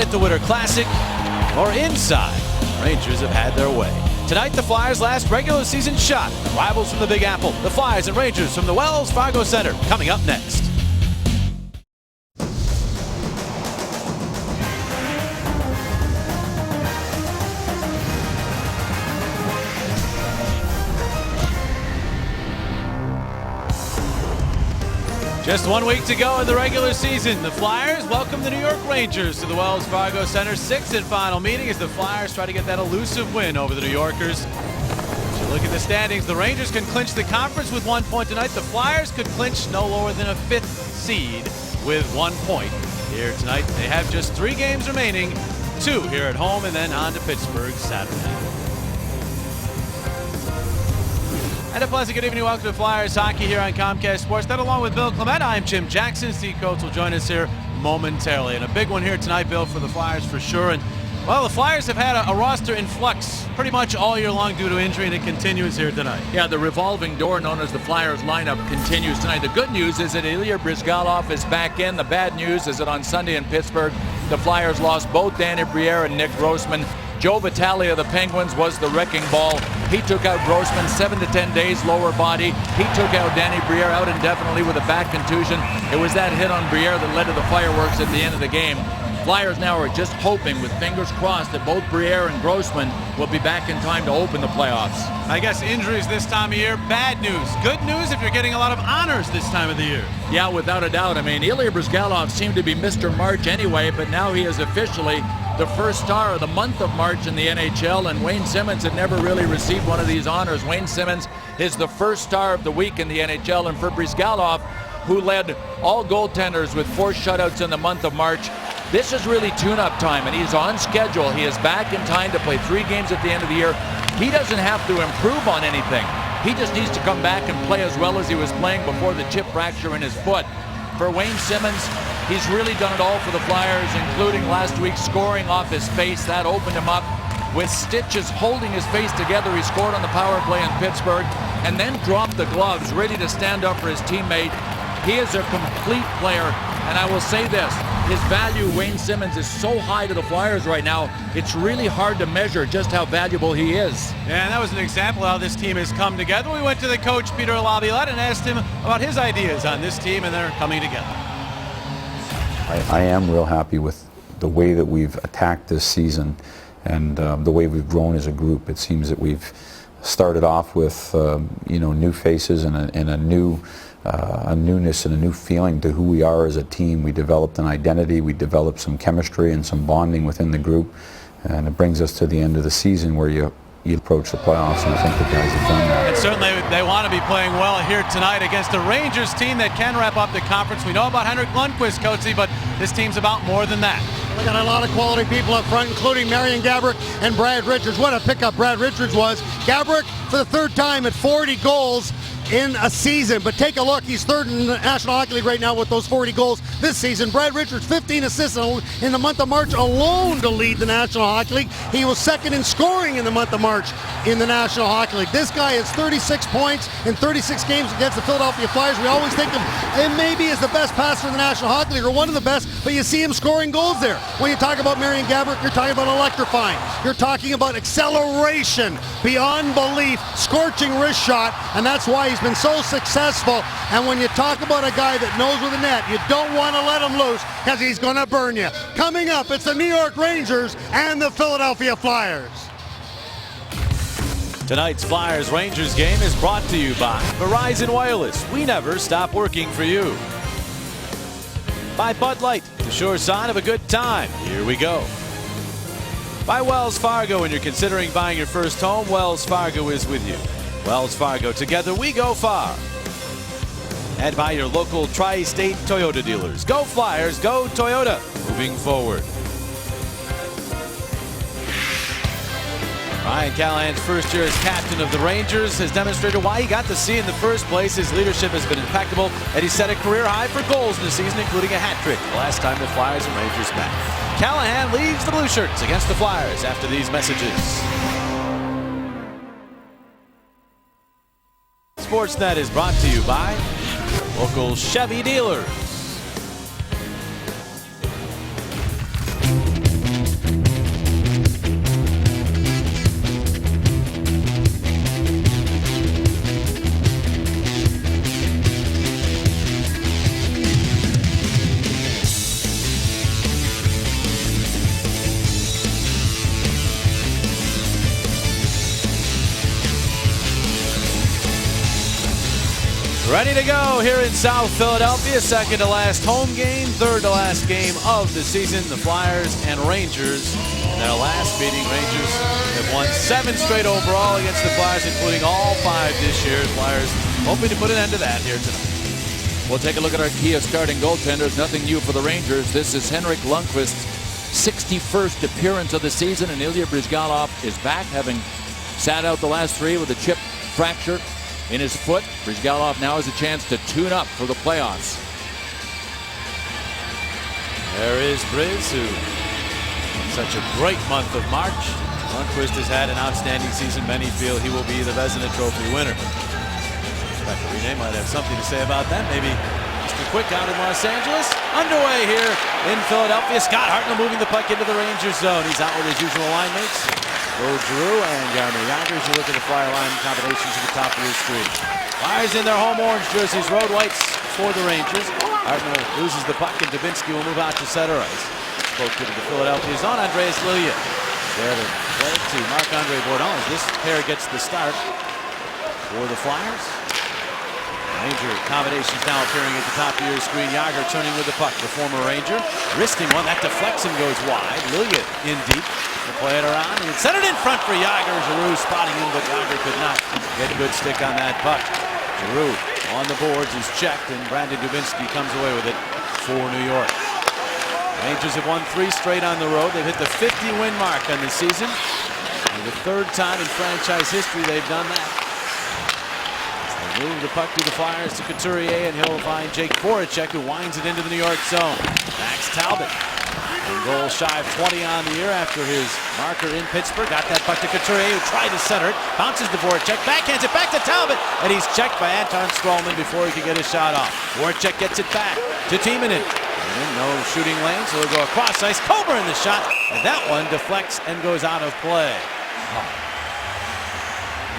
at the Winter Classic or inside, Rangers have had their way. Tonight, the Flyers' last regular season shot. Rivals from the Big Apple, the Flyers and Rangers from the Wells Fargo Center, coming up next. Just 1 week to go in the regular season. The Flyers welcome the New York Rangers to the Wells Fargo Center. Sixth and final meeting as the Flyers try to get that elusive win over the New Yorkers. As you look at the standings, the Rangers can clinch the conference with 1 point tonight. The Flyers could clinch no lower than a 5th seed with 1 point here tonight. They have just 3 games remaining, 2 here at home and then on to Pittsburgh Saturday. And a pleasant good evening. Welcome to Flyers Hockey here on Comcast Sports. That along with Bill Clement, I'm Jim Jackson. Steve Coates will join us here momentarily. And a big one here tonight, Bill, for the Flyers for sure. And, well, the Flyers have had a roster in flux pretty much all year long due to injury, and it continues here tonight. Yeah, the revolving door known as the Flyers lineup continues tonight. The good news is that Ilya Bryzgalov is back in. The bad news is that on Sunday in Pittsburgh, the Flyers lost both Danny Briere and Nick Grossman. Joe Vitale of the Penguins was the wrecking ball. He took out Grossman, 7 to 10 days, lower body. He took out Danny Briere out indefinitely with a back contusion. It was that hit on Briere that led to the fireworks at the end of the game. Flyers now are just hoping, with fingers crossed, that both Briere and Grossman will be back in time to open the playoffs. I guess injuries this time of year, bad news. Good news if you're getting a lot of honors this time of the year. Yeah, without a doubt. I mean, Ilya Bryzgalov seemed to be Mr. March anyway, but now he is officially the first star of the month of March in the NHL, and Wayne Simmons had never really received one of these honors. Wayne Simmons is the first star of the week in the NHL, and for Bryzgalov, who led all goaltenders with 4 shutouts in the month of March, this is really tune-up time, and he's on schedule. He is back in time to play 3 games at the end of the year. He doesn't have to improve on anything. He just needs to come back and play as well as he was playing before the chip fracture in his foot. For Wayne Simmons, he's really done it all for the Flyers, including last week scoring off his face. That opened him up. With stitches holding his face together, he scored on the power play in Pittsburgh and then dropped the gloves, ready to stand up for his teammate. He is a complete player, and I will say this, his value, Wayne Simmons, is so high to the Flyers right now, it's really hard to measure just how valuable he is. Yeah, and that was an example of how this team has come together. We went to the coach, Peter Laviolette, and asked him about his ideas on this team, and they're coming together. I am real happy with the way that we've attacked this season and the way we've grown as a group. It seems that we've started off with new faces and a newness and a new feeling to who we are as a team. We developed an identity, we developed some chemistry and some bonding within the group, and it brings us to the end of the season where you approach the playoffs, and I think the guys have done that. And certainly they want to be playing well here tonight against a Rangers team that can wrap up the conference. We know about Henrik Lundqvist, Coatsy, but this team's about more than that. We got a lot of quality people up front, including Marian Gaborik and Brad Richards. What a pickup Brad Richards was. Gaborik, for the 3rd time at 40 goals in a season, but take a look, he's 3rd in the National Hockey League right now with those 40 goals this season. Brad Richards, 15 assists in the month of March alone to lead the National Hockey League. He was 2nd in scoring in the month of March in the National Hockey League. This guy has 36 points in 36 games against the Philadelphia Flyers. We always think of him maybe as the best passer in the National Hockey League, or one of the best, but you see him scoring goals there. When you talk about Marian Gaborik, you're talking about electrifying. You're talking about acceleration beyond belief, scorching wrist shot, and that's why he's been so successful. And when you talk about a guy that knows where the net, you don't want to let him loose because he's going to burn you. Coming up, it's the New York Rangers and the Philadelphia Flyers. Tonight's Flyers-Rangers game is brought to you by Verizon Wireless. We never stop working for you. By Bud Light, the sure sign of a good time. Here we go. By Wells Fargo, when you're considering buying your first home, Wells Fargo is with you. Wells Fargo, together we go far. And by your local tri-state Toyota dealers. Go Flyers, go Toyota. Moving forward. Ryan Callahan's first year as captain of the Rangers has demonstrated why he got the C in the first place. His leadership has been impeccable, and he set a career high for goals in the season, including a hat trick the last time the Flyers and Rangers met. Callahan leads the Blue Shirts against the Flyers after these messages. Sportsnet is brought to you by local Chevy dealers. Ready to go here in South Philadelphia. Second to last home game, third to last game of the season. The Flyers and Rangers. In their last meeting, Rangers have won 7 straight overall against the Flyers, including all 5 this year. Flyers hoping to put an end to that here tonight. We'll take a look at our key of starting goaltenders. Nothing new for the Rangers. This is Henrik Lundqvist's 61st appearance of the season, and Ilya Bryzgalov is back, having sat out the last 3 with a chip fracture in his foot. Bryzgalov now has a chance to tune up for the playoffs. There is Briz, who had such a great month of March. Lundqvist has had an outstanding season. Many feel he will be the Vezina Trophy winner. Rene might have something to say about that. Maybe Mr. Quick out in Los Angeles. Underway here in Philadelphia. Scott Hartnell moving the puck into the Rangers zone. He's out with his usual line mates. Claude Giroux and Jaromir Jagr as you look at the Flyer line combinations at the top of your screen. Flyers in their home orange jerseys, road whites for the Rangers. Hartnell loses the puck and Dubinsky will move out to center ice. Spoke to the Philadelphia zone. Andreas Lilja there to play to Marc-Andre Bourdon as this pair gets the start for the Flyers. Ranger combinations now appearing at the top of your screen. Jagr turning with the puck, the former Ranger. Wristing one, that deflects and goes wide. Lilja in deep to play it around. And sent it in front for Jagr. Giroux spotting him, but Jagr could not get a good stick on that puck. Giroux on the boards is checked, and Brandon Dubinsky comes away with it for New York. Rangers have won 3 straight on the road. They've hit the 50-win mark on the season. And the 3rd time in franchise history they've done that. Move the puck to the Flyers to Couturier, and he'll find Jake Voracek, who winds it into the New York zone. Max Talbot, a goal shy of 20 on the year after his marker in Pittsburgh. Got that puck to Couturier, who tried to center it. Bounces to Voracek, backhands it back to Talbot, and he's checked by Anton Stralman before he could get his shot off. Voracek gets it back to Timonen. No shooting lane, so he'll go across ice. Coburn the shot, and that one deflects and goes out of play.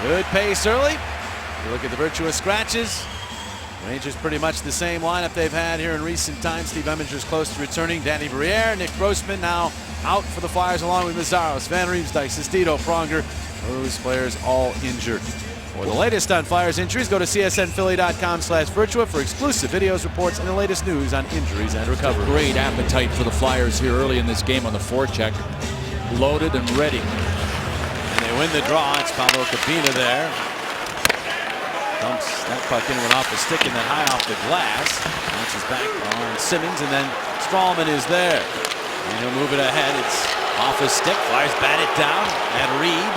Good pace early. You look at the virtuous scratches. Rangers pretty much the same lineup they've had here in recent times. Steve Emminger's close to returning. Danny Briere, Nick Grossman now out for the Flyers along with Mazaros, Van Riemsdyk, Sestito, Pronger. Those players all injured. For the latest on Flyers injuries, go to csnphilly.com/Virtua for exclusive videos, reports, and the latest news on injuries and recovery. Great appetite for the Flyers here early in this game on the forecheck. Loaded and ready. And they win the draw. It's Pavel Kabina there. Dumps that puck in, went off the stick and then high off the glass. Bounces back on Simmons, and then Stralman is there. And he'll move it ahead. It's off his stick. Flyers bat it down. And Reed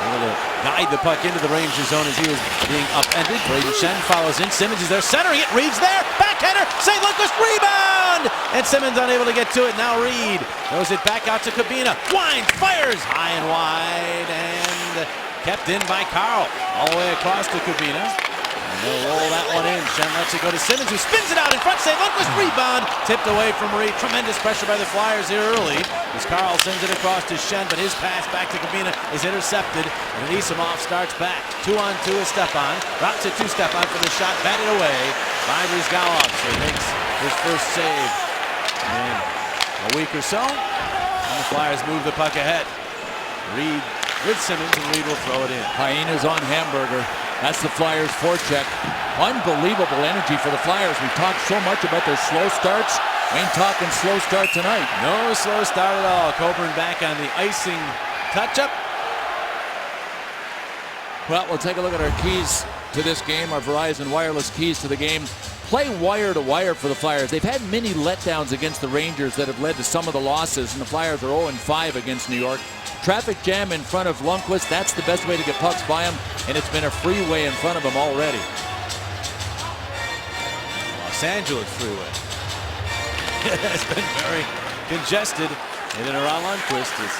able to guide the puck into the Rangers zone as he was being upended. Braden Shen follows in. Simmons is there centering it. Reed's there. Backhander. St. Louis rebound. And Simmons unable to get to it. Now Reed throws it back out to Kabina. Winds, fires high and wide, and kept in by Carl. All the way across to Kabina. And they'll roll that one in. Shen lets it go to Simmons, who spins it out in front. St. Louis rebound. Tipped away from Reed. Tremendous pressure by the Flyers here early. As Carl sends it across to Shen, but his pass back to Kabina is intercepted. And Anisimov starts back. 2-on-2 is Stepan. Drops it to Stepan for the shot. Batted away by Bryzgalov. So he makes his first save in a week or so. And the Flyers move the puck ahead. Reed with Simmons, and Reed will throw it in. Hyenas on Hamburger. That's the Flyers' forecheck. Unbelievable energy for the Flyers. We talked so much about their slow starts. We ain't talking slow start tonight. No slow start at all. Coburn back on the icing touch-up. Well, we'll take a look at our keys to this game, our Verizon Wireless keys to the game. Play wire to wire for the Flyers. They've had many letdowns against the Rangers that have led to some of the losses, and the Flyers are 0-5 against New York. Traffic jam in front of Lundqvist. That's the best way to get pucks by him, and it's been a freeway in front of him already. Los Angeles freeway. It has been very congested in and around Lundqvist as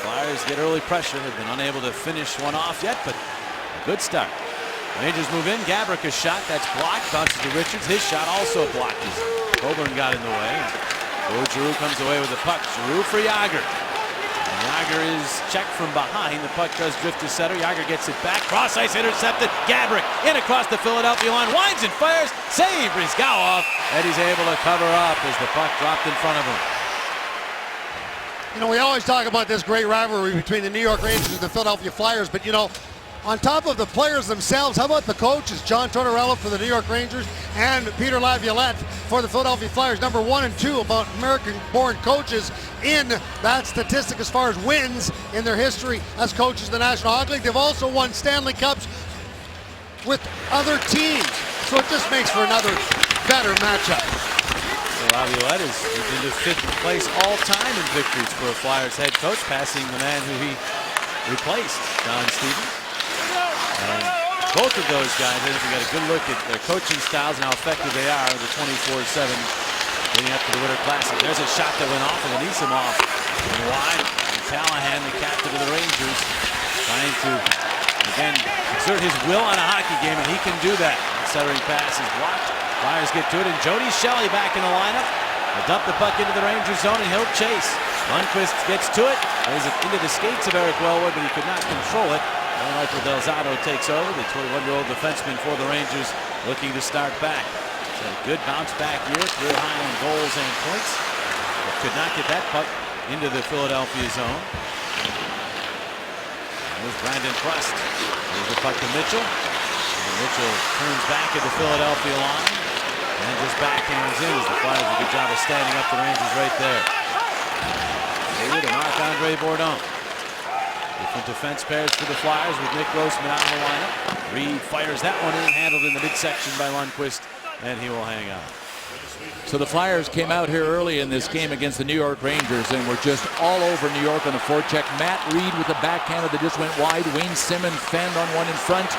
Flyers get early pressure. They've been unable to finish one off yet, but a good start. Rangers move in. Gaborik a shot that's blocked. Bounces to Richards. His shot also blocked as Coburn got in the way. Giroux comes away with the puck. Giroux for Jagr. And Jagr is checked from behind. The puck does drift to center. Jagr gets it back. Cross ice intercepted. Gaborik in across the Philadelphia line. Winds and fires. Save Bryzgalov. And he's able to cover up as the puck dropped in front of him. You know, we always talk about this great rivalry between the New York Rangers and the Philadelphia Flyers, but you know, On top of the players themselves, how about the coaches? John Tortorella for the New York Rangers and Peter Laviolette for the Philadelphia Flyers. Number 1 and 2 about American-born coaches in that statistic as far as wins in their history as coaches in the National Hockey League. They've also won Stanley Cups with other teams. So it just makes for another better matchup. Laviolette is into 5th place all-time in victories for a Flyers head coach, passing the man who he replaced, Don Stevens. And both of those guys, I think we got a good look at their coaching styles and how effective they are the 24/7 leading up to the Winter Classic. There's a shot that went off of Anisimov and wide. And Callahan, the captain of the Rangers, trying to again exert his will on a hockey game, and he can do that. Centering pass is blocked. Flyers get to it, and Jody Shelley back in the lineup. They'll dump the puck into the Rangers zone, and he'll chase. Lundqvist gets to it, lays it into the skates of Eric Wellwood, but he could not control it. And Michael Del Zotto takes over, the 21-year-old defenseman for the Rangers, looking to start back. He's had a good bounce back year, career high in goals and points. But could not get that puck into the Philadelphia zone. There's Brandon Prust. There's the puck to Mitchell. And Mitchell turns back at the Philadelphia line. And just backhands in as the Flyers do a good job of standing up the Rangers right there. David and Marc-Andre Bourdon. Different defense pairs for the Flyers with Nick Grossman out in the lineup. Reed fires that one in, handled in the midsection by Lundqvist, and he will hang on. So the Flyers came out here early in this game against the New York Rangers and were just all over New York on the forecheck. Matt Reed with the backhander that just went wide. Wayne Simmons fanned on one in front.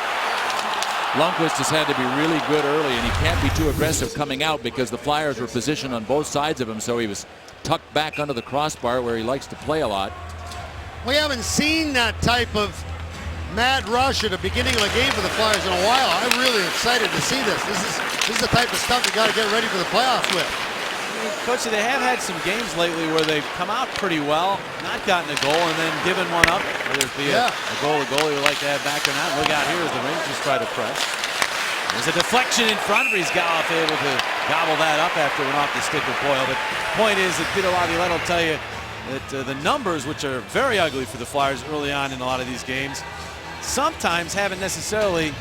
Lundqvist has had to be really good early, and he can't be too aggressive coming out because the Flyers were positioned on both sides of him, so he was tucked back under the crossbar where he likes to play a lot. We haven't seen that type of mad rush at the beginning of a game for the Flyers in a while. I'm really excited to see this. This is the type of stuff you got to get ready for the playoffs with. Coach, they have had some games lately where they've come out pretty well, not gotten a goal, and then given one up, whether it be a goalie would like to have back or not. Look out here as the Rangers try to press. There's a deflection in front, but he's able to gobble that up after it went off the stick of Boyle. But the point is that Peter Laviolette will tell you that the numbers, which are very ugly for the Flyers early on in a lot of these games, sometimes haven't necessarily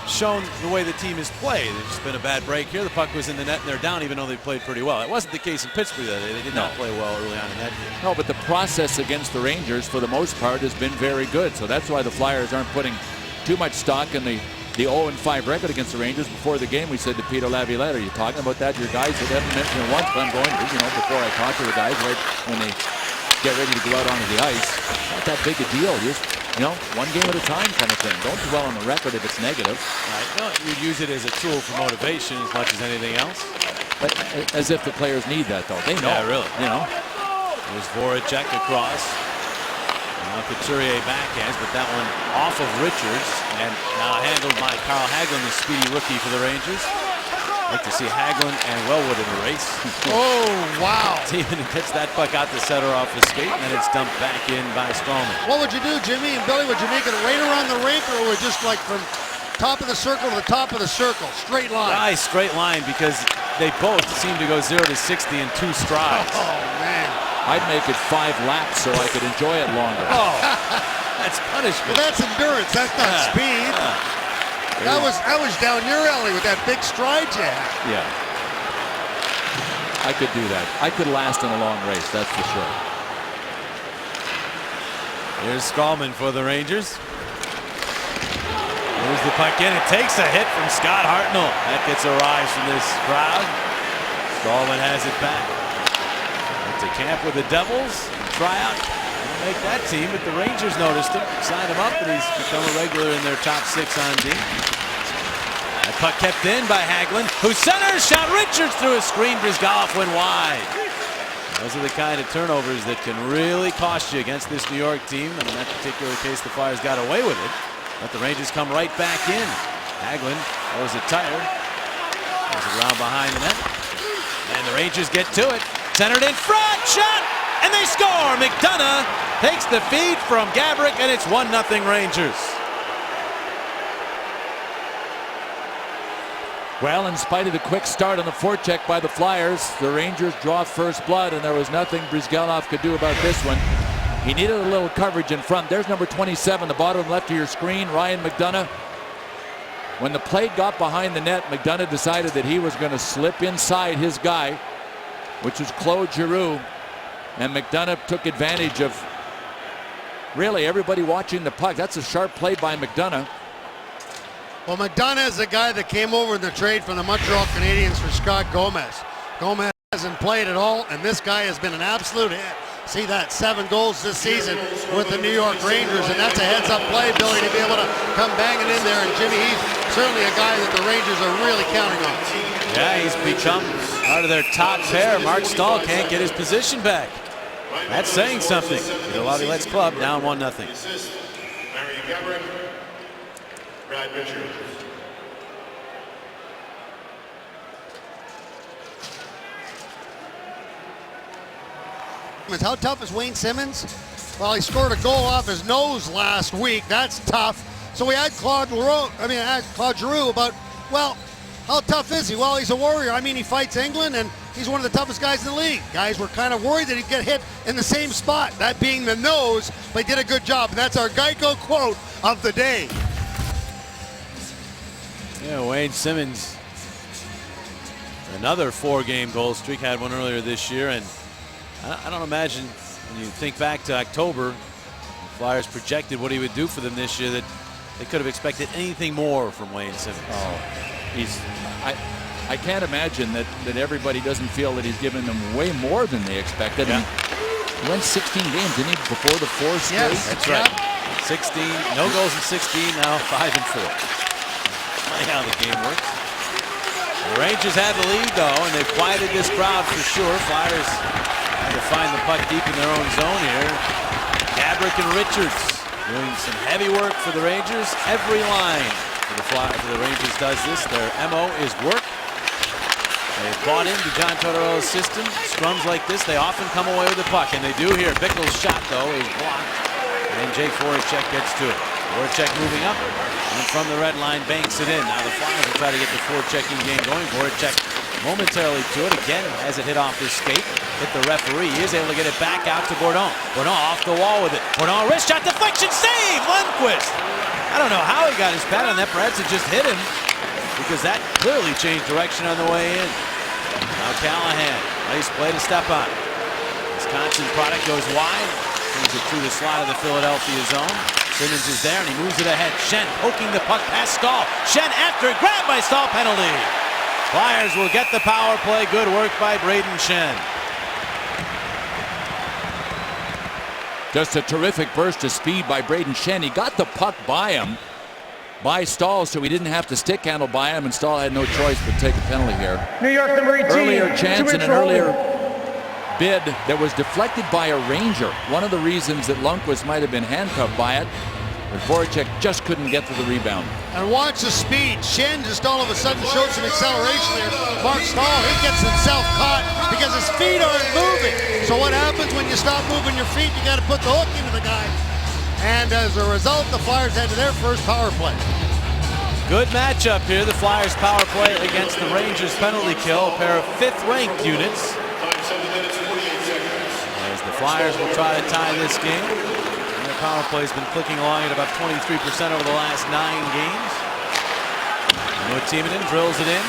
shown the way the team has played. It's been a bad break here. The puck was in the net and they're down even though they played pretty well. It wasn't the case in Pittsburgh that they did not play well early on in that game. No, but the process against the Rangers for the most part has been very good. So that's why the Flyers aren't putting too much stock in the 0-5 record against the Rangers. Before the game we said to Peter Laviolette, are you talking about that? Your guys that haven't mentioned it once, but I'm going to, before I talk to the guys right when they get ready to go out onto the ice. Not that big a deal. Just, one game at a time kind of thing. Don't dwell on the record if it's negative. Right. No, you use it as a tool for motivation as much as anything else. But as if the players need that, though. They know. Yeah, really. There's Voracek across. Now Couturier backhands, but that one off of Richards, and now handled by Carl Hagelin, the speedy rookie for the Rangers. Like to see Hagelin and Wellwood in a race. Oh, wow. Even gets that puck out the center off the skate, and then it's dumped back in by Stallman. What would you do, Jimmy and Billy? Would you make it right around the rink, or would just like from top of the circle to the top of the circle? Straight line. Nice straight line because they both seem to go 0 to 60 in 2 strides. Oh, man. I'd make it 5 laps so I could enjoy it longer. Oh, that's punishment. Well, that's endurance. That's not speed. That was down your alley with that big stride you had. Yeah. I could do that. I could last in a long race, that's for sure. Here's Stallman for the Rangers. Here's the puck in. It takes a hit from Scott Hartnell. That gets a rise from this crowd. Stallman has it back. Went to camp with the Devils. Tryout. Didn't make that team, but the Rangers noticed him. Signed him up, and he's become a regular in their top 6 on D. That puck kept in by Hagelin, who centers, shot Richards through a screen. Brizgalov went wide. Those are the kind of turnovers that can really cost you against this New York team. And in that particular case, the Flyers got away with it. Let the Rangers come right back in. Hagelin throws it tighter. Goes around behind the net. And the Rangers get to it. Centered in front, shot, and they score. McDonough takes the feed from Gaborik, and it's 1-0 Rangers. Well, in spite of the quick start on the forecheck by the Flyers, the Rangers draw first blood, and there was nothing Brizgalov could do about this one. He needed a little coverage in front. There's number 27, the bottom left of your screen, Ryan McDonough. When the plate got behind the net, McDonough decided that he was going to slip inside his guy, which was Claude Giroux. And McDonough took advantage of really everybody watching the puck. That's a sharp play by McDonough. Well, McDonough is the guy that came over in the trade from the Montreal Canadiens for Scott Gomez. Gomez hasn't played at all, and this guy has been an absolute hit. See that, 7 goals this season with the New York Rangers, and that's a heads-up play, Billy, to be able to come banging in there. And Jimmy, he's certainly a guy that the Rangers are really counting on. Yeah, he's become part of their top pair. Mark Stahl can't get his position back. That's saying something. The Alouettes club down 1-0. Brad Richards. How tough is Wayne Simmons? Well, he scored a goal off his nose last week. That's tough. So we had Claude Giroux about, well, how tough is he? Well, he's a warrior. I mean, he fights England, and he's one of the toughest guys in the league. Guys were kind of worried that he'd get hit in the same spot, that being the nose, but he did a good job. And that's our Geico quote of the day. Yeah, Wayne Simmons, another 4-game goal streak, had one earlier this year, and I don't imagine when you think back to October, the Flyers projected what he would do for them this year, that they could have expected anything more from Wayne Simmons. Oh, I can't imagine that everybody doesn't feel that he's given them way more than they expected. Yeah. He went 16 games, didn't he, before the 4 straight? Yes, That's right. 16, no goals in 16, now 5-4. Funny how the game works. The Rangers had the lead, though, and they've quieted this crowd for sure. Flyers had to find the puck deep in their own zone here. Gabrick and Richards doing some heavy work for the Rangers. Every line for the Rangers does this. Their MO is work. They've bought into John Tortorella's system. Scrums like this, they often come away with the puck, and they do here. Bickle's shot, though, is blocked, and Jake Voracek gets to it. Voracek moving up, and from the red line, banks it in. Now the Flyers will try to get the forechecking game going. Voracek momentarily to it. Again, has it hit off his skate. Hit the referee. He is able to get it back out to Bourdon. Bourdon off the wall with it. Bourdon wrist shot deflection save. Lundqvist. I don't know how he got his pad on that. Perhaps it just hit him, because that clearly changed direction on the way in. Now Callahan. Nice play to step on. Wisconsin product goes wide. Brings it through the slot of the Philadelphia zone. Simmons is there, and he moves it ahead. Schenn poking the puck past Stahl. Schenn after it. Grabbed by Stahl. Penalty. Flyers will get the power play. Good work by Brayden Schenn. Just a terrific burst of speed by Brayden Schenn. He got the puck by him, by Stahl, so he didn't have to stick handle by him, and Stahl had no choice but take a penalty here. New York number 18. Earlier chance and an earlier bid that was deflected by a Ranger. One of the reasons that Lundqvist might have been handcuffed by it, but Voracek just couldn't get to the rebound. And watch the speed. Schenn just all of a sudden showed some acceleration there. Mark Stahl, he gets himself caught because his feet aren't moving. So what happens when you stop moving your feet? You got to put the hook into the guy. And as a result, the Flyers head to their first power play. Good matchup here. The Flyers power play against the Rangers penalty kill. A pair of 5th-ranked units. As the Flyers will try to tie this game. And their power play has been clicking along at about 23% over the last 9 games. Noah Timonen drills it in.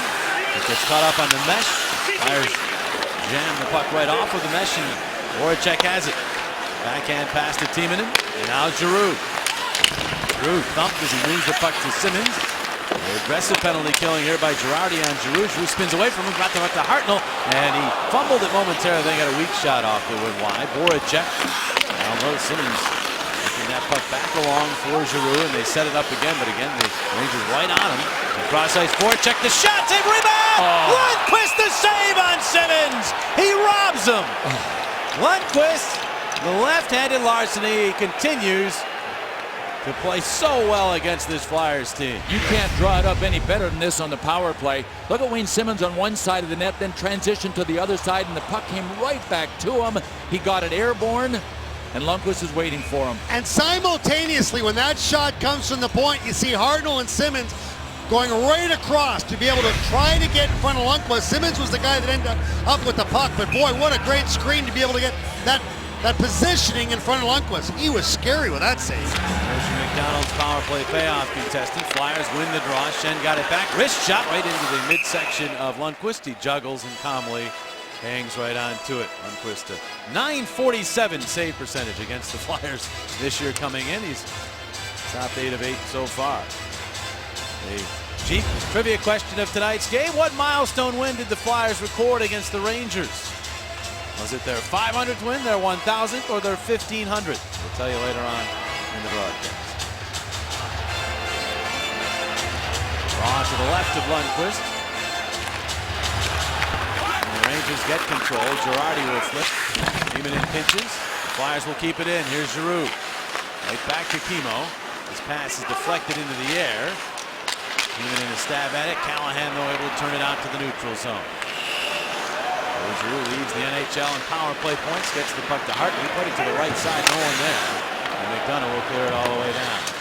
It gets caught up on the mesh. Flyers jam the puck right off with the mesh, and Voracek has it. Backhand pass to Timonen, and now Giroux. Giroux thumped as he moves the puck to Simmons. The aggressive penalty killing here by Girardi on Giroux. Giroux spins away from him, got the puck to Hartnell, and he fumbled it momentarily. They got a weak shot off that went wide. Voracek. Now low Simmons taking that puck back along for Giroux, and they set it up again, but again the Rangers right on him. Cross ice Voracek, the shot, save, rebound! Lundqvist the save on Simmons! He robs him! Lundqvist, the left-handed larceny, continues to play so well against this Flyers team. You can't draw it up any better than this on the power play. Look at Wayne Simmons on one side of the net, then transition to the other side, and the puck came right back to him. He got it airborne, and Lundqvist is waiting for him. And simultaneously, when that shot comes from the point, you see Hartnell and Simmons going right across to be able to try to get in front of Lundqvist. Simmons was the guy that ended up with the puck, but boy, what a great screen to be able to get that that positioning in front of Lundqvist. He was scary with that save. There's McDonald's power play payoff contestant. Flyers win the draw. Schenn got it back. Wrist shot right into the midsection of Lundqvist. He juggles and calmly hangs right onto it. Lundqvist a .947 save percentage against the Flyers this year coming in. He's top 8 of 8 so far. A cheap trivia question of tonight's game. What milestone win did the Flyers record against the Rangers? Was it their 500th win, their 1,000th, or their 1,500th? We'll tell you later on in the broadcast. Draw to the left of Lundqvist. Rangers get control. Girardi will flip. Beeman in pinches. The Flyers will keep it in. Here's Giroux. Right back to Kimo. His pass is deflected into the air. Beeman in a stab at it. Callahan, though, able to turn it out to the neutral zone. Giroux leads the NHL in power play points. Gets the puck to Hart. He put it to the right side. No one there. And McDonough will clear it all the way down.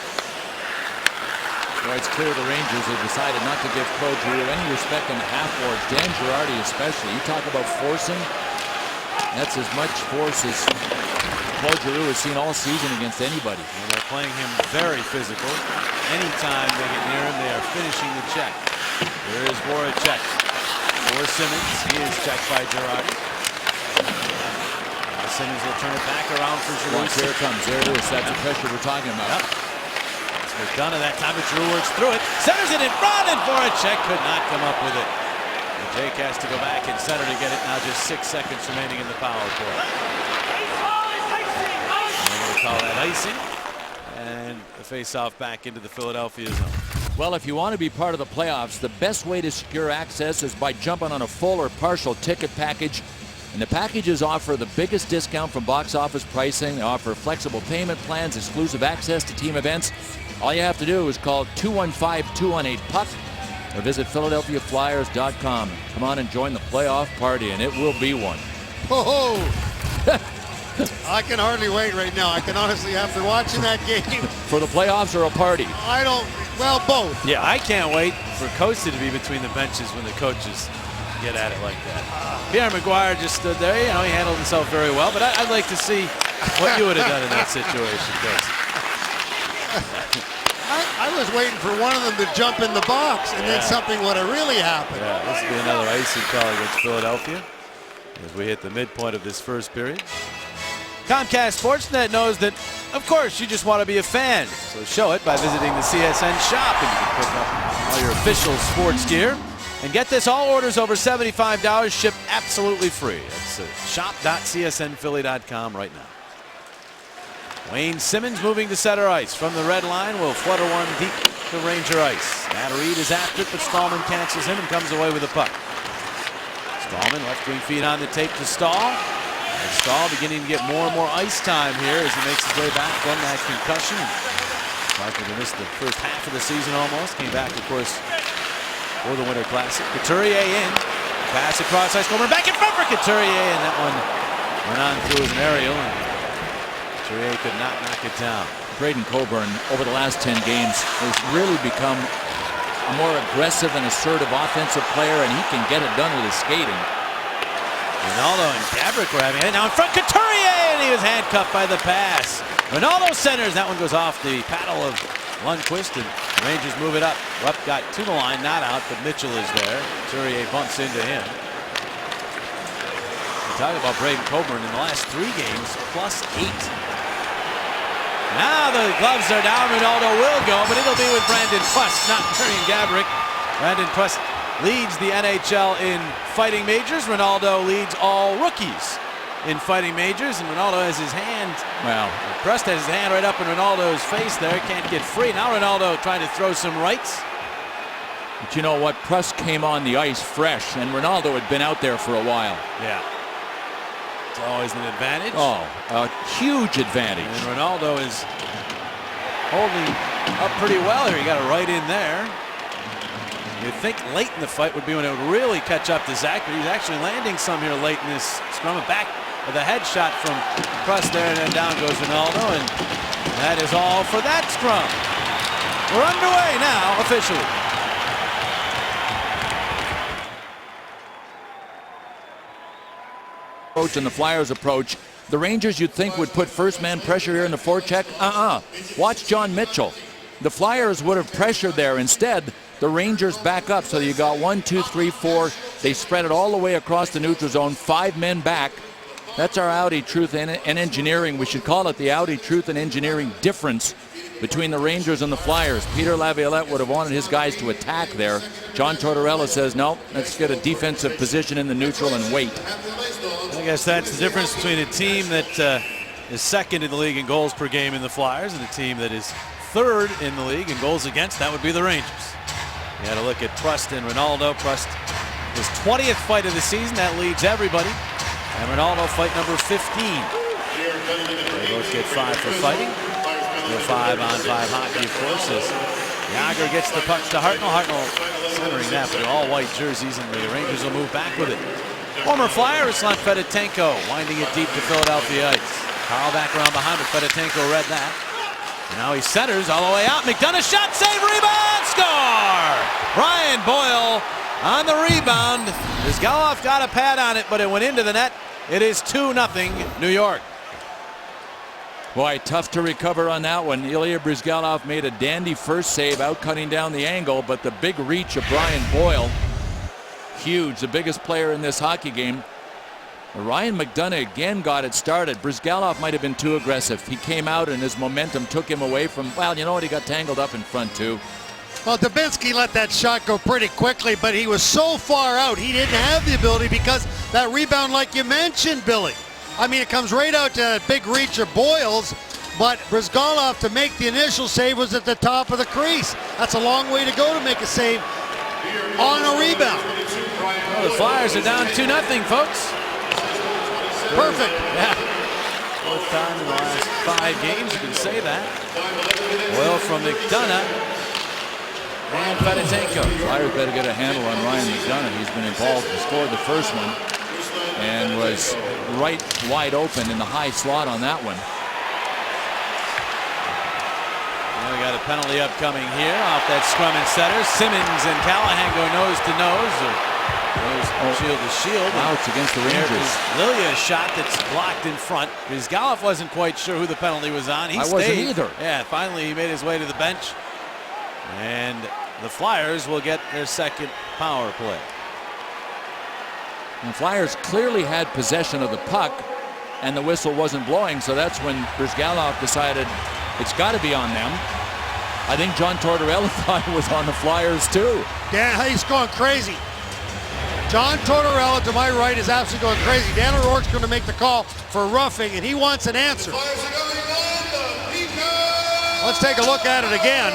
Well, it's clear the Rangers have decided not to give Claude Giroux any respect on the half-boards. Dan Girardi especially. You talk about forcing. That's as much force as Claude Giroux has seen all season against anybody. And they're playing him very physical. Anytime they get near him, they are finishing the check. Here is Voracek. For Simmons. He is checked by Girardi. Now Simmons will turn it back around for Giroux. Here it comes. There it is. That's the pressure we're talking about. Yep. McDonough that time, but Giroux works through it. Centers it in front, and Voracek could not come up with it. And Jake has to go back and center to get it. Now just 6 seconds remaining in the power play. We're going to call that icing. And the face-off back into the Philadelphia zone. Well, if you want to be part of the playoffs, the best way to secure access is by jumping on a full or partial ticket package. And the packages offer the biggest discount from box office pricing. They offer flexible payment plans, exclusive access to team events. All you have to do is call 215-218-PUCK or visit PhiladelphiaFlyers.com. Come on and join the playoff party, and it will be one. Oh, I can hardly wait right now. I can honestly, after watching that game. For the playoffs or a party? I don't, well, both. Yeah, I can't wait for Costa to be between the benches when the coaches get at it like that. Pierre Maguire just stood there. You know, he handled himself very well, but I'd like to see what you would have done in that situation, Costa. I was waiting for one of them to jump in the box, and then something would have really happened. Yeah, this will be another icy call against Philadelphia as we hit the midpoint of this first period. Comcast Sportsnet knows that, of course, you just want to be a fan. So show it by visiting the CSN shop, and you can pick up all your official sports gear. And get this, all orders over $75 shipped absolutely free. That's shop.csnphilly.com right now. Wayne Simmons moving to center ice from the red line will flutter one deep to Ranger ice. Matt Reed is after it, but Stallman cancels him and comes away with the puck. Stallman left wing feed on the tape to Stahl. And Stahl beginning to get more and more ice time here as he makes his way back from that concussion. Likely to miss the first half of the season almost. Came back, of course, for the Winter Classic. Couturier in. Pass across ice. Coleman back in front for Couturier, and that one went on through as an aerial. Couturier could not knock it down. Braden Coburn, over the last 10 games, has really become a more aggressive and assertive offensive player, and he can get it done with his skating. Ronaldo and Gabrick were having it. Now in front, Couturier, and he was handcuffed by the pass. Ronaldo centers. That one goes off the paddle of Lundqvist, and the Rangers move it up. Rupp got to the line, not out, but Mitchell is there. Couturier bumps into him. Talk about Braden Coburn in the last 3 games, +8. Now the gloves are down. Ronaldo will go, but it'll be with Brandon Prust, not Marian Gaborik. Brandon Prust leads the NHL in fighting majors. Ronaldo leads all rookies in fighting majors, and Ronaldo has his hand. Well, Prust has his hand right up in Ronaldo's face there. Can't get free. Now Ronaldo trying to throw some rights. But you know what? Prust came on the ice fresh, and Ronaldo had been out there for a while. Yeah. It's always an advantage. Oh, a huge advantage. And Ronaldo is holding up pretty well here. He got it right in there. You'd think late in the fight would be when it would really catch up to Zach, but he's actually landing some here late in this scrum. Back with a headshot from Prust there, and then down goes Ronaldo, and that is all for that scrum. We're underway now, officially. approach and the Flyers approach, the Rangers you'd think would put first man pressure here in the forecheck. Watch John Mitchell. The Flyers would have pressured there. Instead, the Rangers back up. So you got 1, 2, 3, 4. They spread it all the way across the neutral zone. 5 men back. That's our Audi truth and engineering. We should call it the Audi truth and engineering difference between the Rangers and the Flyers. Peter Laviolette would have wanted his guys to attack there. John Tortorella says, no, let's get a defensive position in the neutral and wait. I guess that's the difference between a team that is second in the league in goals per game in the Flyers and a team that is third in the league in goals against. That would be the Rangers. You had to look at Prust and Ronaldo. Prust, his 20th fight of the season. That leads everybody. And Ronaldo, fight number 15. They both get 5 for fighting. 5-on-5 hockey, of course, as Yager gets the puck to Hartnell. Hartnell centering that, but all white jerseys, and the Rangers will move back with it. Former Flyer, Ruslan Fedotenko, winding it deep to Philadelphia ice. Carl back around behind, but Fedotenko read that. And now he centers all the way out. McDonough shot, save, rebound, score! Brian Boyle on the rebound. Bryzgalov got a pad on it, but it went into the net. It is 2-0 New York. Boy, tough to recover on that one. Ilya Bryzgalov made a dandy first save, out cutting down the angle, but the big reach of Brian Boyle, huge, the biggest player in this hockey game. Ryan McDonough again got it started. Bryzgalov might have been too aggressive. He came out and his momentum took him away from, well, you know what, he got tangled up in front too. Well, Dubinsky let that shot go pretty quickly, but he was so far out, he didn't have the ability because that rebound, like you mentioned, Billy. I mean, it comes right out to that big reach of Boyle's, but Bryzgalov, to make the initial save, was at the top of the crease. That's a long way to go to make a save on a rebound. Well, the Flyers are down 2-0, folks. Perfect. Yeah. Fourth time in the last 5 games, you can say that. Boyle from McDonough and Fedotenko. Flyers better get a handle on Ryan McDonough. He's been involved. He scored the first one and was right wide open in the high slot on that one. Well, we got a penalty upcoming here off that scrum and setter. Simmons and Callahan go nose to nose, or shield to shield. Now it's against the Rangers. Lilya's shot that's blocked in front. Bryzgalov wasn't quite sure who the penalty was on. He wasn't stayed. either. Yeah, finally he made his way to the bench. And the Flyers will get their second power play. The Flyers clearly had possession of the puck, and the whistle wasn't blowing, so that's when Bryzgalov decided it's got to be on them. I think John Tortorella thought it was on the Flyers too. Dan, he's going crazy. John Tortorella, to my right, is absolutely going crazy. Dan O'Rourke's going to make the call for roughing, and he wants an answer. Let's take a look at it again.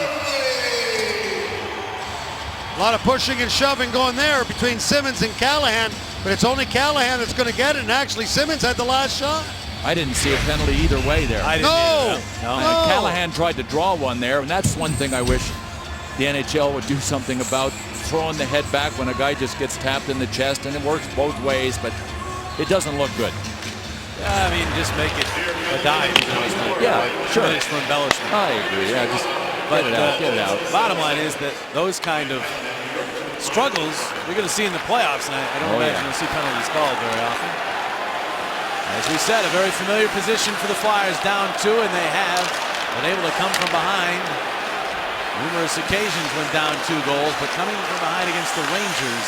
A lot of pushing and shoving going there between Simmons and Callahan, but it's only Callahan that's going to get it, and actually Simmons had the last shot. I didn't see a penalty either way there. I didn't either, no. Callahan tried to draw one there, and that's one thing I wish the NHL would do something about, throwing the head back when a guy just gets tapped in the chest, and it works both ways, but it doesn't look good. Yeah, I mean, just make it a dive. Yeah, sure. It's for embellishment. I agree. Yeah, just get it out. Bottom line is that those kind of struggles you're going to see in the playoffs, and I don't imagine you'll see penalties called very often. As we said, a very familiar position for the Flyers, down 2, and they have been able to come from behind numerous occasions when down 2 goals, but coming from behind against the Rangers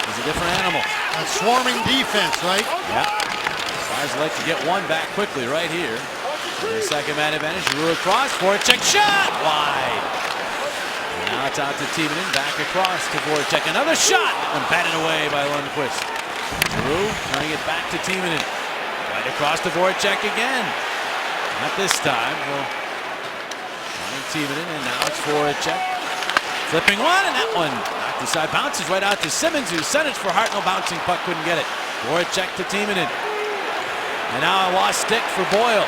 is a different animal. A swarming defense, right? Yeah. Flyers like to get one back quickly right here. The second man advantage, Giroux across, Voracek shot, wide. And now it's out to Timonen, back across to Voracek, another shot, and batted away by Lundqvist. Giroux turning it back to Timonen, right across to Voracek again. Not this time. Well, Timonen, and now it's Voracek. Flipping one, and that one knocked aside, bounces right out to Simmons, who sent it for Hartnell, bouncing puck, couldn't get it. Voracek to Timonen. And now a lost stick for Boyle.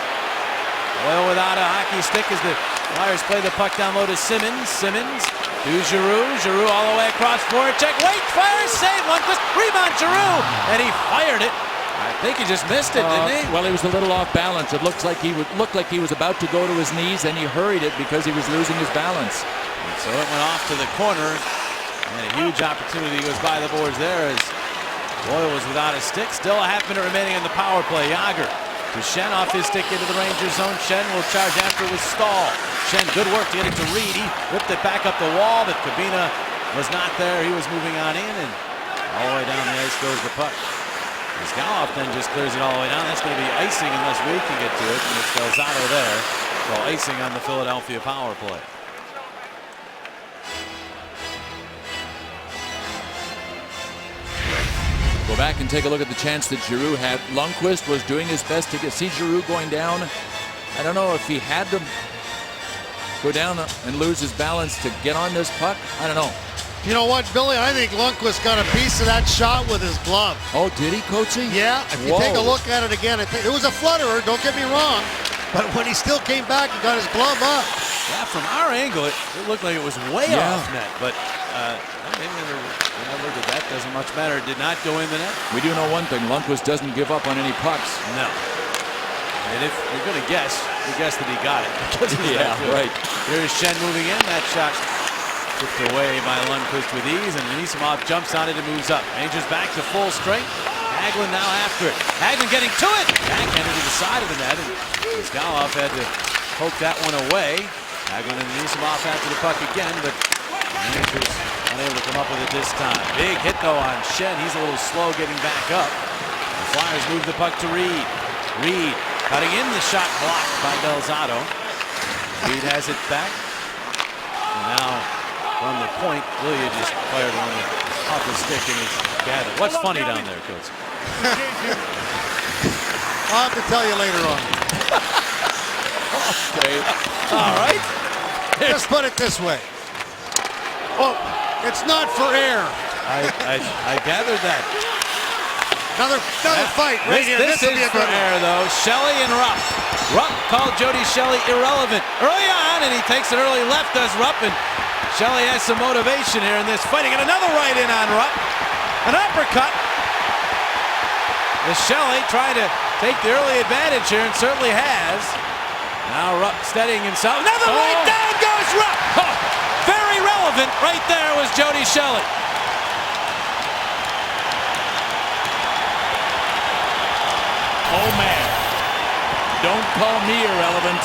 Boyle without a hockey stick as the Flyers play the puck down low to Simmons. Simmons to Giroux. Giroux all the way across Voracek. Wait, fires, save, Lundqvist, rebound Giroux, and he fired it. I think he just missed it, didn't he? Well, he was a little off balance. It looked like he was about to go to his knees, and he hurried it because he was losing his balance. And so it went off to the corner, and a huge opportunity goes by the boards there as Boyle was without a stick. Still a half minute remaining on the power play. Yager to Schenn off his stick into the Rangers zone. Schenn will charge after with Stahl. Schenn, good work to get it to Reed. He whipped it back up the wall, but Kabina was not there. He was moving on in, and all the way down the ice goes the puck. Galloff then just clears it all the way down. That's going to be icing unless Reed can get to it, and it's Delzato there. So icing on the Philadelphia power play. Go back and take a look at the chance that Giroux had. Lundqvist was doing his best to see Giroux going down. I don't know if he had to go down and lose his balance to get on this puck. I don't know. You know what, Billy? I think Lundqvist got a piece of that shot with his glove. Oh, did he, Coatsy? Yeah, if you take a look at it again, it was a flutterer, don't get me wrong. But when he still came back, he got his glove up. Yeah, from our angle, it looked like it was way off net. But maybe remember that doesn't much matter. It did not go in the net. We do know one thing. Lundqvist doesn't give up on any pucks. No. And if you're going to guess, you guess that he got it. Yeah, right. Here's Schenn moving in. That shot tipped away by Lundqvist with ease, and Anisimov jumps on it and moves up. Rangers back to full strength. Hagelin now after it. Hagelin getting to it. Backhanded to the side of the net, and Galloff had to poke that one away. Hagelin and Anisimov after the puck again, but Rangers unable to come up with it this time. Big hit though on Schenn. He's a little slow getting back up. The Flyers move the puck to Reed. Reed cutting in, the shot blocked by Delzato. Reed has it back. And now from the point, Lilia just fired one off the stick and he's gathered. What's funny down there, Coach? I'll have to tell you later on. Okay. All right. Just put it this way. Oh, it's not for air. I gathered that. Another fight right here. This will is be a for good one. air, though. Shelley and Rupp. Rupp called Jody Shelley irrelevant early on, and he takes an early left, does Rupp, and Shelley has some motivation here in this fight. He got another right in on Rupp. An uppercut. Is Shelley trying to take the early advantage here, and certainly has. Now Rupp steadying himself. Another right, down goes Rupp. Oh, very relevant right there was Jody Shelley. Oh, man. Don't call me irrelevant.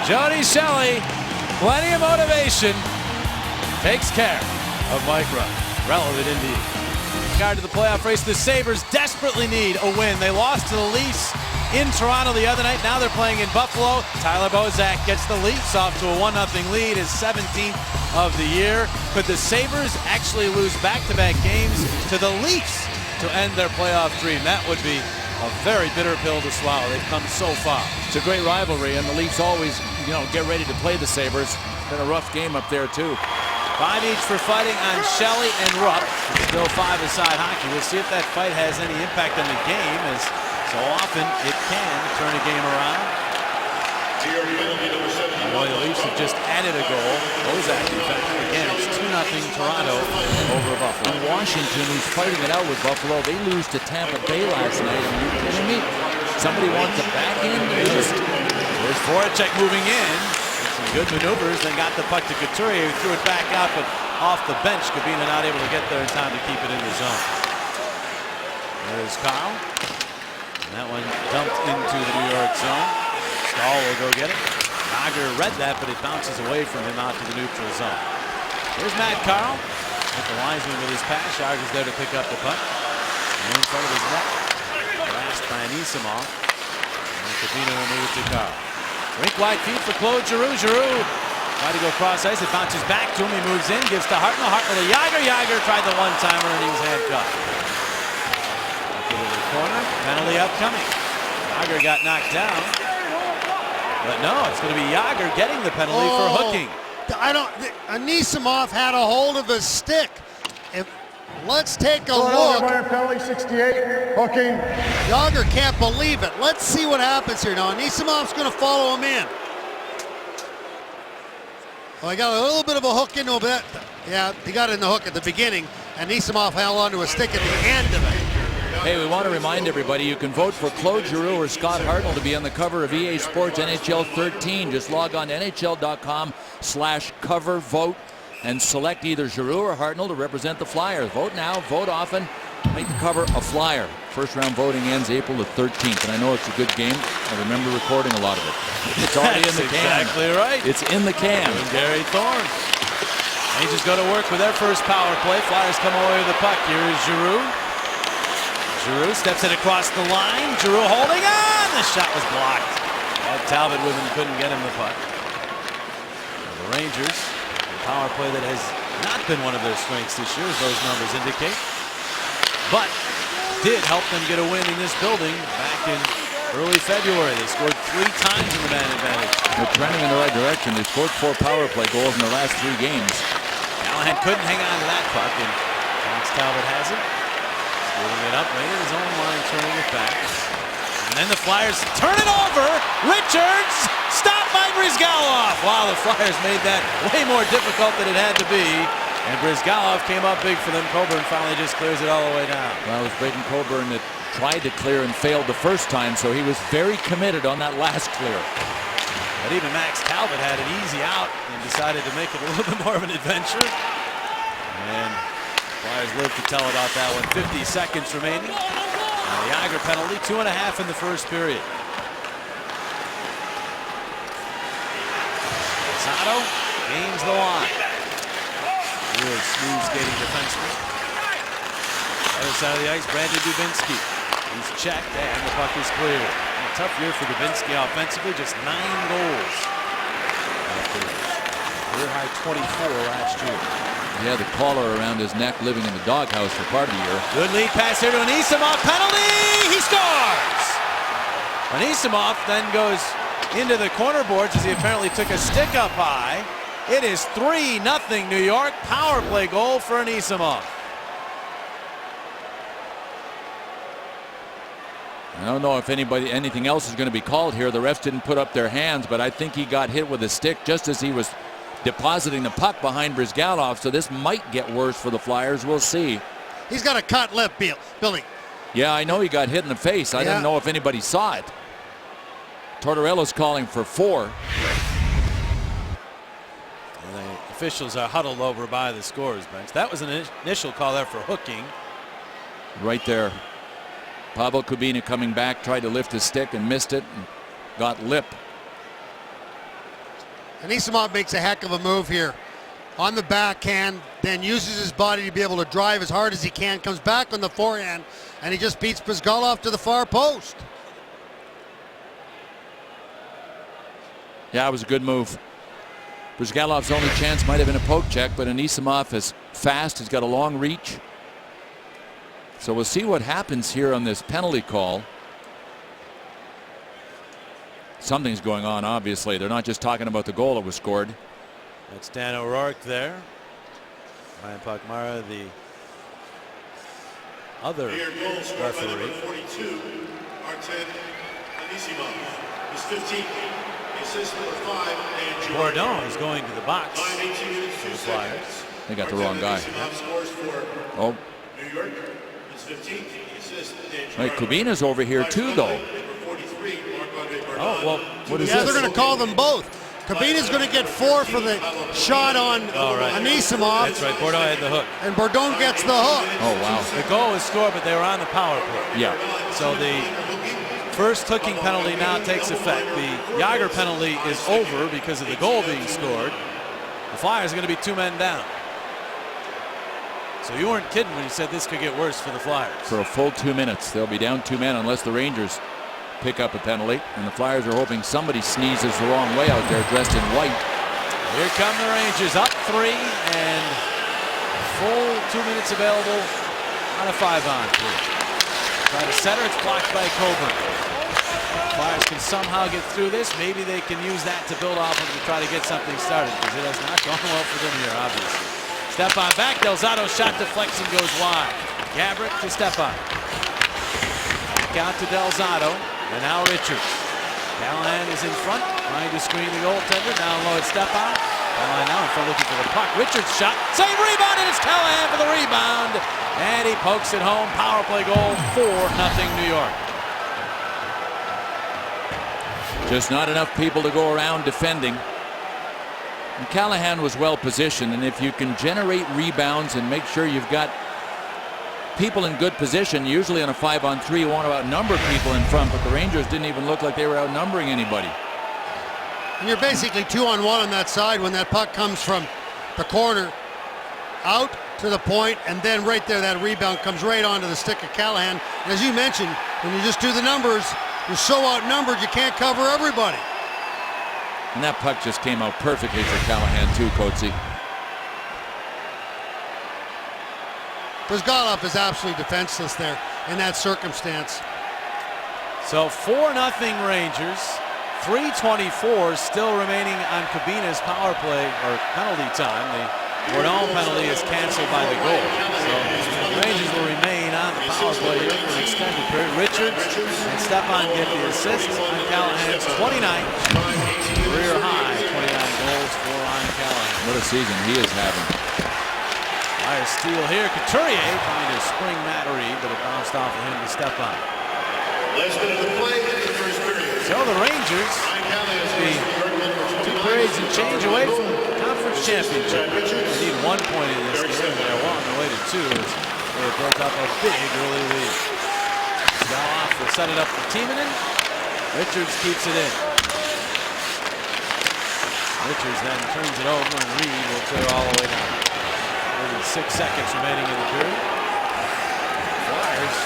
Jody Shelley, plenty of motivation, takes care of Mike Rupp. Relevant indeed. In regard to the playoff race, the Sabres desperately need a win. They lost to the Leafs in Toronto the other night. Now they're playing in Buffalo. Tyler Bozak gets the Leafs off to a 1-0 lead, his 17th of the year. Could the Sabres actually lose back-to-back games to the Leafs to end their playoff dream? That would be a very bitter pill to swallow. They've come so far. It's a great rivalry, and the Leafs always, get ready to play the Sabres. Been a rough game up there, too. 5 each for fighting on Shelley and Rupp. Still 5-a-side hockey. We'll see if that fight has any impact on the game, as so often it can turn a game around. Boy, the Leafs have just added a goal. Bozak, in fact, again, it's 2-0 Toronto over Buffalo. And Washington, who's fighting it out with Buffalo, they lose to Tampa Bay last night. Are you kidding me? Somebody wants to back in? There's Voracek moving in. Some good maneuvers, then got the puck to Couturier, who threw it back out, but off the bench. Kabina not able to get there in time to keep it in the zone. There's Kyle. And that one dumped into the New York zone. Stahl will go get it. Yager read that, but it bounces away from him out to the neutral zone. Here's Matt Carl. With the linesman with his pass. Yager's there to pick up the puck. And in front of his net. Grasped by Anisimov. And Kabina will move it to Carl. Rink wide feed for Claude Giroux. Giroux tried to go cross ice. It bounces back to him. He moves in, gives to Hartnell. Hartnell to Yager. Yager tried the one-timer, and he was handcuffed. Into the corner. Penalty upcoming. Yager got knocked down. But no, it's going to be Yager getting the penalty for hooking. Anisimov had a hold of his stick. Let's take a look. Penalty 68, hooking. Yager can't believe it. Let's see what happens here. Now, Anisimov's going to follow him in. Well, he got a little bit of a hook into it. Yeah, he got in the hook at the beginning. Anisimov held onto a stick at the end of it. Hey, we want to remind everybody you can vote for Claude Giroux or Scott Hartnell to be on the cover of EA Sports NHL 13. Just log on to NHL.com/cover vote. and select either Giroux or Hartnell to represent the Flyers. Vote now, vote often, make the cover a Flyer. First round voting ends April the 13th, and I know it's a good game. I remember recording a lot of it. It's already in the can. Exactly right. It's in the can. And Gary Thorne. Rangers go to work with their first power play. Flyers come away with the puck. Here is Giroux. Giroux steps it across the line. Giroux holding on. The shot was blocked. Talbot couldn't get him the puck. The Rangers, a power play that has not been one of their strengths this year, as those numbers indicate, but did help them get a win in this building back in early February. They scored 3 times in the man advantage. They're trending in the right direction. They scored 4 power play goals in the last 3 games. Callahan couldn't hang on to that puck, and Max Talbot has it. Scoring it up, right at his own line, turning it back. And then the Flyers turn it over. Richards stopped by Brizgalov. Wow, the Flyers made that way more difficult than it had to be. And Brizgalov came up big for them. Coburn finally just clears it all the way down. Well, it was Braden Coburn that tried to clear and failed the first time, so he was very committed on that last clear. But even Max Talbot had an easy out and decided to make it a little bit more of an adventure. And Flyers live to tell about that one. 50 seconds remaining. And the Yager penalty, 2.5 in the first period. Sato gains the line. Really smooth skating defenseman. Other side of the ice, Brandon Dubinsky. He's checked and the puck is cleared. A tough year for Dubinsky offensively, just 9 goals. Career high 24 last year. He had the collar around his neck living in the doghouse for part of the year. Good lead pass here to Anisimov. Penalty! He scores! Anisimov then goes into the corner boards as he apparently took a stick up high. It is 3-0 New York. Power play goal for Anisimov. I don't know if anything else is going to be called here. The refs didn't put up their hands, but I think he got hit with a stick just as he was depositing the puck behind Brizgalov, so this might get worse for the Flyers. We'll see. He's got a cut lip, Billy. Yeah, I know he got hit in the face. I didn't know if anybody saw it. Tortorella's calling for 4. And the officials are huddled over by the scorer's bench. That was an initial call there for hooking. Right there. Pavel Kubina coming back, tried to lift his stick and missed it and got lip. Anisimov makes a heck of a move here. On the backhand, then uses his body to be able to drive as hard as he can, comes back on the forehand, and he just beats Brizgalov to the far post. Yeah, it was a good move. Brizgalov's only chance might have been a poke check, but Anisimov is fast. He's got a long reach. So we'll see what happens here on this penalty call. Something's going on, obviously. They're not just talking about the goal that was scored. That's Dan O'Rourke there. Ryan Pakmara, the other referee. 42, Artem Anisimov. His 15th, assist number 5, and Bourdon is going to the box. 9:18 minutes, 2 seconds. They got the wrong guy. Anisimov scores for Oh. New York. His 15th, assist, and Right, Kubina's over here too, though. Oh, well, what is Yeah, this? they're going to call them both. Kabina's going to get 4 for the shot on Anisimov. That's right, Bourdon had the hook. And Bourdon gets the hook. Oh, wow. The goal was scored, but they were on the power play. Yeah. So the first hooking penalty now takes effect. The Yager penalty is over because of the goal being scored. The Flyers are going to be 2 men down. So you weren't kidding when you said this could get worse for the Flyers. For a full 2 minutes. They'll be down 2 men unless the Rangers pick up a penalty. And the Flyers are hoping somebody sneezes the wrong way out there dressed in white. Here come the Rangers, up 3 and full 2 minutes available on a 5-on-3. Try to center, it's blocked by Coburn. Flyers can somehow get through this. Maybe they can use that to build off of to try to get something started, because it has not gone well for them here, obviously. Stepan back, Delzato shot deflects and goes wide. Gabrick to Stepan. Back out to Delzato, and now Richards. Callahan is in front, trying to screen the goaltender. Down low at Stepan. Callahan now in front looking for the puck. Richards shot, save rebound, and it's Callahan for the rebound. And he pokes it home. Power play goal, 4-0 New York. Just not enough people to go around defending. And Callahan was well positioned, and if you can generate rebounds and make sure you've got people in good position, usually on a 5-on-3 you want to outnumber people in front, but the Rangers didn't even look like they were outnumbering anybody. And you're basically 2-on-1 on that side when that puck comes from the corner out to the point, and then right there that rebound comes right onto the stick of Callahan. And as you mentioned, when you just do the numbers, you're so outnumbered you can't cover everybody. And that puck just came out perfectly for Callahan too, Coatsy. Brizgalov is absolutely defenseless there in that circumstance. So 4-0 Rangers. 3:24 still remaining on Kabina's power play or penalty time. The Bourdon penalty is canceled by the goal. So the Rangers will remain on the power play here for an extended period. Richards and Stepan get the assist on Callahan's 29th career high, 29 goals for Ryan Callahan. What a season he is having. Flyers steal here. Couturier trying to spring Mattery, but it bounced off of him to Stepan. Last minute of play in the first period. So the Rangers will be 2 periods and change away from the conference championship. They need 1 point in this game, and they're well on their way to 2 as they built up a big early lead. Galoff will set it up for Timonen. Richards keeps it in. Richards then turns it over, and Reed will clear all the way down. There's 6 seconds remaining in the period. Flyers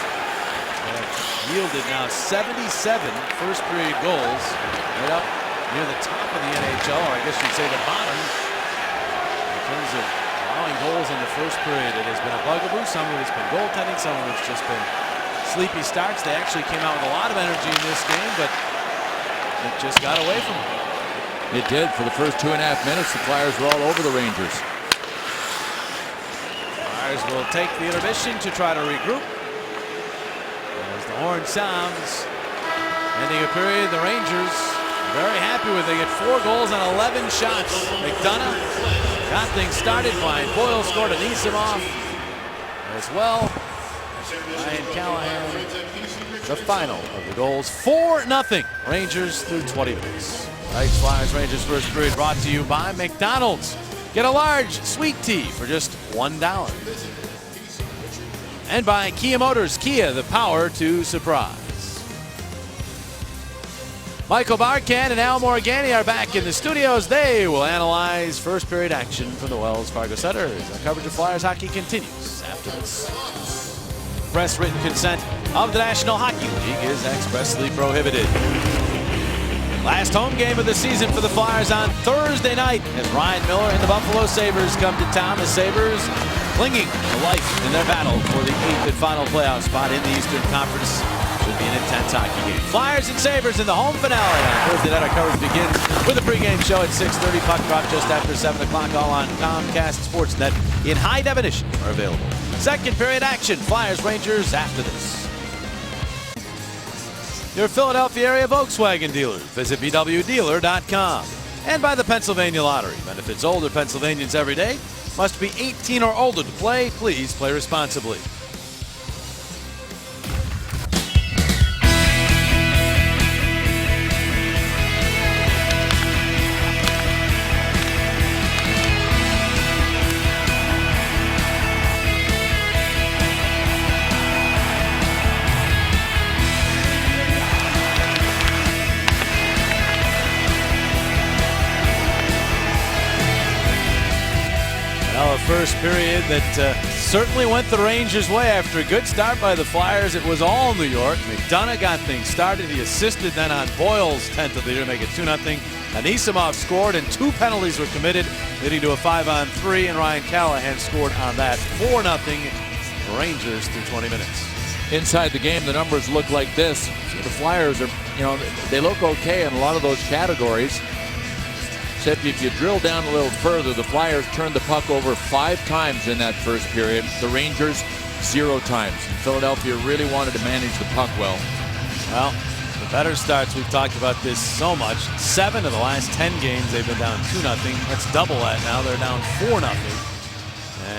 have yielded now 77 first period goals, right up near the top of the NHL, or I guess you'd say the bottom, in terms of allowing goals in the first period. It has been a bugaboo. Some of it's been goaltending, some of it's just been sleepy starts. They actually came out with a lot of energy in this game, but it just got away from them. It did. For the first 2.5 minutes, the Flyers were all over the Rangers. Flyers will take the intermission to try to regroup. As the horn sounds, ending a period, the Rangers very happy with it. They get 4 goals on 11 shots. McDonough got things started. Brian Boyle scored an Anisimov as well. Ryan Callahan, the final of the goals. 4-0 Rangers through 20 minutes. Tonight's Flyers Rangers first period brought to you by McDonald's. Get a large sweet tea for just $1. And by Kia Motors. Kia, the power to surprise. Michael Barkan and Al Morgani are back in the studios. They will analyze first period action from the Wells Fargo Center as our coverage of Flyers hockey continues after this. Press written consent of the National Hockey League is expressly prohibited. Last home game of the season for the Flyers on Thursday night as Ryan Miller and the Buffalo Sabres come to town. The Sabres clinging to life in their battle for the 8th and final playoff spot in the Eastern Conference. Should be an intense hockey game. Flyers and Sabres in the home finale on Thursday night. Our coverage begins with a pregame show at 6:30. Puck drop just after 7 o'clock. All on Comcast Sportsnet in high definition are available. Second period action. Flyers Rangers after this. Your Philadelphia area Volkswagen dealer. Visit VWDealer.com. And by the Pennsylvania Lottery. Benefits older Pennsylvanians every day. Must be 18 or older to play. Please play responsibly. First period that certainly went the Rangers' way after a good start by the Flyers. It was all New York. McDonough got things started. He assisted then on Boyle's 10th of the year to make it 2-0. Anisimov scored and 2 penalties were committed, leading to a 5-on-3, and Ryan Callahan scored on that. 4-0 Rangers through 20 minutes. Inside the game, the numbers look like this. So the Flyers are, they look okay in a lot of those categories. Except if you drill down a little further, the Flyers turned the puck over 5 times in that first period. The Rangers 0 times. Philadelphia really wanted to manage the puck well. Well, the better starts, we've talked about this so much. 7 of the last 10 games they've been down 2-0. Let's double that now. They're down 4-0.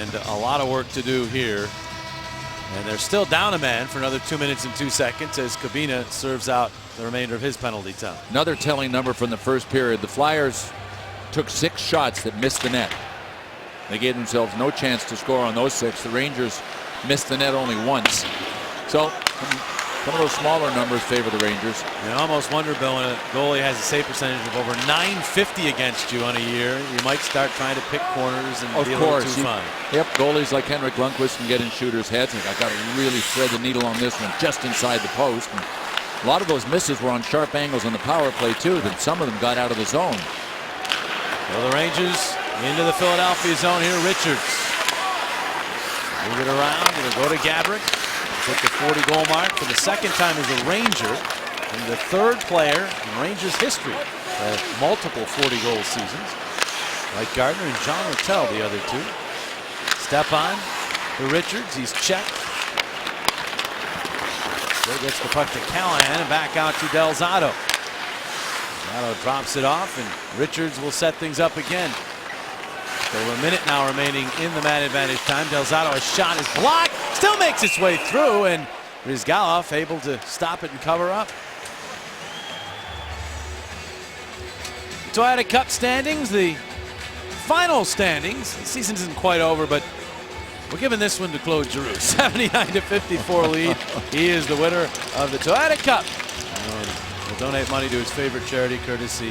And a lot of work to do here. And they're still down a man for another 2 minutes and 2 seconds as Kabina serves out the remainder of his penalty time. Another telling number from the first period. The Flyers took 6 shots that missed the net. They gave themselves no chance to score on those 6. The Rangers missed the net only once. So some of those smaller numbers favor the Rangers. You almost wonder, Bill, when a goalie has a save percentage of over .950 against you on a year, you might start trying to pick corners and be a little too fine. Yep, goalies like Henrik Lundqvist can get in shooters' heads. And I got to really thread the needle on this one just inside the post. And a lot of those misses were on sharp angles on the power play, too, that some of them got out of the zone. Well, the Rangers into the Philadelphia zone here. Richards. Move it around. It'll go to Gaborik. Hit the 40-goal mark for the second time as a Ranger. And the third player in Rangers history of multiple 40-goal seasons. Mike Gardner and John Littell, the other two. Step on to Richards. He's checked. Still gets the puck to Callahan and back out to Delzato. Delzato drops it off, and Richards will set things up again. Over a minute now remaining in the man advantage time. Delzato's shot is blocked. Still makes its way through, and Bryzgalov able to stop it and cover up. Toyota Cup standings, the final standings. The season isn't quite over, but we're giving this one to Claude Giroux. 79-54 lead. He is the winner of the Toyota Cup. And will donate money to his favorite charity, courtesy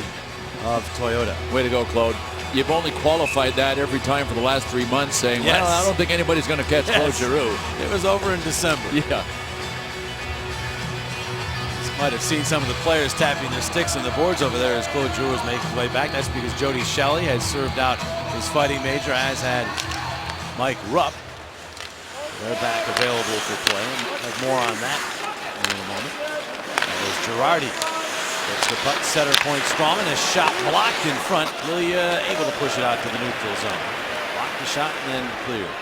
of Toyota. Way to go, Claude. You've only qualified that every time for the last 3 months, saying, yes, well, I don't think anybody's going to catch Claude Giroux. It was over in December. Yeah. Might have seen some of the players tapping their sticks on the boards over there as Claude Giroux was making his way back. That's because Jody Shelley has served out his fighting major, as had Mike Rupp. They're back available for play. We'll have more on that in a moment. There's Girardi. Gets the puck, center point, Strawman. A shot blocked in front. Lilia able to push it out to the neutral zone. Blocked the shot and then cleared.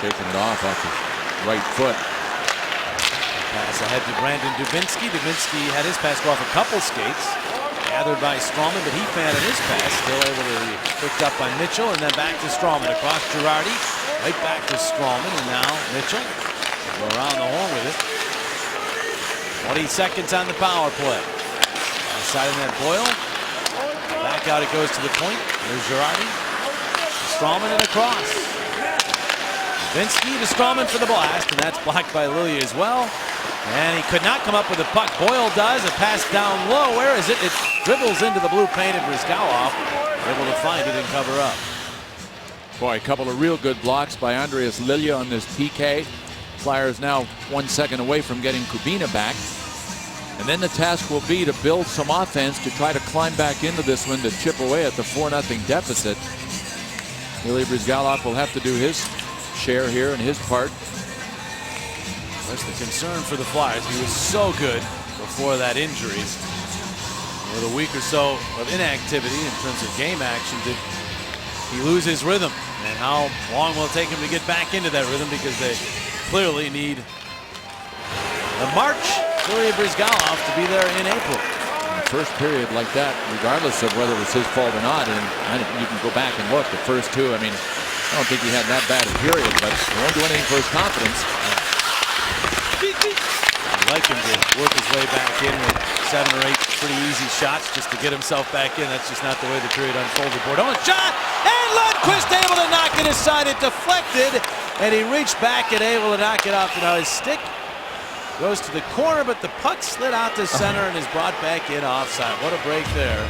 Shaking it off his right foot. Pass ahead to Brandon Dubinsky. Dubinsky had his pass go off a couple skates. Gathered by Strawman, but he found his pass. Still able to be picked up by Mitchell, and then back to Strawman. Across Girardi. Right back to Strawman, and now Mitchell. Go around the horn with it. 20 seconds on the power play. Outside of that, Boyle. Back out it goes to the point. There's Girardi. Strawman and across. Dubinsky to Strawman for the blast, and that's blocked by Lilia as well. And he could not come up with the puck. Boyle does. A pass down low. Where is it? It dribbles into the blue paint, and Bryzgalov able to find it and cover up. Boy, a couple of real good blocks by Andreas Lilia on this PK. Flyers now 1 second away from getting Kubina back. And then the task will be to build some offense to try to climb back into this one to chip away at the 4-0 deficit. Ilya Bryzgalov will have to do his share here and his part. That's the concern for the Flyers. He was so good before that injury. With a week or so of inactivity in terms of game action, did he lose his rhythm? And how long will it take him to get back into that rhythm, because they clearly need the March Ilya Bryzgalov to be there in April. In the first period like that, regardless of whether it was his fault or not, and you can go back and look, the first two, I mean, I don't think he had that bad a period, but he won't do anything for his confidence. I'd like him to work his way back in with 7 or 8 pretty easy shots just to get himself back in. That's just not the way the period unfolded. Bourdon shot, and Lundqvist able to knock it aside. It deflected, and he reached back and able to knock it off. Now his stick goes to the corner, but the puck slid out to center and is brought back in offside. What a break there.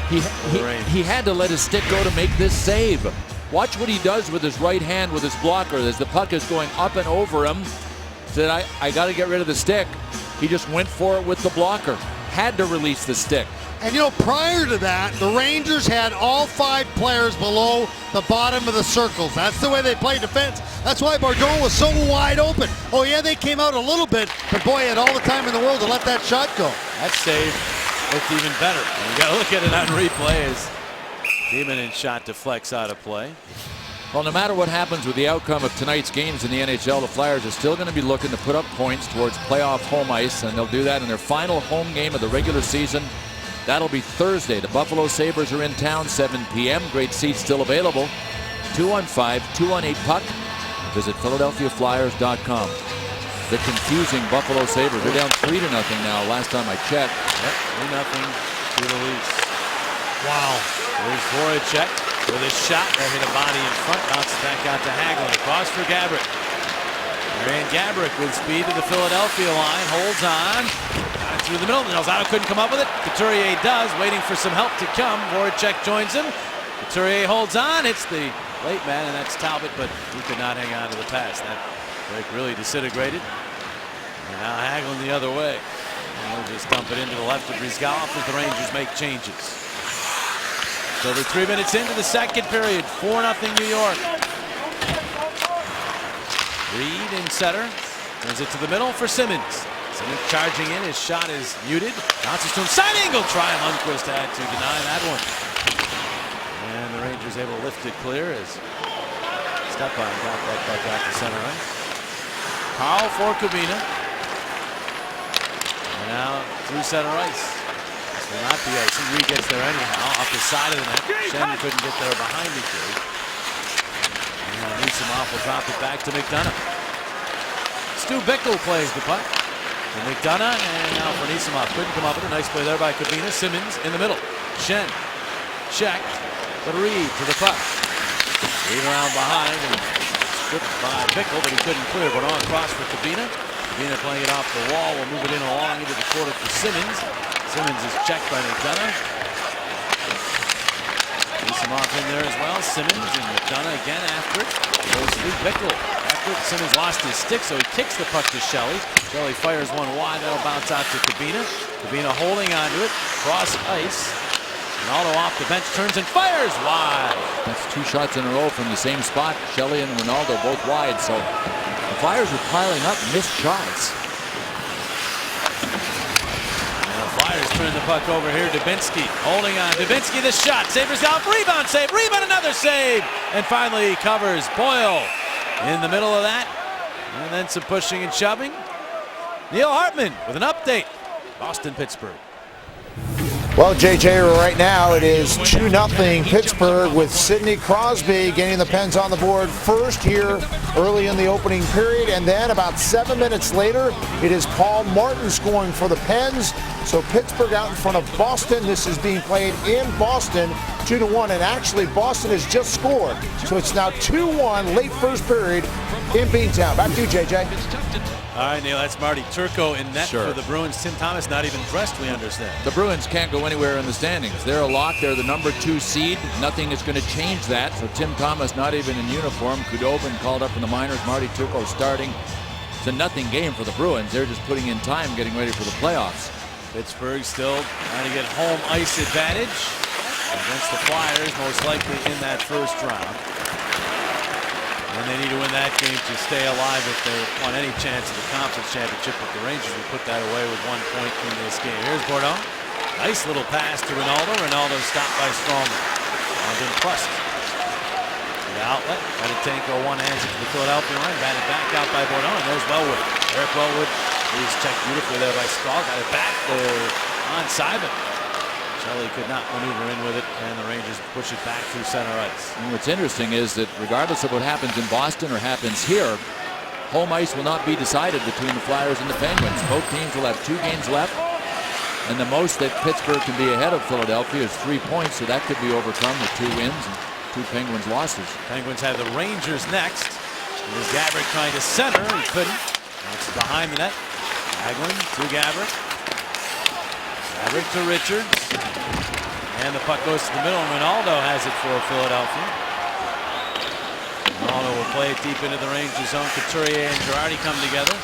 He had to let his stick go to make this save. Watch what he does with his right hand with his blocker as the puck is going up and over him. Said, I got to get rid of the stick. He just went for it with the blocker. Had to release the stick. And you know, prior to that, the Rangers had all 5 players below the bottom of the circles. That's the way they play defense. That's why Bourdon was so wide open. Oh yeah, they came out a little bit, but boy, he had all the time in the world to let that shot go. That save looked even better. You got to look at it on replay as Demonin shot deflects out of play. Well, no matter what happens with the outcome of tonight's games in the NHL, the Flyers are still going to be looking to put up points towards playoff home ice, and they'll do that in their final home game of the regular season. That'll be Thursday. The Buffalo Sabres are in town, 7 p.m. Great seats still available. 2-on-5, 2-on-8 puck. Visit PhiladelphiaFlyers.com. The confusing Buffalo Sabres. They're down 3-0 now last time I checked. Yep, 3-0 to the Leafs. Wow. There's Voracek with a shot that hit a body in front. Bounces back out to Hagelin. Across for Gaborik. Marian Gaborik with speed to the Philadelphia line. Holds on. Got it through the middle. Nelzado couldn't come up with it. Couturier does. Waiting for some help to come. Voracek joins him. Couturier holds on. Hits the late man, and that's Talbot, but he could not hang on to the pass. That break really disintegrated. And now Hagelin the other way. And he'll just dump it into the left of Brizgalov as the Rangers make changes. So they're 3 minutes into the second period. 4-0 New York. Reed in center. Turns it to the middle for Simmons. Simmons charging in. His shot is muted. Bounces to him. Side angle try. Lundqvist had to deny that one. And the Rangers able to lift it clear as Stepan got that puck out to center ice. Carl for Kubina. And now through center ice. This will not be icing. Reed gets there anyhow. Off the side of the net. Shen couldn't get there behind the cage. And Nisimov will drop it back to McDonough. Stu Bickle plays the puck. To McDonough, and now for Nisimov. Couldn't come up with a nice play there by Kubina. Simmons in the middle. Shen. Check. But Reed to the puck. Reed around behind and stripped by Bickle, but he couldn't clear. But on cross for Kubina. Kubina playing it off the wall. Will move it in along into the quarter for Simmons. Simmons is checked by McDonough. Nisimov in there as well. Simmons and McDonough again after it. Goes through Bickle. After it, Simmons lost his stick, so he kicks the puck to Shelley. Shelley fires one wide. That'll bounce out to Kubina. Kubina holding onto it. Cross ice. Ronaldo off the bench, turns and fires wide. That's 2 shots in a row from the same spot. Shelley and Ronaldo both wide, so the Flyers are piling up missed shots. And the Flyers turn the puck over here. Dubinsky holding on. Dubinsky the shot. Sabres out. Rebound save. Rebound another save. And finally he covers Boyle in the middle of that. And then some pushing and shoving. Neil Hartman with an update. Boston-Pittsburgh. Well, JJ, right now it is 2-0 Pittsburgh with Sidney Crosby getting the Pens on the board first here early in the opening period. And then about 7 minutes later, it is Paul Martin scoring for the Pens. So Pittsburgh out in front of Boston. This is being played in Boston 2-1. And actually, Boston has just scored. So it's now 2-1 late first period in Beantown. Back to you, JJ. All right, Neil, that's Marty Turco in net Sure. for the Bruins. Tim Thomas not even dressed, we understand. The Bruins can't go anywhere in the standings. They're a lock. They're the number 2 seed. Nothing is going to change that. So Tim Thomas not even in uniform. Kudobin called up in the minors. Marty Turco starting. It's a nothing game for the Bruins. They're just putting in time getting ready for the playoffs. Pittsburgh still trying to get home ice advantage against the Flyers, most likely in that first round. And they need to win that game to stay alive if they want any chance of the conference championship. But the Rangers will put that away with 1 point in this game. Here's Bourdon. Nice little pass to Ronaldo. Ronaldo stopped by Strowman. London Prust. The outlet. Fedotenko one hands it to the Philadelphia line. Batted back out by Bourdon. And there's Wellwood. Eric Wellwood. He's checked beautifully there by Stahl. Got it back on Simon. Shelley could not maneuver in with it, and the Rangers push it back through center ice. And what's interesting is that regardless of what happens in Boston or happens here, home ice will not be decided between the Flyers and the Penguins. Both teams will have 2 games left, and the most that Pittsburgh can be ahead of Philadelphia is 3 points, so that could be overcome with 2 wins and 2 Penguins losses. Penguins have the Rangers next. Here's Gaborik trying to center. He couldn't. That's behind the net. Hagelin to Gaborik. Gaborik to Richards. And the puck goes to the middle, and Ronaldo has it for Philadelphia. Ronaldo will play it deep into the Rangers zone. Couturier and Girardi come together.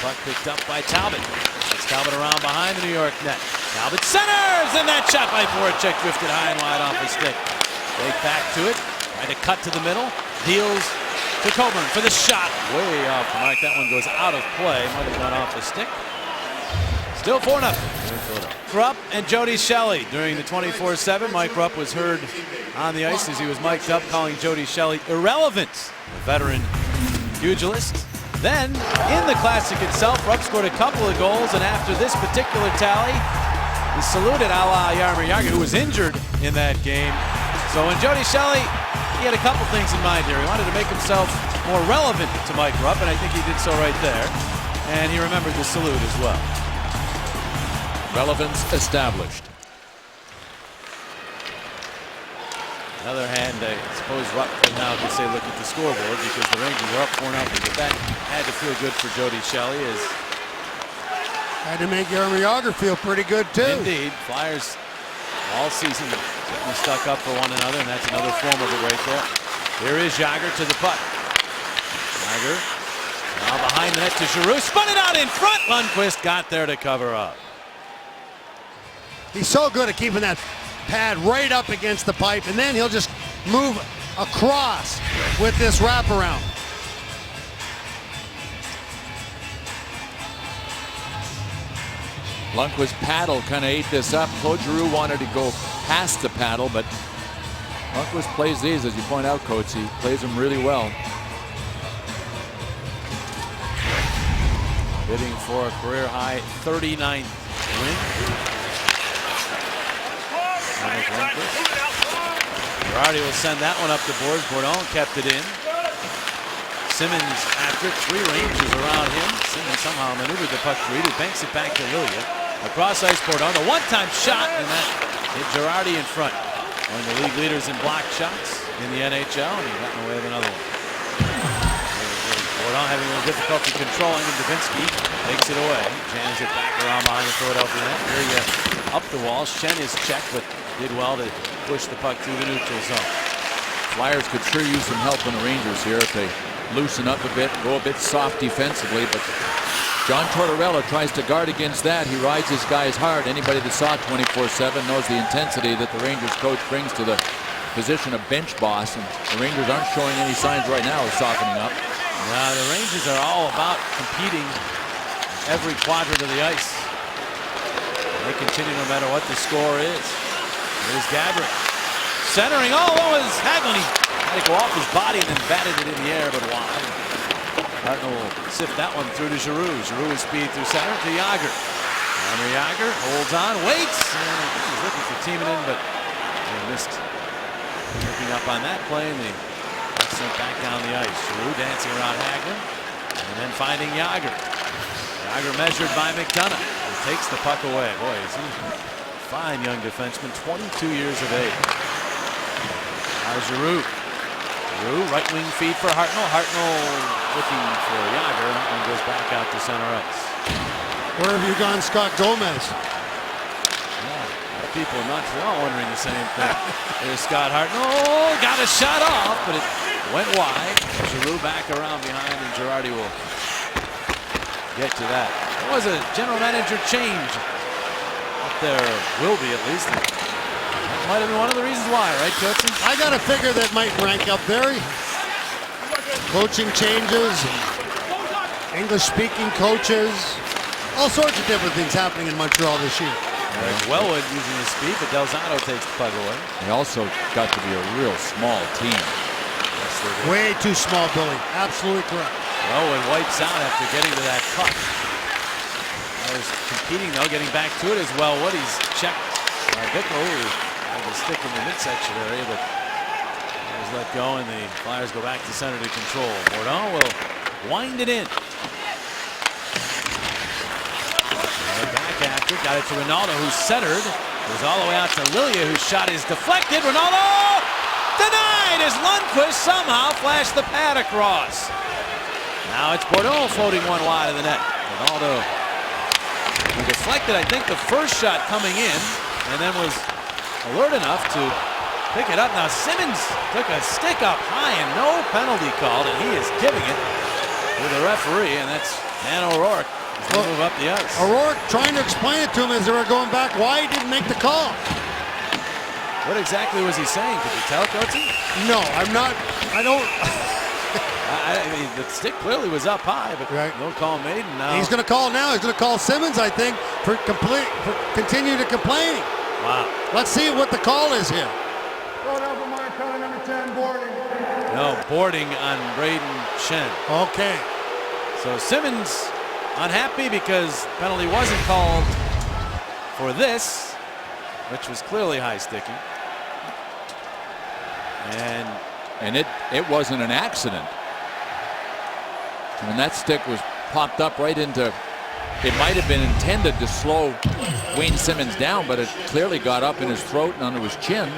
Puck picked up by Talbot. That's Talbot around behind the New York net. Talbot centers, and that shot by Voracek drifted high and wide off his stick. Take back to it. Trying to cut to the middle. Deals to Coburn for the shot. Way off the mark. That one goes out of play. Might have gone off the stick. Still 4-0. Rupp and Jody Shelley during the 24/7. Mike Rupp was heard on the ice as he was mic'd up calling Jody Shelley irrelevant, a veteran pugilist. Then in the Classic itself, Rupp scored a couple of goals, and after this particular tally, he saluted a la Jaromir Jagr, who was injured in that game. So when Jody Shelley, he had a couple things in mind here. He wanted to make himself more relevant to Mike Rupp, and I think he did so right there. And he remembered the salute as well. Relevance established. other hand, I suppose right now could say look at the scoreboard because the Rangers are up 4-0. But that had to feel good for Jody Shelley. Had to make Jaromir Jagr feel pretty good too. Indeed, Flyers all season certainly stuck up for one another, and that's another form of it right there. Here is Jagr to the puck. Jagr now behind the net to Giroux, spun it out in front. Lundqvist got there to cover up. He's so good at keeping that pad right up against the pipe, and then he'll just move across with this wraparound. Lundqvist paddle kind of ate this up. Claude Giroux wanted to go past the paddle, but Lundqvist plays these, as you point out, Coach. He plays them really well. Bidding for a career high 39th win. Girardi will send that one up the boards. Bourdon kept it in. Simmons after it. 3 Rangers around him. Simmons somehow maneuvered the puck free. Banks it back to Lilia. Across ice, Bourdon. The one-time shot, and that hit Girardi in front. One of the league leaders in block shots in the NHL, and he got in the way of another one. Bourdon having a little difficulty controlling, and Davinsky takes it away. Jams it back around behind the Philadelphia net. Here you up the wall. Schenn is checked, but did well to push the puck through the neutral zone. Flyers could sure use some help on the Rangers here if they loosen up a bit, go a bit soft defensively, but John Tortorella tries to guard against that. He rides his guys hard. Anybody that saw 24/7 knows the intensity that the Rangers coach brings to the position of bench boss, and the Rangers aren't showing any signs right now of softening up. Now the Rangers are all about competing every quadrant of the ice. They continue no matter what the score is. Here's Gabrick centering. Oh, that was Hagelin. He had to go off his body and then batted it in the air, but wide. Hartnell will sift that one through to Giroux. Giroux with speed through center to Jagr. Jagr holds on, waits, and he's looking for teaming in, but they missed picking up on that play, and they sent back down the ice. Giroux dancing around Hagelin, and then finding Jagr. Jagr measured by McDonough. He takes the puck away. Boy, is he a fine young defenseman, 22 years of age. Now Giroux. Giroux, right wing feed for Hartnell. Hartnell looking for Jagr, and goes back out to center ice. Where have you gone, Scott Gomez? Yeah, people in Montreal wondering the same thing. There's Scott Hartnell. Got a shot off, but it went wide. Giroux back around behind, and Girardi will get to that. There was a general manager change. Up there will be, at least. That might have been one of the reasons why, right, Coach? I got to figure that might rank up there. Coaching changes, English-speaking coaches, all sorts of different things happening in Montreal this year. Wellwood using his speed, but Delzato takes the puck away. They also got to be a real small team. Yes, they did. Way too small, Billy. Absolutely correct. Wellwood wipes out after getting to that puck. There's competing, though, getting back to it as Wellwood. He's checked by Bickle, who had the stick in the midsection area, but he was let go, and the Flyers go back to center to control. Bourdon will wind it in. Back after, got it to Ronaldo, who's centered. Goes all the way out to Lilia, whose shot is deflected. Ronaldo denied as Lundqvist somehow flashed the pad across. Now it's Bourdon floating one wide of the net. Ronaldo, he deflected, I think, the first shot coming in, and then was alert enough to pick it up. Now Simmons took a stick up high and no penalty called, and he is giving it to the referee, and that's Dan O'Rourke. He's going to move up the ice. O'Rourke trying to explain it to him as they were going back why he didn't make the call. What exactly was he saying? Could you tell, Coatsy? No, I'm not. I don't. I mean, the stick clearly was up high, but right. No call made. And now He's going to call now. He's going to call Simmons, I think, for continue to complaining. Wow. Let's see what the call is here. No, boarding on Braden Schenn. Okay. So Simmons unhappy because penalty wasn't called for this, which was clearly high sticking. And it wasn't an accident. When that stick was popped up right into, it might have been intended to slow Wayne Simmons down, but it clearly got up in his throat and under his chin.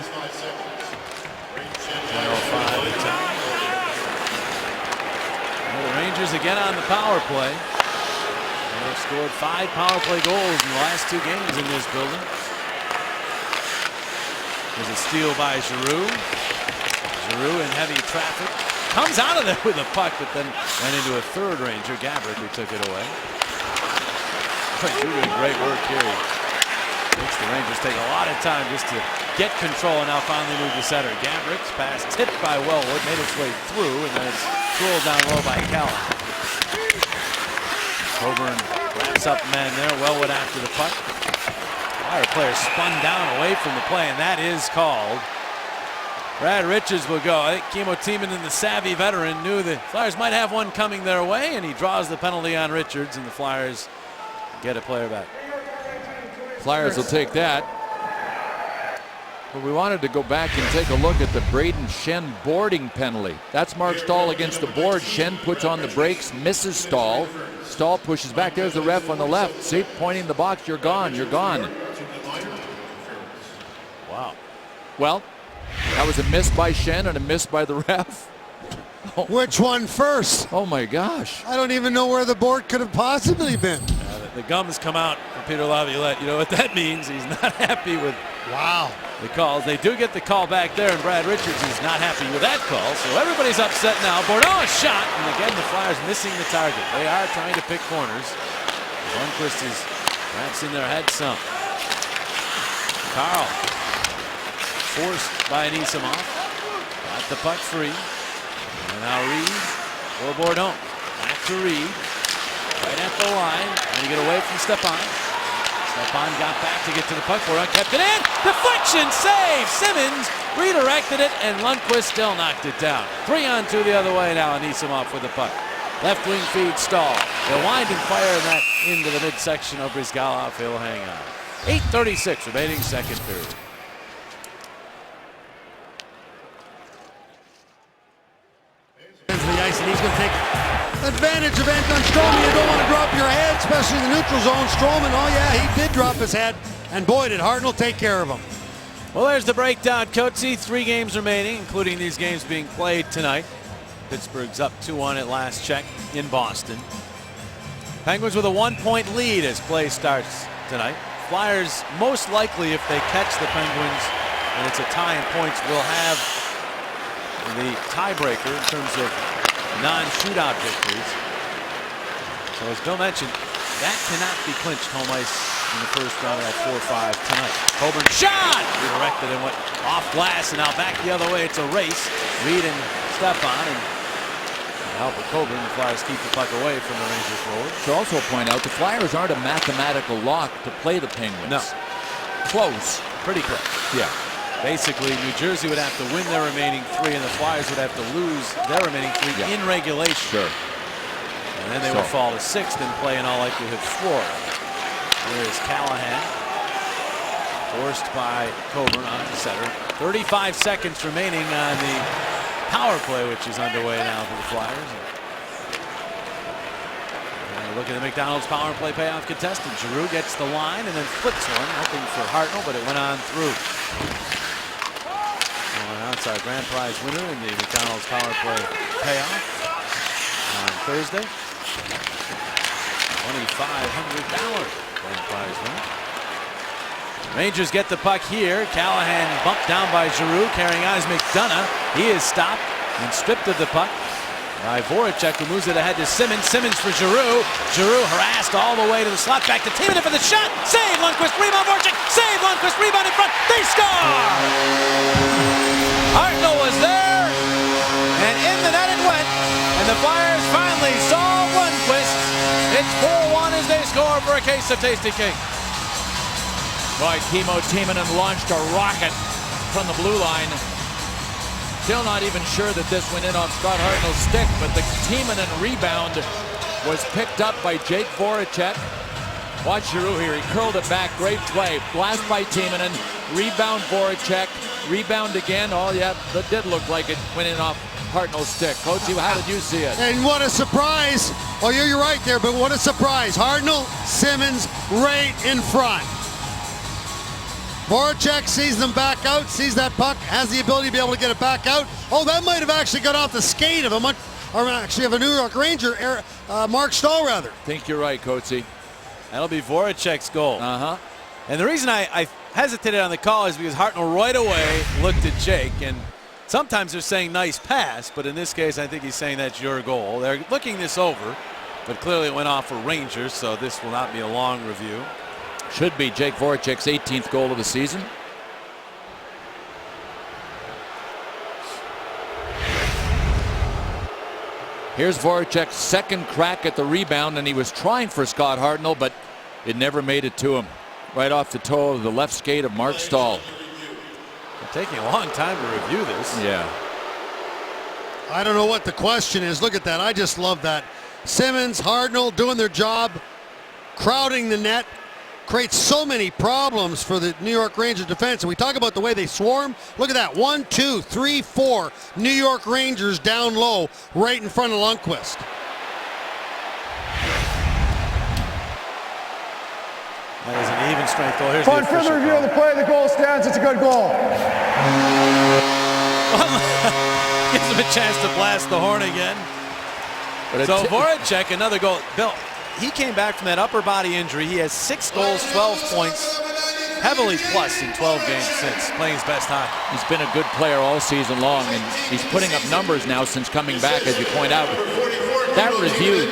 Rangers again on the power play. They've scored 5 power play goals in the last 2 games in this building. There's a steal by Giroux. Giroux in heavy traffic. Comes out of there with a puck, but then went into a third Ranger, Gabrick, who took it away. Doing great work here. Makes the Rangers take a lot of time just to get control and now finally move to center. Gabrick's pass tipped by Wellwood, made its way through, and then it's pulled down low by Callahan. Coburn wraps up men there. Wellwood after the puck. Flyer player spun down away from the play, and that is called. Brad Richards will go. I think Kimmo Timonen, the savvy veteran, knew the Flyers might have one coming their way, and he draws the penalty on Richards, and the Flyers get a player back. Flyers will take that. But we wanted to go back and take a look at the Braden Schenn boarding penalty. That's Mark Stahl against the board. Schenn puts on the brakes, misses Stahl. Stahl pushes back. There's the ref on the left. See, pointing the box. You're gone. You're gone. Wow. Well, that was a miss by Schenn and a miss by the ref. Which one first? Oh my gosh. I don't even know where the board could have possibly been. The gums come out for Peter Laviolette. You know what that means? He's not happy with the calls. They do get the call back there, and Brad Richards is not happy with that call. So everybody's upset now. Bordeaux shot, and again the Flyers missing the target. They are trying to pick corners. Lundqvist is perhaps in their head some. Carl forced by Anisimov. Got the puck free. And now Reed or Bordeaux. Back to Reed. Right at the line. Trying to get away from Stepan. Stepan got back to get to the puck. Bordeaux kept it in. Deflection save. Simmons redirected it, and Lundqvist still knocked it down. 3-on-2 the other way now. Anisimov with the puck. Left wing feed Stahl. They'll wind and fire that into the midsection of Brizgalov. He'll hang on. 8:36 remaining second period. The ice, and he's going to take advantage of Anton Strowman. You don't want to drop your head, especially in the neutral zone. Strowman, oh yeah, he did drop his head, and boy, did Hartnell take care of him. Well, there's the breakdown, Coatsy. 3 games remaining, including these games being played tonight. Pittsburgh's up 2-1 at last check in Boston. Penguins with a 1-point lead as play starts tonight. Flyers, most likely, if they catch the Penguins and it's a tie in points, will have the tiebreaker in terms of non-shootout victories. So as Bill mentioned, that cannot be clinched home ice in the first round of that 4-5 tonight. Coburn shot! Redirected and went off glass, and now back the other way. It's a race. Reed and Stepan, and help with Coburn, the Flyers keep the puck away from the Rangers forward. To also point out, the Flyers aren't a mathematical lock to play the Penguins. No. Close. Pretty close. Yeah. Basically, New Jersey would have to win their remaining 3, and the Flyers would have to lose their remaining 3 in regulation. Sure. And then they would fall to 6th and play in all likelihood Florida. Here's Callahan. Forced by Coburn on the center. 35 seconds remaining on the power play, which is underway now for the Flyers. And look at the McDonald's power play payoff contestant. Giroux gets the line and then flips one, hoping for Hartnell, but it went on through. Outside grand prize winner in the McDonald's power play payoff on Thursday. $2,500 grand prize winner. Rangers get the puck here. Callahan bumped down by Giroux, carrying on is McDonough. He is stopped and stripped of the puck by Voracek, who moves it ahead to Simmons. Simmons for Giroux. Giroux harassed all the way to the slot, back to Timonen for the shot. Save Lundqvist, rebound Voracek. Save Lundqvist, rebound in front. They score! Hartnell was there, and in the net it went, and the Flyers finally solve Lundqvist. It's 4-1 as they score for a case of Tasty Cake. Boy, Kimmo Timonen launched a rocket from the blue line. Still not even sure that this went in on Scott Hartnell's stick, but the Timonen rebound was picked up by Jake Voracek. Watch Giroux here, he curled it back, great play. Blast by Timonen, rebound Voracek, rebound again. Oh yeah, that did look like it went in off Hartnell's stick. Coach, how did you see it? And what a surprise. Oh, you're right there, but what a surprise. Hartnell, Simmons, right in front. Voracek sees them back out, sees that puck, has the ability to be able to get it back out. Oh, that might have actually got off the skate of or actually have a New York Ranger, Mark Stahl, rather. I think you're right, Coatsy. That'll be Voracek's goal. Uh-huh. And the reason I hesitated on the call is because Hartnell right away looked at Jake, and sometimes they're saying nice pass, but in this case I think he's saying that's your goal. They're looking this over, but clearly it went off for Rangers, so this will not be a long review. Should be Jake Voracek's 18th goal of the season. Here's Voracek's second crack at the rebound, and he was trying for Scott Hartnell, but it never made it to him. Right off the toe of the left skate of Mark Stahl. It's taking a long time to review this. Yeah. I don't know what the question is. Look at that. I just love that. Simmons, Hartnell doing their job, crowding the net. Creates so many problems for the New York Rangers defense. And we talk about the way they swarm. Look at that. 1, 2, 3, 4 New York Rangers down low right in front of Lundqvist. That is an even strength goal. Here's On further review of the play, the goal stands. It's a good goal. Gives him a chance to blast the horn again. So Voracek, another goal. Bill, he came back from that upper body injury. He has 6 goals, 12 points, heavily plus in 12 games since playing his best hockey. He's been a good player all season long, and he's putting up numbers now since coming back, as you point out. That review,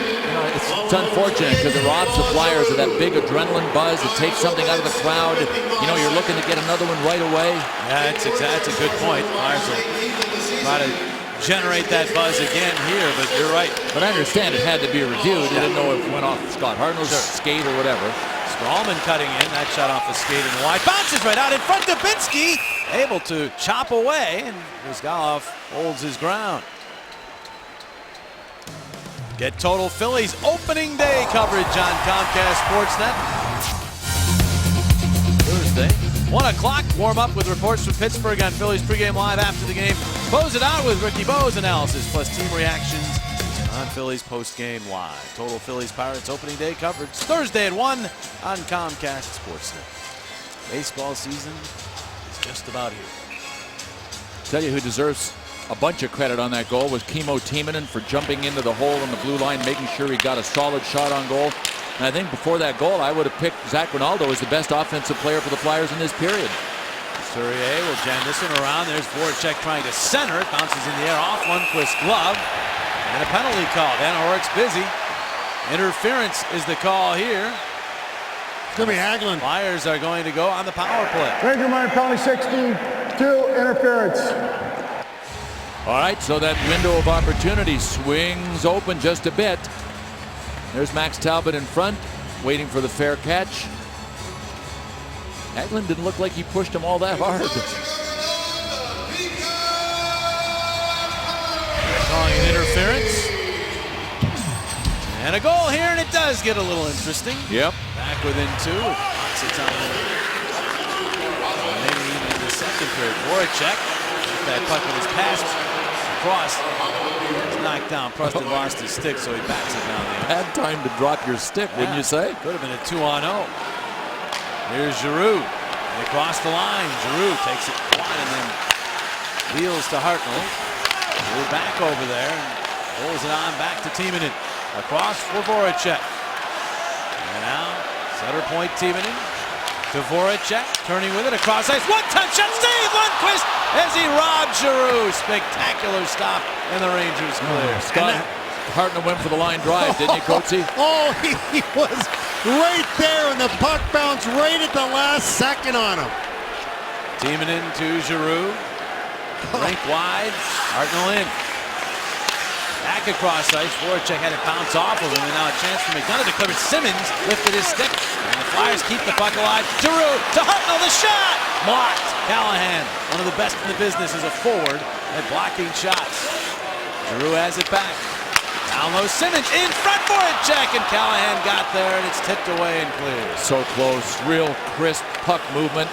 it's unfortunate because it robs the Flyers of that big adrenaline buzz. It takes something out of the crowd. You're looking to get another one right away. Yeah, that's a good point. Flyers will try to generate that buzz again here, but you're right. But I understand it had to be reviewed. I didn't know if it went off Scott Hartnell's skate or whatever. Strawman cutting in. That shot off the skate and wide. Bounces right out in front. Dubinsky able to chop away, and Brizgalov holds his ground. Get Total Phillies opening day coverage on Comcast Sportsnet. Thursday, 1 o'clock. Warm up with reports from Pittsburgh on Phillies pregame live after the game. Close it out with Ricky Bo's analysis plus team reactions on Phillies postgame live. Total Phillies Pirates opening day coverage Thursday at 1 on Comcast Sportsnet. Baseball season is just about here. Tell you who deserves a bunch of credit on that goal was Kimmo Timonen for jumping into the hole on the blue line, making sure he got a solid shot on goal. And I think before that goal, I would have picked Zach Rinaldo as the best offensive player for the Flyers in this period. Couturier will jam this one around. There's Voracek trying to center it. Bounces in the air off Lundqvist's glove. And a penalty call. Van Oorik's busy. Interference is the call here. It's going to be Hagelin. Flyers are going to go on the power play. Ranger minor penalty 62, interference. All right, so that window of opportunity swings open just a bit. There's Max Talbot in front, waiting for the fair catch. Hagelin didn't look like he pushed him all that hard. Calling an interference. And a goal here, and it does get a little interesting. Yep. Back within 2. Maybe even in the second period. Voracek, that puck with his pass across. It's knocked down. Preston lost his stick, so he backs it down the ice. Bad time to drop your stick, wouldn't you say? Could have been a 2-on-0. Here's Giroux. And across the line, Giroux takes it wide and then wheels to Hartnell. Giroux back over there and rolls it on back to Timonen. Across for Voracek. And now center point Timonen to Voracek. Turning with it across ice. One-touch shot. Steve Lundqvist as he robs Giroux. Spectacular stop and the Rangers clear. Scott Hartnell went for the line drive, didn't he, Coatsy? Oh, he was right there, and the puck bounced right at the last second on him. Timonen to Giroux. Rink wide. Hartnell in. Back across ice. Voracek had it bounce off of him, and now a chance for McDonough to clear it. Simmons lifted his stick, and the Flyers keep the puck alive. Giroux to Hartnell, the shot! Blocked. Callahan, one of the best in the business as a forward at blocking shots. Giroux has it back. Down low, Simmons in front for it. Voracek, and Callahan got there, and it's tipped away and clear. So close, real crisp puck movement.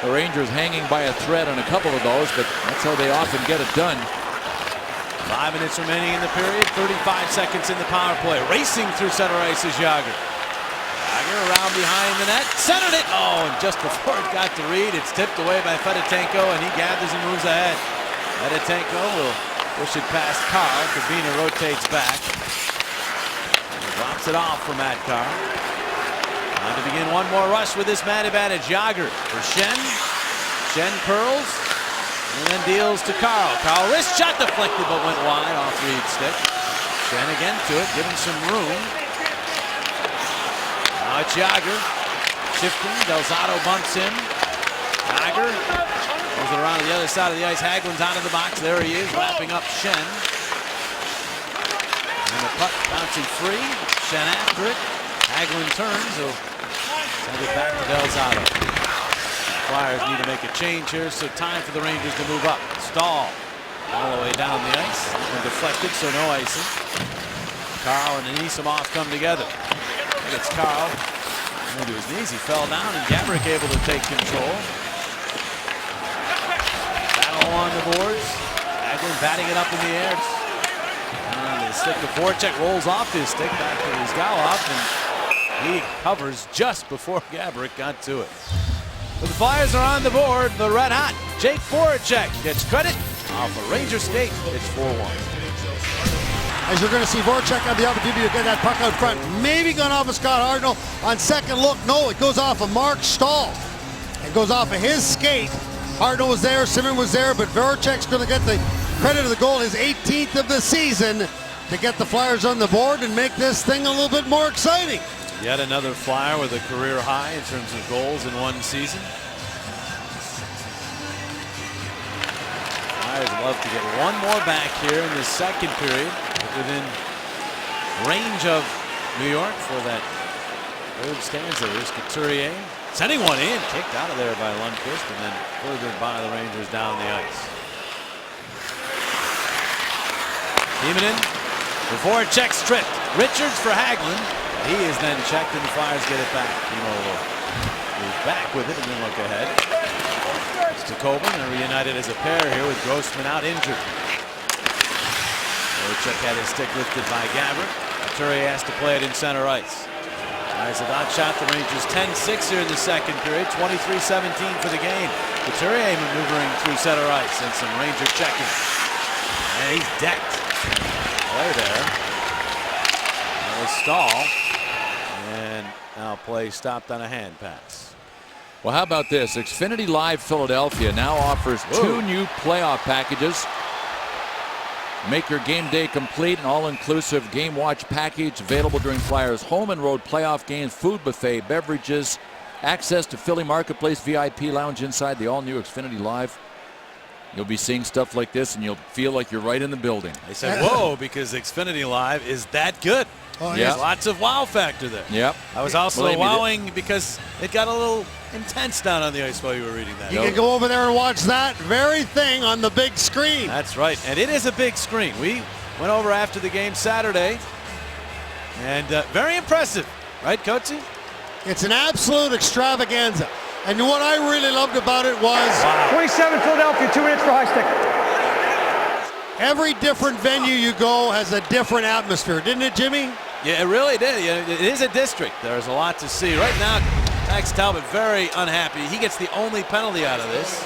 The Rangers hanging by a thread on a couple of those, but that's how they often get it done. 5 minutes remaining in the period, 35 seconds in the power play. Racing through center ice is Jagr. Jagr around behind the net, centered it. Oh, and just before it got to Reed, it's tipped away by Fedotenko, and he gathers and moves ahead. Fedotenko will Push it past Carl. Kabina rotates back. Drops it off for Matt Carl. Time to begin one more rush with this man advantage. Jagr for Schenn. Schenn curls and then deals to Carl. Carl wrist shot deflected but went wide off Reed's stick. Schenn again to it, giving some room. Now it's Jagr. Shifting. Delzato bumps in. Jagr goes it around to the other side of the ice. Hagelin's out of the box. There he is, wrapping up Schenn. And the puck bouncing free. Schenn after it. Hagelin turns. He'll send it back to Delzato. Flyers need to make a change here, so time for the Rangers to move up. Stahl all the way down the ice. And deflected, so no icing. Carl and Anisimov come together. It's Carl. Into his knees, he fell down, and Gaborik able to take control. Battle along the boards. Hagelin batting it up in the air. And the stick to Voracek rolls off his stick back to Rizgalov, and he covers just before Gaborik got to it. But the Flyers are on the board. The red hot Jake Voracek gets credit off a Ranger skate. It's 4-1. As you're going to see Voracek have the opportunity to get that puck out front. Maybe gone off of Scott Hartnell. On second look, no, it goes off of Mark Stahl. It goes off of his skate. Hartnell was there, Simon was there, but Voracek's going to get the credit of the goal, his 18th of the season, to get the Flyers on the board and make this thing a little bit more exciting. Yet another Flyer with a career high in terms of goals in one season. Flyers love to get one more back here in the second period, within range of New York for that third stanza. There's Couturier sending one in, kicked out of there by Lundqvist, and then furthered by the Rangers down the ice. Timonen before check stripped. Richards for Hagelin. He is then checked, and the Flyers get it back. Timo will move back with it and then look ahead. It's Jacobin, and reunited as a pair here with Grossman out injured. Voracek had his stick lifted by Gaborik. Couturier has to play it in center ice. As a dot shot, the Rangers 10-6 here in the second period. 23-17 for the game. Couturier maneuvering through center ice and some Ranger checking. And he's decked. Play there. That was Stahl. And now play stopped on a hand pass. Well, how about this? Xfinity Live Philadelphia now offers two new playoff packages. Make your game day complete, an all-inclusive game watch package available during Flyers home and road playoff games, food buffet, beverages, access to Philly Marketplace VIP lounge inside the all-new Xfinity Live. You'll be seeing stuff like this and you'll feel like you're right in the building. They said, whoa, because Xfinity Live is that good. Oh, yeah. There's lots of wow factor there. Yep. I was also wowing because it got a little intense down on the ice while you were reading that. You can go over there and watch that very thing on the big screen. That's right, and it is a big screen. We went over after the game Saturday, and very impressive, right, Coatsy? It's an absolute extravaganza. And what I really loved about it was 27 Philadelphia, 2 minutes for high stick. Every different venue you go has a different atmosphere, didn't it, Jimmy? Yeah, it really did. It is a district. There's a lot to see. Right now, Max Talbot very unhappy. He gets the only penalty out of this.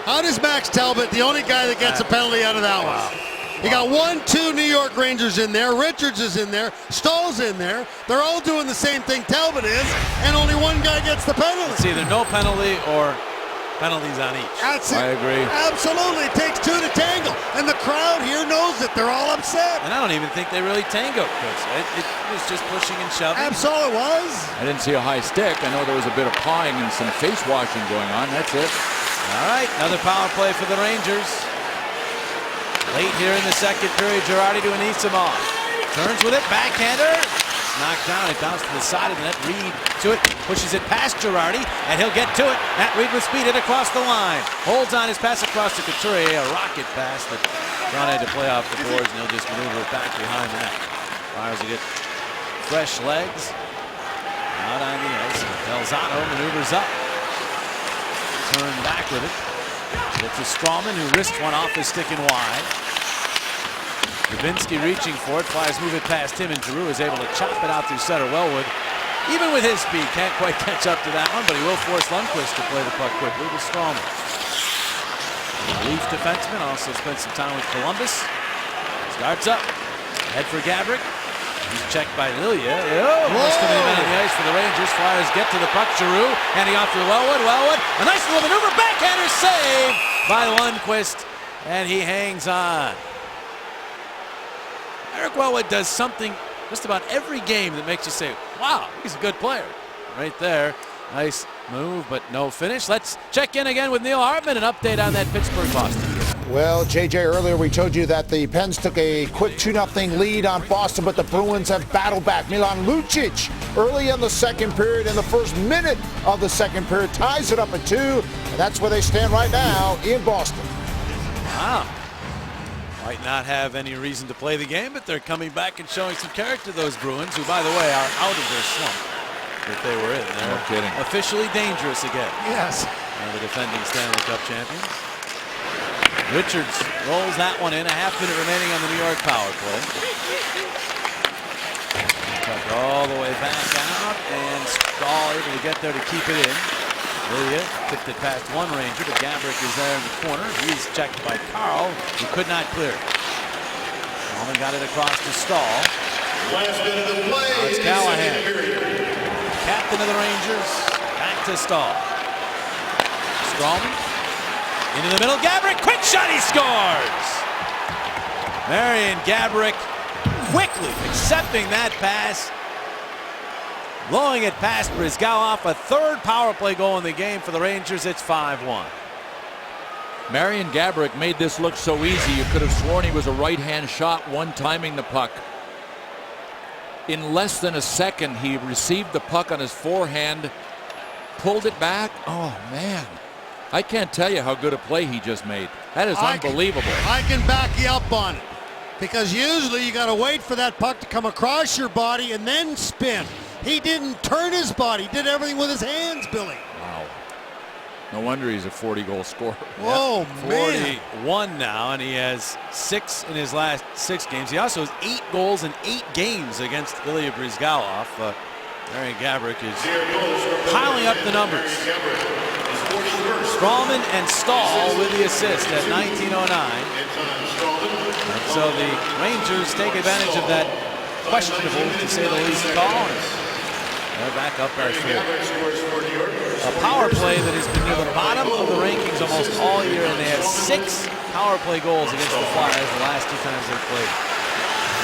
How does Max Talbot, the only guy that gets a penalty out of that one? You got 1-2 New York Rangers in there. Richards is in there. Stahl's in there. They're all doing the same thing Talbot is, and only one guy gets the penalty. It's either no penalty or penalties on each. That's it. I agree. Absolutely. It takes two to tangle. And the crowd here knows it. They're all upset. And I don't even think they really tangoed, Chris. It was just pushing and shoving. Absolutely it was. I didn't see a high stick. I know there was a bit of pawing and some face washing going on. That's it. All right, another power play for the Rangers. Late here in the second period, Girardi to Anisimov. Turns with it, backhander. Knocked down, it bounced to the side of the net. Reed to it, pushes it past Girardi, and he'll get to it. Matt Reed with speed it across the line. Holds on his pass across to Couturier, a rocket pass that John had to play off the boards, and he'll just maneuver it back behind the net. Flyers will get fresh legs. Out on the ice, Delzato maneuvers up. Turn back with it. It's a Strawman who risked one off his stick and wide. Dubinsky reaching for it. Flyers move it past him, and Giroux is able to chop it out through center. Wellwood, even with his speed, can't quite catch up to that one, but he will force Lundqvist to play the puck quickly to Strawman. Relief defenseman, also spent some time with Columbus. Starts up. Head for Gabrick. He's checked by Lilia. Oh, most too many men on the ice for the Rangers. Flyers get to the puck. Giroux handing off to Wellwood. Wellwood, a nice little maneuver. Backhander save by Lundqvist, and he hangs on. Eric Wellwood does something just about every game that makes you say, wow, he's a good player. Right there. Nice move, but no finish. Let's check in again with Neil Hartman, an update on that Pittsburgh-Boston game. Well, JJ, earlier we told you that the Pens took a quick 2-0 lead on Boston, but the Bruins have battled back. Milan Lucic early in the second period, in the first minute of the second period, ties it up at 2, and that's where they stand right now in Boston. Wow. Might not have any reason to play the game, but they're coming back and showing some character, those Bruins, who, by the way, are out of their slump that they were in. They're no kidding. Officially dangerous again. Yes. The defending Stanley Cup champions. Richards rolls that one in. A half-minute remaining on the New York power play. Tucked all the way back out, and Stahl able to get there to keep it in. Lilia tipped it past one Ranger, but Gabrick is there in the corner. He's checked by Carl, who could not clear it. Allman got it across to Stahl. Last minute of play. Now it's Callahan, captain of the Rangers. Back to Stahl. Strawman into the middle. Gabrick, quick shot, he scores! Marian Gabrick quickly accepting that pass, blowing it past Brizgalov. A third power play goal in the game for the Rangers. It's 5-1. Marian Gabrick made this look so easy. You could have sworn he was a right-hand shot, one-timing the puck. In less than a second, he received the puck on his forehand, pulled it back. Oh, man. I can't tell you how good a play he just made. That is unbelievable. I can back you up on it, because usually you got to wait for that puck to come across your body and then spin. He didn't turn his body. He did everything with his hands, Billy. Wow. No wonder he's a 40-goal scorer. Whoa, man. 41 now, and he has 6 in his last 6 games. He also has 8 goals in 8 games against Ilya Brizgalov. Marian Gabrick is piling up the numbers. Strawman and Stahl with the assist at 19:09. And so the Rangers take advantage of that questionable, to say the least, call. They're back up by 4. A power play that has been near the bottom of the rankings almost all year, and they have 6 power play goals against the Flyers the last 2 times they've played.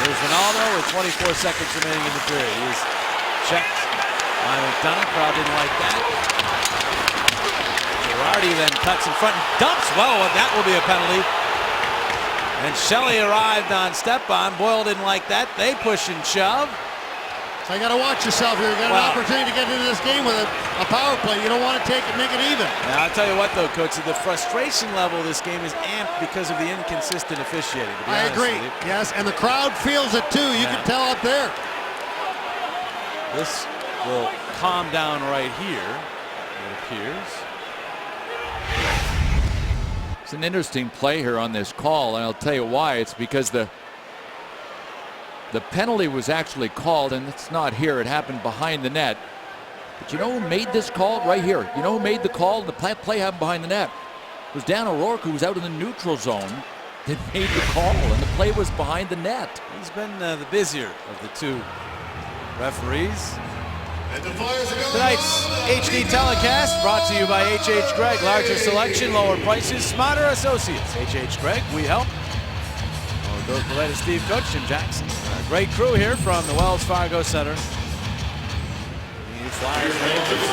Here's Ronaldo with 24 seconds remaining in the period. He's checked by McDonough. Crowd didn't like that. Girardi then cuts in front and dumps. Well, that will be a penalty. And Shelley arrived on Stepan. Boyle didn't like that. They push and shove. So you got to watch yourself here. You got an opportunity to get into this game with a power play. You don't want to take it, make it even. Now, I'll tell you what, though, Coach, the frustration level of this game is amped because of the inconsistent officiating. I agree. Yes, and the crowd feels it too. You can tell up there. This will calm down right here, it appears. It's an interesting play here on this call, and I'll tell you why. It's because the penalty was actually called, and it's not here. It happened behind the net. But you know who made this call? Right here. You know who made the call? The play happened behind the net. It was Dan O'Rourke, who was out in the neutral zone, that made the call, and the play was behind the net. He's been the busier of the 2 referees. Tonight's HD telecast brought to you by H.H. Gregg. Larger selection, lower prices, smarter associates. H.H. Gregg, we help. Goes the latest Steve Coach, Jim Jackson. Great crew here from the Wells Fargo Center. Flyers, Rangers,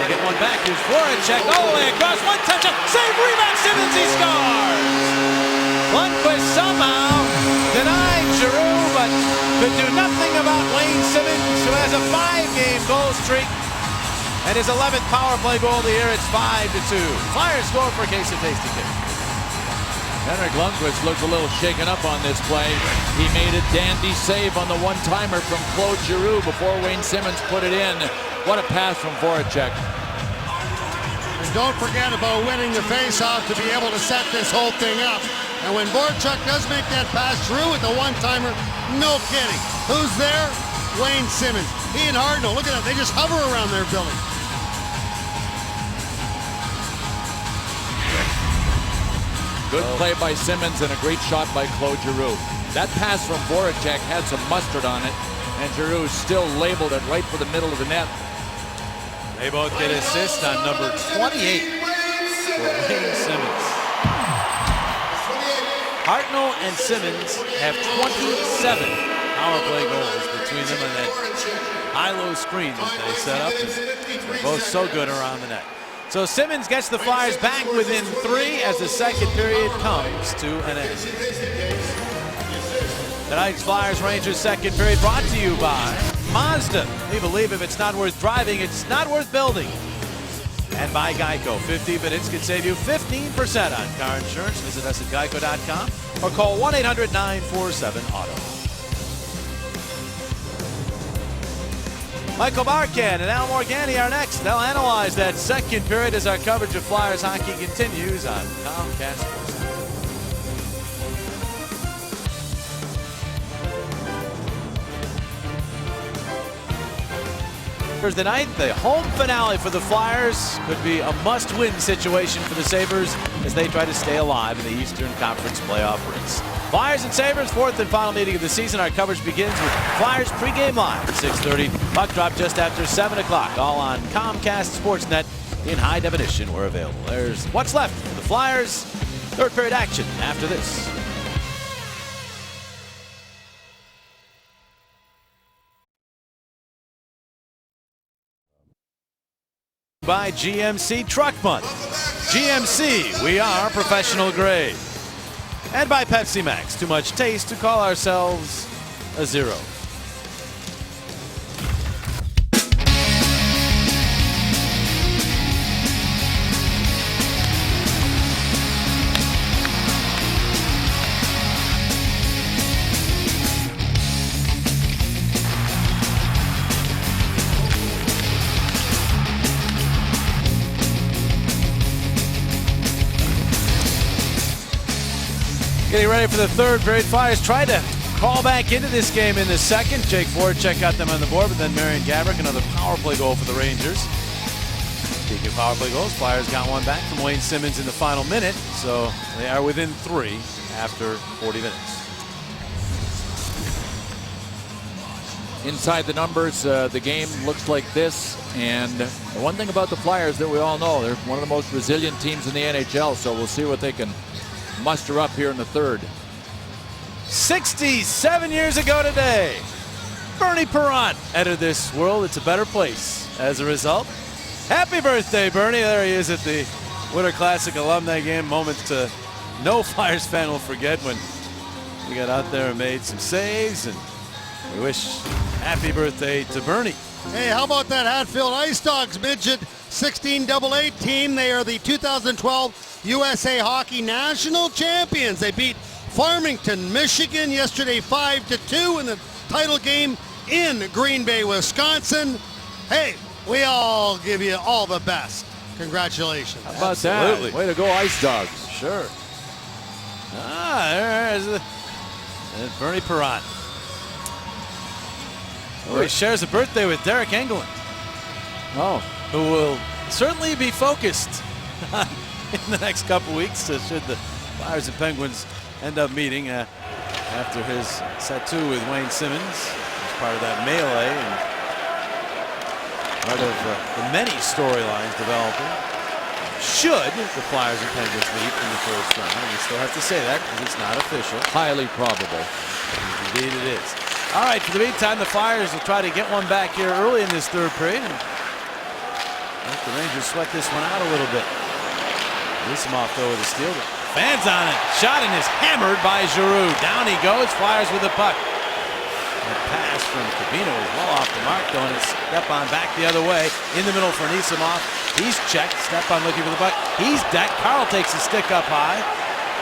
get one back. Here's Voracek all the way across. One touch, save, rebound, Simmons, he scores! Lundqvist somehow denied Giroux, but could do nothing about Wayne Simmons, who has a 5-game goal streak. And his 11th power play goal of the year. It's 5-2. Flyers score for Case of Tasty Cake. Henrik Lundqvist looks a little shaken up on this play. He made a dandy save on the one-timer from Claude Giroux before Wayne Simmons put it in. What a pass from Voracek. And don't forget about winning the face-off to be able to set this whole thing up. And when Voracek does make that pass, Giroux with the one-timer, no kidding. Who's there? Wayne Simmons. He and Hardno, look at that. They just hover around their building. Good play by Simmons and a great shot by Claude Giroux. That pass from Voracek had some mustard on it, and Giroux still labeled it right for the middle of the net. They both get assists on number 28 for Wayne Simmons. Hartnell and Simmons have 27 power play goals between them and that high-low screen that they set up. They're both so good around the net. So Simmons gets the Flyers back within 3 as the second period comes to an end. Tonight's Flyers-Rangers second period brought to you by Mazda. We believe if it's not worth driving, it's not worth building. And by Geico. 50 minutes could save you 15% on car insurance. Visit us at geico.com or call 1-800-947-AUTO. Michael Barkan and Al Morgani are next. They'll analyze that second period as our coverage of Flyers hockey continues on Comcast Sports. Thursday night, the home finale for the Flyers could be a must-win situation for the Sabres as they try to stay alive in the Eastern Conference playoff race. Flyers and Sabres, fourth and final meeting of the season. Our coverage begins with Flyers pregame live at 6:30. Puck drop just after 7 o'clock, all on Comcast Sportsnet in high definition where available. There's what's left for the Flyers. Third period action after this. By GMC Truck Month. GMC, we are professional grade. And by Pepsi Max, too much taste to call ourselves a zero. Getting ready for the third period. Flyers tried to call back into this game in the second. Jake Voracek got them on the board, but then Marian Gaborik, another power play goal for the Rangers. Speaking of power play goals, Flyers got one back from Wayne Simmons in the final minute, so they are within 3 after 40 minutes. Inside the numbers, the game looks like this, and the one thing about the Flyers that we all know, they're one of the most resilient teams in the NHL, so we'll see what they can muster up here in the third. 67 years ago today, Bernie Perrant entered this world. It's a better place as a result. Happy birthday, Bernie. There he is at the Winter Classic alumni game. Moments no Flyers fan will forget when he got out there and made some saves, and we wish happy birthday to Bernie. Hey, how about that Hatfield Ice Dogs midget 16AA team? They are the 2012 USA Hockey National Champions. They beat Farmington, Michigan yesterday 5-2 in the title game in Green Bay, Wisconsin. Hey, we all give you all the best. Congratulations. How about Absolutely. that? Way to go, Ice Dogs. Sure. There's Bernie Perrant. He shares a birthday with Derek Engelland. Oh. Who will certainly be focused in the next couple weeks should the Flyers and Penguins end up meeting after his tattoo with Wayne Simmons as part of that melee and part of the many storylines developing. Should the Flyers and Penguins meet in the first round, we still have to say that because it's not official. Highly probable. Indeed it is. All right, for the meantime, the Flyers will try to get one back here early in this third period. Let the Rangers sweat this one out a little bit. Nisimov though with a steal. Fans on it. Shot and is hammered by Giroux. Down he goes. Flyers with the puck. The pass from Cabino is well off the mark though, and it's Stepan back the other way. In the middle for Nisimov. He's checked. Stepan looking for the puck. He's decked. Carl takes a stick up high.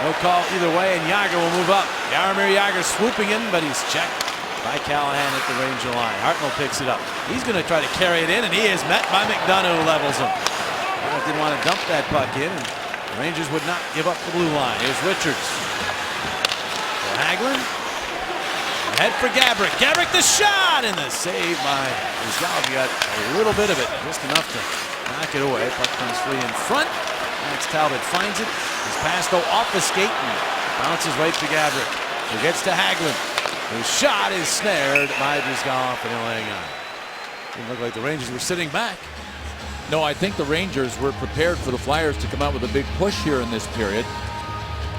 No call either way, and Jagr will move up. Jaromir Jagr swooping in, but he's checked by Callahan at the Ranger line. Hartnell picks it up. He's going to try to carry it in, and he is met by McDonough, who levels him. Hartnell didn't want to dump that puck in, and the Rangers would not give up the blue line. Here's Richards. For Hagelin. Ahead for Gaborik. Gaborik the shot, and the save by Rizal. He got a little bit of it, just enough to knock it away. Puck comes free in front. Max Talbot finds it. His pass though off the skate and bounces right to Gabrick, who gets to Hagelin. His shot is snared by Brzgalov and he'll hang on. Didn't look like the Rangers were sitting back. No, I think the Rangers were prepared for the Flyers to come out with a big push here in this period.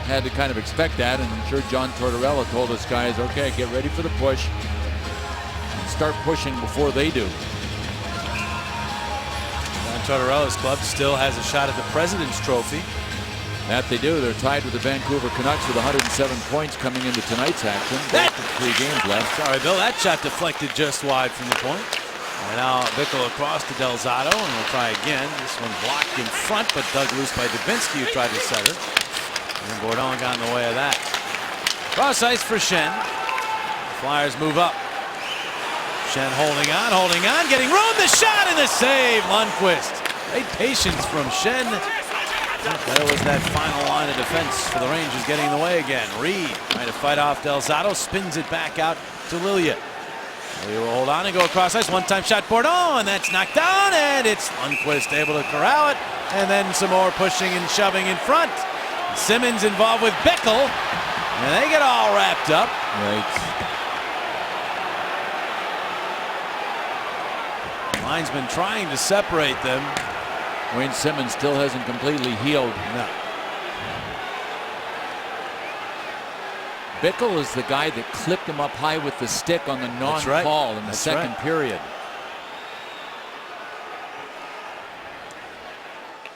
Had to kind of expect that, and I'm sure John Tortorella told us guys, okay, get ready for the push and start pushing before they do. John Tortorella's club still has a shot at the President's Trophy. That they do. They're tied with the Vancouver Canucks with 107 points coming into tonight's action. That 3 games left. Sorry, Bill, that shot deflected just wide from the point. And now Bickle across to Del Zotto, and we'll try again. This one blocked in front, but dug loose by Dubinsky, who tried to set it. And Bourdon got in the way of that. Cross ice for Schenn. The Flyers move up. Schenn holding on, getting room. The shot and the save. Lundqvist. Great patience from Schenn. There was that final line of defense for the Rangers getting in the way again. Reed trying to fight off Del Zotto, spins it back out to Lilia. Lilia will hold on and go across ice. One-time shot, Bourdon, and that's knocked down, and it's Lundqvist able to corral it, and then some more pushing and shoving in front. Simmons involved with Bickle, and they get all wrapped up. Right. Linesman trying to separate them. Wayne Simmons still hasn't completely healed. No. Bickle is the guy that clipped him up high with the stick on the non-call in the second period.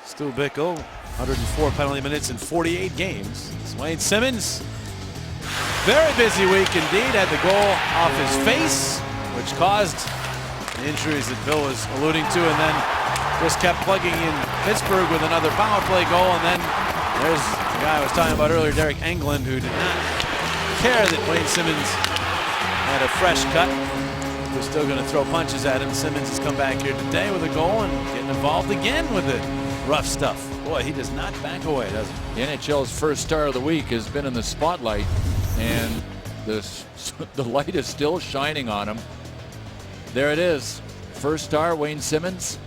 Stu Bickle, 104 penalty minutes in 48 games. It's Wayne Simmons, very busy week indeed. Had the goal off his face, which caused the injuries that Bill was alluding to, and then just kept plugging in Pittsburgh with another power play goal. And then there's the guy I was talking about earlier, Derek Englund, who did not care that Wayne Simmons had a fresh cut. He was still going to throw punches at him. Simmons has come back here today with a goal and getting involved again with the rough stuff. Boy, he does not back away, does he? The NHL's first star of the week has been in the spotlight, and the light is still shining on him. There it is. First star, Wayne Simmons,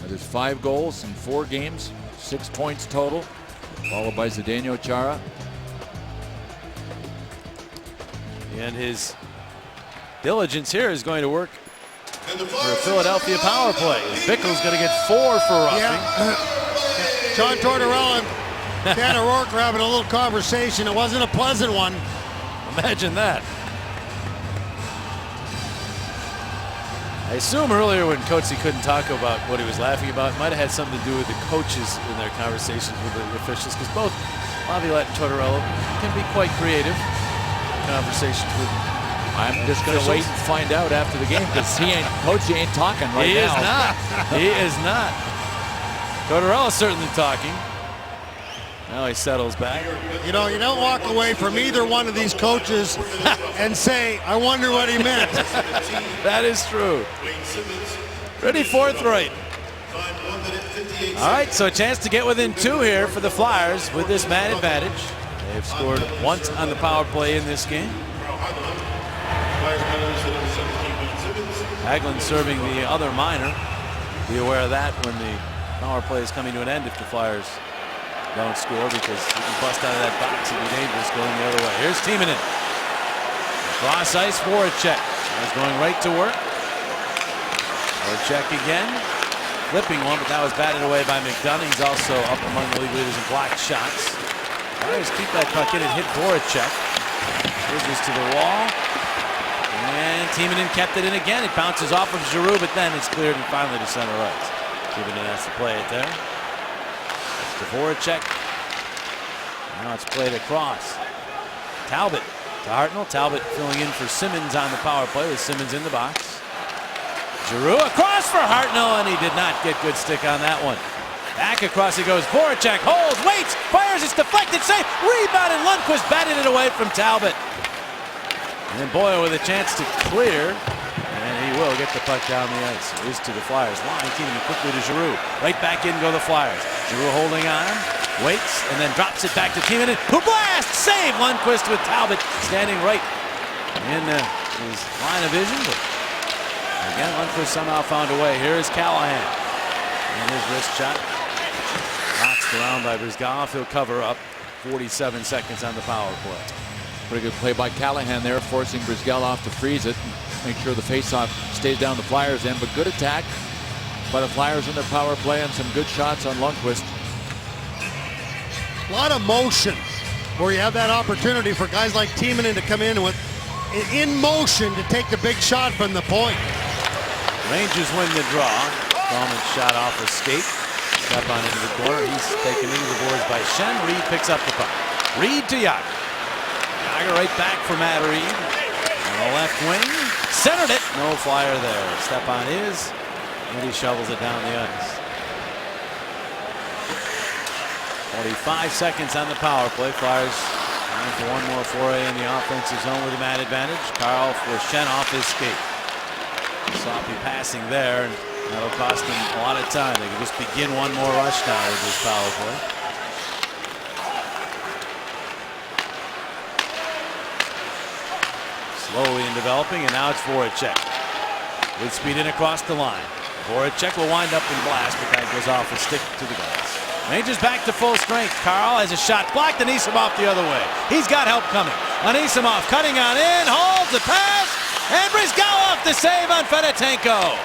with his 5 goals in 4 games, 6 points total, followed by Zdeno Chara. And his diligence here is going to work for a Philadelphia power play. Bickle's going to get 4 for roughing. Yeah. John Tortorella and Dan O'Rourke were having a little conversation. It wasn't a pleasant one. Imagine that. I assume earlier when Coatsy couldn't talk about what he was laughing about, it might have had something to do with the coaches in their conversations with the officials, because both Laviolette and Tortorella can be quite creative in conversations with I'm just going to wait and find out after the game, because Coatsy ain't talking right now. He is not. He is not. Tortorella's certainly talking. Now he settles back. You know, you don't walk away from either one of these coaches and say, I wonder what he meant. That is true. Pretty forthright. All right, so a chance to get within 2 here for the Flyers with this man advantage. They've scored once on the power play in this game. Hagelin serving the other minor. Be aware of that when the power play is coming to an end if the Flyers don't score, because he can bust out of that box and be dangerous going the other way. Here's Timonen. Cross ice, Voracek. He's going right to work. Voracek again. Flipping one, but that was batted away by McDonough. He's also up among the league leaders in blocked shots. Flyers keep that puck in and hit Voracek. Bridges to the wall. And Timonen kept it in again. It bounces off of Giroux, but then it's cleared and finally to center right. Timonen has to play it there. To Voracek. Now it's played across. Talbot to Hartnell. Talbot filling in for Simmons on the power play with Simmons in the box. Giroux across for Hartnell, and he did not get good stick on that one. Back across he goes. Voracek holds, waits, fires, it's deflected, save, rebound, and Lundqvist batted it away from Talbot. And then Boyle with a chance to clear. And he will get the puck down the ice. It is to the Flyers line. Timonen quickly to Giroux. Right back in go the Flyers. Giroux holding on, waits, and then drops it back to Timonen, who blasts! Save! Lundqvist with Talbot standing right in his line of vision. But again, Lundqvist somehow found a way. Here is Callahan. And his wrist shot knocks Knocked around by Brizgalov. He'll cover up. 47 seconds on the power play. Pretty good play by Callahan there, forcing Brizgalov to freeze it. Make sure the faceoff stays down the Flyers' end, but good attack by the Flyers in their power play and some good shots on Lundqvist. A lot of motion where you have that opportunity for guys like Timonen to come in with in motion to take the big shot from the point. Rangers win the draw. Bowman's shot off a skate. Step on into the corner. He's taken into the boards by Schenn. Reed picks up the puck. Reed to Yager. Yager right back for Matt Reed. On the left wing. Centered it. No Flyer there. Step on is. And he shovels it down the ice. 45 seconds on the power play. Flyers trying for one more foray in the offensive zone with a man advantage. Carl for Schenn off his skate. Sloppy passing there, and that'll cost them a lot of time. They can just begin one more rush now with this power play. Slowly in developing, and now it's Voracek. With speed in across the line. Voracek will wind up and blast, but that goes off a stick to the glass. Rangers back to full strength. Carl has a shot blocked, and Anisimov the other way. He's got help coming. Anisimov cutting on in, holds the pass, and Brizgalov the save on Fedotenko.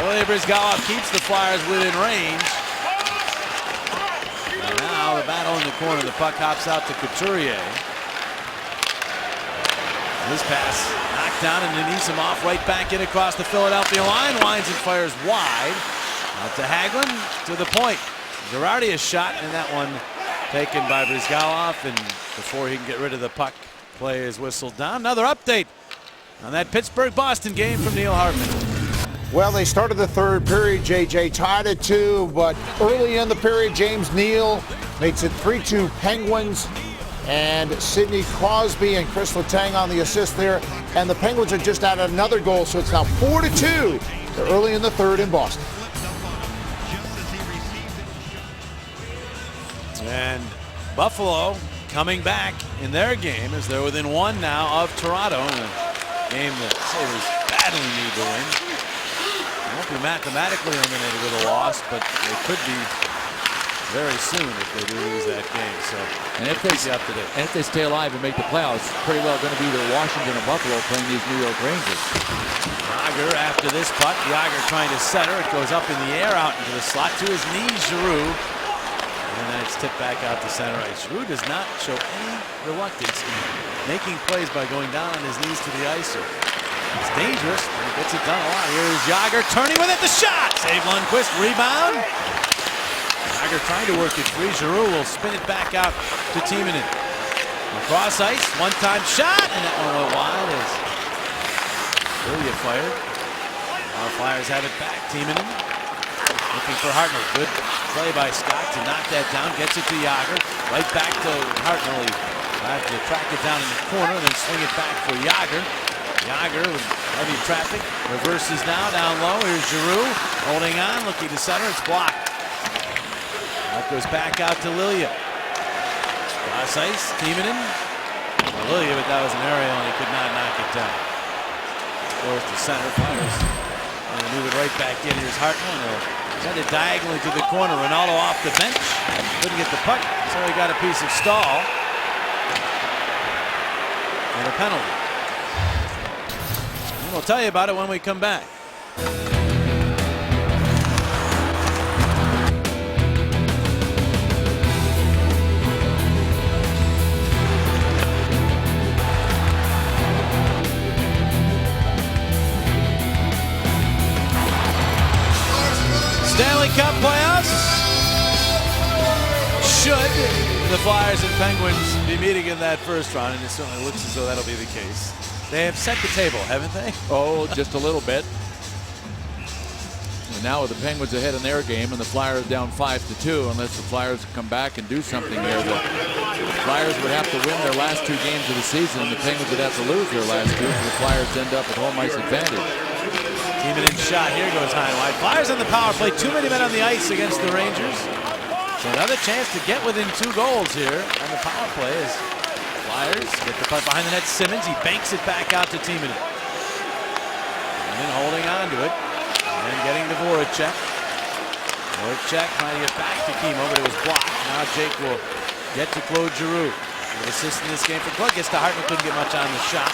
Ilya Brizgalov keeps the Flyers within range. And now the battle in the corner. The puck hops out to Couturier. His pass knocked down, and Anisimov right back in across the Philadelphia line. Winds and fires wide. Out to Hagelin, to the point. Girardi a shot, and that one taken by Brizgalov, and before he can get rid of the puck, play is whistled down. Another update on that Pittsburgh-Boston game from Neil Hartman. Well, they started the third period. JJ tied it 2, but early in the period, James Neal makes it 3-2 Penguins, and Sidney Crosby and Chris Letang on the assist there, and the Penguins have just added another goal, so it's now 4-2. They're early in the third in Boston. And Buffalo coming back in their game as they're within one now of Toronto in a game that Sabres badly need to win. They won't be mathematically eliminated with a loss, but they could be very soon if they do lose that game. So, and if they stay alive and make the playoffs, it's pretty well going to be either Washington or Buffalo playing these New York Rangers. Yager after this puck. Yager trying to center. It goes up in the air out into the slot to his knees. Giroux. And then it's tipped back out to center ice. Giroux does not show any reluctance in making plays by going down on his knees to the ice. So it's dangerous, but he gets it done a lot. Here's Yager turning with it. The shot! Save Lundqvist. Rebound. Yager trying to work it free. Giroux will spin it back out to Timonen. Across ice. One-time shot. And that one went wide as Ilya fired. Now Flyers have it back. Timonen looking for Hartnell. Good play by Scott to knock that down. Gets it to Yager. Right back to Hartnell. He'll have to track it down in the corner and then swing it back for Yager. Yager with heavy traffic. Reverses now down low. Here's Giroux holding on. Looking to center. It's blocked. That goes back out to Lilia. Cross ice. Timonen. Lilia, but that was an aerial and he could not knock it down. Goes to center. Flyers. And move it right back in. Here's Hartnell. Send it diagonally to the corner. Ronaldo off the bench. Couldn't get the puck, so he got a piece of stall. And a penalty. And we'll tell you about it when we come back. Stanley Cup playoffs. Should the Flyers and Penguins be meeting in that first round, and it certainly looks as though that'll be the case. They have set the table, haven't they? Oh, just a little bit. And now with the Penguins ahead in their game and the Flyers down 5-2, unless the Flyers come back and do something here, the Flyers would have to win their last 2 games of the season, and the Penguins would have to lose their last 2, so the Flyers end up with home ice advantage. Timonen shot here goes high and wide. Flyers on the power play. Too many men on the ice against the Rangers. So another chance to get within 2 goals here on the power play as Flyers get the puck behind the net. Simmons, he banks it back out to Timonen. And then holding on to it. And getting to Voracek. Check trying to get back to Kimo, but it was blocked. Now Jake will get to Claude Giroux. An assist in this game for Claude. Gets to Hartman, couldn't get much on the shot.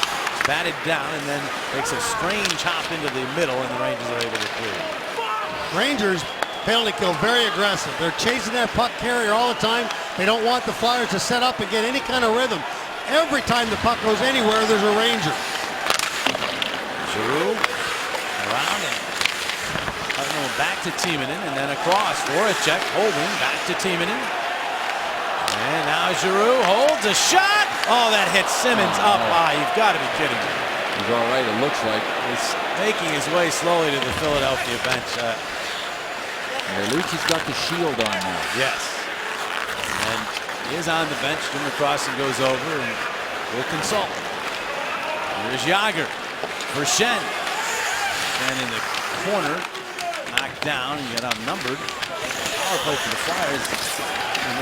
Batted down and then takes a strange hop into the middle, and the Rangers are able to clear. Rangers penalty kill very aggressive. They're chasing that puck carrier all the time. They don't want the Flyers to set up and get any kind of rhythm. Every time the puck goes anywhere, there's a Ranger. Giroux around and back to Timonen, and then across. Voracek holding back to Timonen. And now Giroux holds a shot. Oh, that hits Simmons up high. You've got to be kidding me. He's all right, it looks like. He's making his way slowly to the Philadelphia bench. And at least he's got the shield on now. Yes. And he is on the bench. Jim McCrossin goes over and will consult. Here's Jágr for Schenn. Schenn in the corner. Knocked down and yet outnumbered. Power play for the Flyers.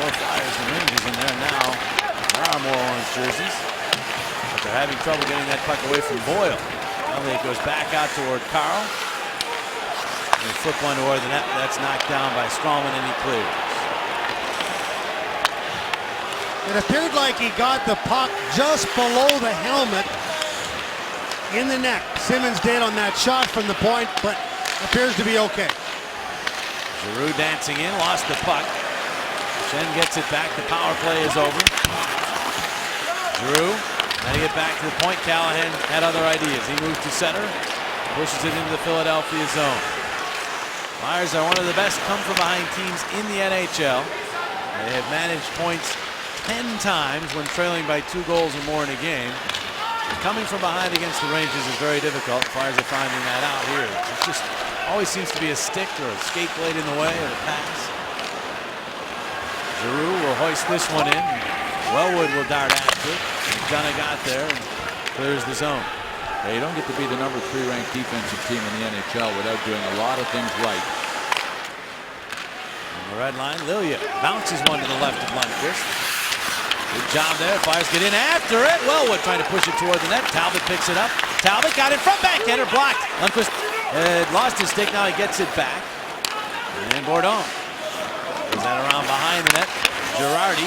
More Flyers than Rangers in there now. There are more orange jerseys. But they're having trouble getting that puck away from Boyle. Finally it goes back out toward Carl. They flip one toward the net. That's knocked down by Strawman, and he clears. It appeared like he got the puck just below the helmet in the neck. Simmons did on that shot from the point, but appears to be okay. Giroux dancing in, lost the puck. Schenn gets it back. The power play is over. Giroux trying to get back to the point. Callahan had other ideas. He moves to center, pushes it into the Philadelphia zone. Flyers are one of the best come-from-behind teams in the NHL. They have managed points 10 times when trailing by 2 goals or more in a game. Coming from behind against the Rangers is very difficult. The Flyers are finding that out here. It just always seems to be a stick or a skate blade in the way or a pass. Giroux will hoist this one in. Wellwood will dart after it. McDonough got there and clears the zone. Yeah, you don't get to be the #3 ranked defensive team in the NHL without doing a lot of things right. On the red line, Lilia bounces one to the left of Lundqvist. Good job there. Flyers get in after it. Wellwood trying to push it toward the net. Talbot picks it up. Talbot got in front, backhander blocked. Lundqvist lost his stick. Now he gets it back. And Bourdon goes that around behind the net. Girardi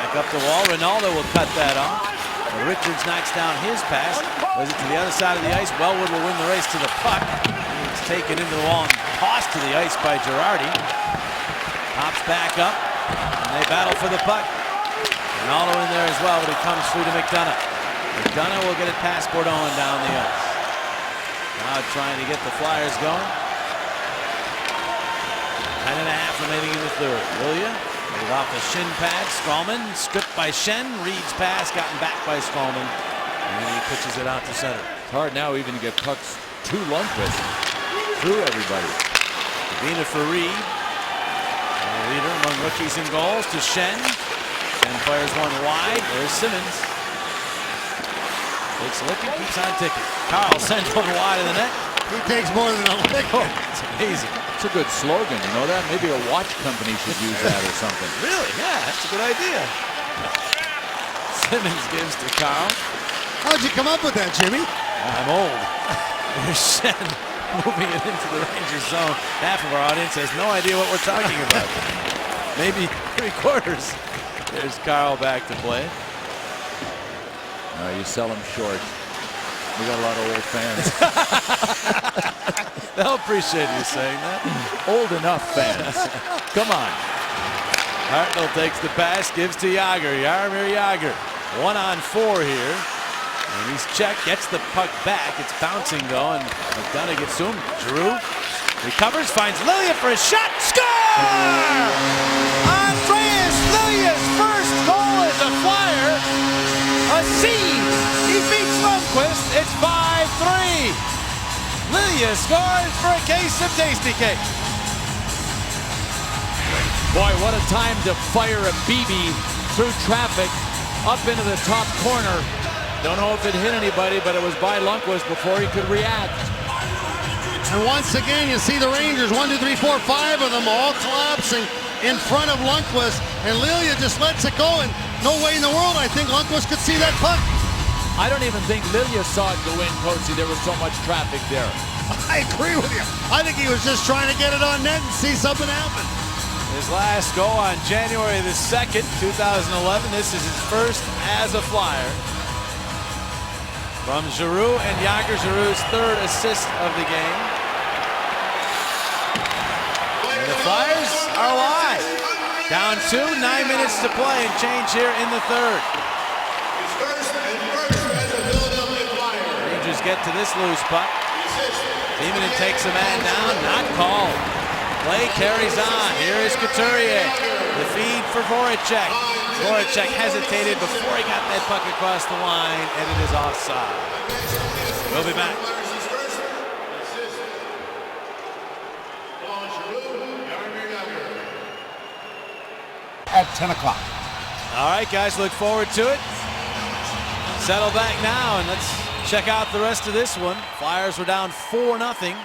back up the wall. Ronaldo will cut that off. But Richards knocks down his pass. Plays it to the other side of the ice. Wellwood will win the race to the puck. It's taken into the wall and tossed to the ice by Girardi. Pops back up. And they battle for the puck. Ronaldo in there as well, but it comes through to McDonough. McDonough will get it past Bourdon down the ice. Now trying to get the Flyers going. 10.5 remaining in the third. Lilia off the shin pad. Strawman stripped by Schenn. Reed's pass gotten back by Strawman. And then he pitches it out to center. It's hard now even to get pucks to Lundqvist. Through everybody. Davina for Reed. The leader among rookies in goals to Schenn. Schenn fires one wide. There's Simmons. Takes a look and keeps on ticking. Carl sends one wide of the net. He takes more than a lick. Oh, it's amazing. It's a good slogan, you know that? Maybe a watch company should use that or something. Really? Yeah, that's a good idea. Simmons gives to Carl. How'd you come up with that, Jimmy? I'm old. There's Schenn moving it into the Rangers zone. Half of our audience has no idea what we're talking about. Maybe 3/4. There's Carl back to play. No, you sell them short. We got a lot of old fans. They'll appreciate you saying that. Old enough fans. Come on. Hartnell takes the pass, gives to Jágr. Jaromir Jágr. 1-on-4 here. And he's checked, gets the puck back. It's bouncing though, and McDonough gets to him. Giroux recovers, finds Lilia for a shot. Score! Andreas Lilia's first goal as a Flyer. A seed. He beats Lundqvist. It's 5-3. Lilia scores for a case of Tasty Cake. Boy, what a time to fire a BB through traffic up into the top corner. Don't know if it hit anybody, but it was by Lundqvist before he could react. And once again, you see the Rangers, 1, 2, 3, 4, 5 of them all collapsing in front of Lundqvist. And Lilia just lets it go, and no way in the world I think Lundqvist could see that puck. I don't even think Lilia saw it go in, Coatsy. There was so much traffic there. I agree with you. I think he was just trying to get it on net and see something happen. His last goal on January the 2nd, 2011. This is his first as a Flyer. From Giroux, and Yager Giroux's third assist of the game. And the Flyers are alive. Down 2, 9 minutes to play and change here in the third. Rangers get to this loose puck. Timonen takes a man down, not called. Play carries on. Here is Couturier. The feed for Voracek. Voracek hesitated before he got that puck across the line, and it is offside. We'll be back. At 10 o'clock. All right, guys, look forward to it. Settle back now, and let's check out the rest of this one. Flyers were down 4-0.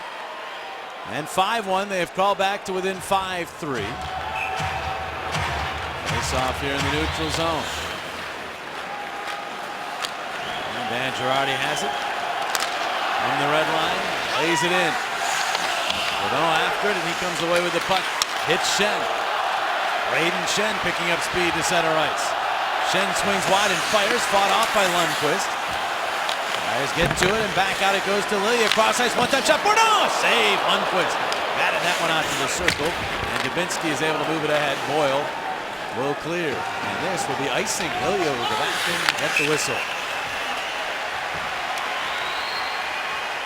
And 5-1, they have called back to within 5-3. Face off here in the neutral zone. And Dan Girardi has it. From the red line, lays it in. Boudreau after it, and he comes away with the puck. Hits Schenn. Braden Schenn picking up speed to center ice. Schenn swings wide and fires, fought off by Lundqvist. Flyers get to it, and back out it goes to Lilia. Cross ice, one-time shot. Boudreau! Save! Lundqvist batted that one out to the circle, and Dubinsky is able to move it ahead. Boyle will clear, and this will be icing. Lilia will go back and get the whistle.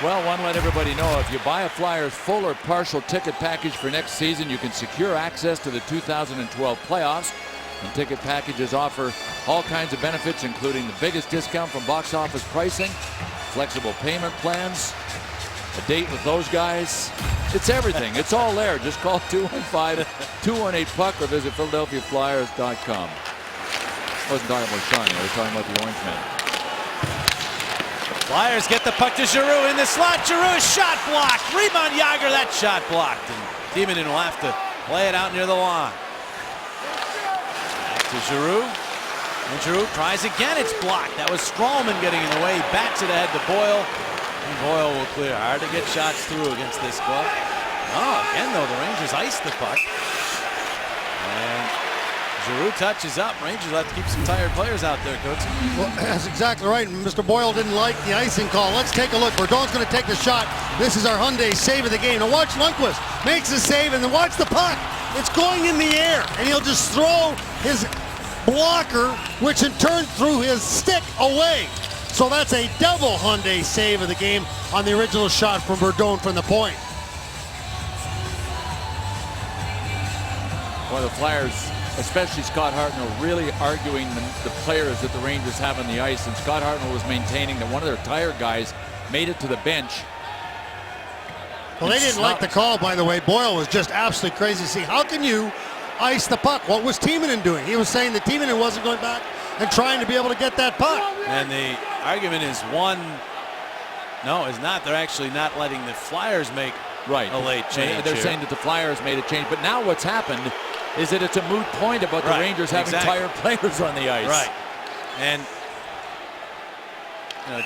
Well, want to let everybody know, if you buy a Flyers full or partial ticket package for next season, you can secure access to the 2012 playoffs. And ticket packages offer all kinds of benefits, including the biggest discount from box office pricing, flexible payment plans, a date with those guys. It's everything. It's all there. Just call 215-218-PUCK or visit PhiladelphiaFlyers.com. I wasn't talking about Shawnee. I was talking about the Orange Man. Flyers get the puck to Giroux in the slot. Giroux shot blocked. Rebound Yager. That shot blocked. And Timonen will have to play it out near the line. Back to Giroux. And Giroux tries again. It's blocked. That was Stralman getting in the way. He bats it ahead to Boyle. And Boyle will clear. Hard to get shots through against this club. Oh, again though, the Rangers iced the puck. And Giroux touches up. Rangers will have to keep some tired players out there, Coach. Well, that's exactly right. And Mr. Boyle didn't like the icing call. Let's take a look. Bourdon's going to take the shot. This is our Hyundai save of the game. Now watch Lundqvist makes a save, and then watch the puck. It's going in the air, and he'll just throw his blocker, which in turn threw his stick away. So that's a double Hyundai save of the game on the original shot from Bourdon from the point. Well, the Flyers, especially Scott Hartnell, really arguing the players that the Rangers have on the ice, and Scott Hartnell was maintaining that one of their tired guys made it to the bench. Well, they didn't like the call, by the way. Boyle was just absolutely crazy to see. How can you ice the puck? What was Timonen doing? He was saying that Timonen wasn't going back and trying to be able to get that puck. And the argument is is not. They're actually not letting the Flyers make a late change. They're saying that the Flyers made a change. But now what's happened is that it's a moot point about the Rangers having tired players on the ice. Right. And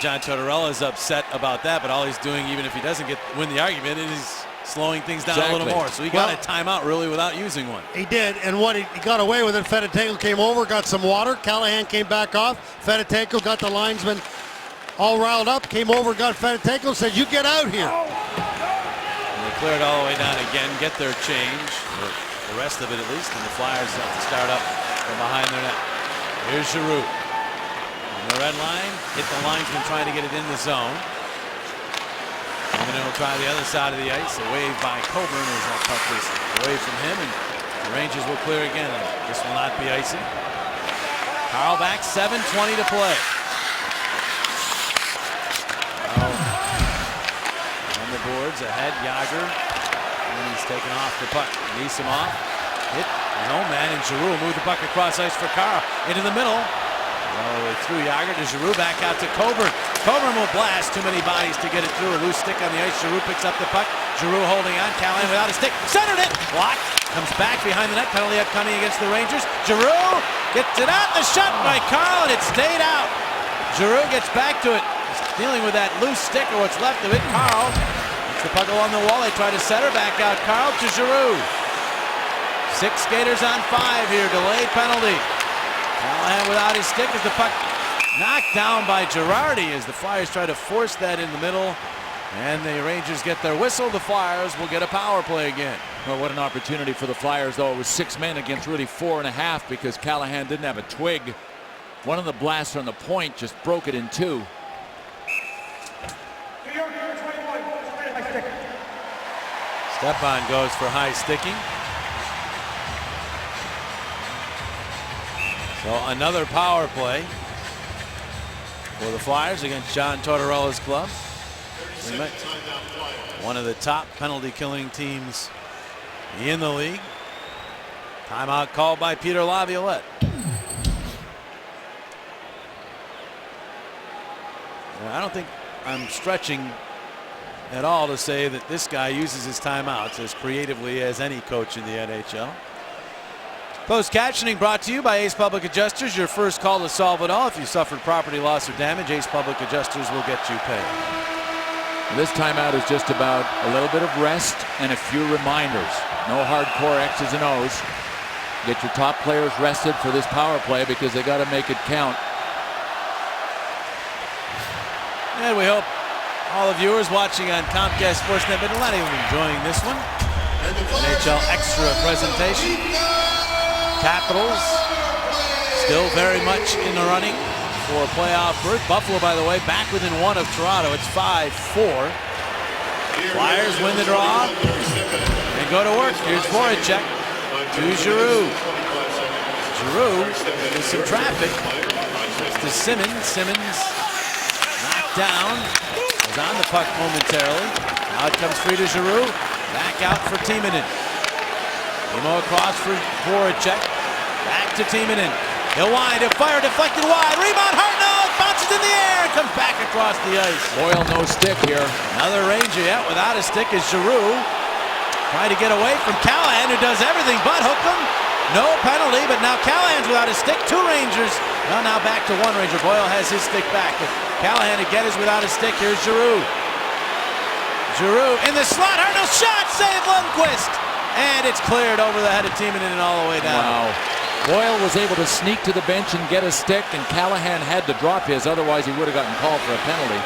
John Tortorella is upset about that, but all he's doing, even if he doesn't win the argument, is slowing things down a little more. So he got a timeout really without using one. He did, and what he got away with it. Fedotenko came over, got some water. Callahan came back off. Fedotenko got the linesman all riled up, came over, got Fedotenko, said, "You get out here." And they cleared all the way down again, get their change, the rest of it at least, and the Flyers have to start up from behind their net. Here's Giroux. On the red line, hit the linesman trying to get it in the zone. And then he'll try the other side of the ice. A wave by Coburn as that puck is away from him, and the Rangers will clear again. This will not be icing. Carl back, 7:20 to play. On the boards, ahead, Yager. And he's taken off the puck. Nisimov hit his own man, and Giroux moved the puck across ice for Carl. Into the middle. All the way through Yager to Giroux, back out to Coburn. Coburn will blast, too many bodies to get it through. A loose stick on the ice. Giroux picks up the puck. Giroux holding on. Callahan without a stick. Centered it. Blocked. Comes back behind the net. Penalty upcoming against the Rangers. Giroux gets it out. The shot by Carl, and it stayed out. Giroux gets back to it. He's dealing with that loose stick or what's left of it. Carl the puck along the wall. They try to set her back out. Carl to Giroux. 6 skaters on 5 here. Delayed penalty. Callahan without his stick as the puck knocked down by Girardi as the Flyers try to force that in the middle. And the Rangers get their whistle. The Flyers will get a power play again. Well, what an opportunity for the Flyers, though. It was 6 men against really 4.5 because Callahan didn't have a twig. One of the blasts from the point just broke it in 2. Stepan goes for high sticking. So another power play for the Flyers against John Tortorella's club. One of the top penalty killing teams in the league. Timeout called by Peter Laviolette. I don't think I'm stretching at all to say that this guy uses his timeouts as creatively as any coach in the NHL. Closed captioning brought to you by Ace Public Adjusters. Your first call to solve it all. If you suffered property loss or damage, Ace Public Adjusters will get you paid. This timeout is just about a little bit of rest and a few reminders. No hardcore X's and O's. Get your top players rested for this power play because they got to make it count. And we hope all the viewers watching on Comcast Sportsnet Mid-Atlantic are enjoying this one. NHL Extra presentation. Capitals still very much in the running for a playoff berth. Buffalo, by the way, back within 1 of Toronto. It's 5-4. Flyers win the draw and go to work. Here's Voracek to Giroux. Giroux with some traffic. It's to Simmons. Simmons knocked down. Was on the puck momentarily. Now it comes free to Giroux. Back out for Timonen. Timo across for Voracek. Back to Timonen. He'll wind. He'll fire. Deflected wide. Rebound. Hartnell bounces in the air. Comes back across the ice. Boyle no stick here. Another Ranger yet without a stick is Giroux. Trying to get away from Callahan, who does everything but hook him. No penalty, but now Callahan's without a stick. 2 Rangers. Well, now back to 1 Ranger. Boyle has his stick back. But Callahan again is without a stick. Here's Giroux. Giroux in the slot. Hartnell shot. Save Lundqvist. And it's cleared over the head of Timonen and all the way down. Wow. Boyle was able to sneak to the bench and get a stick, and Callahan had to drop his. Otherwise, he would have gotten called for a penalty.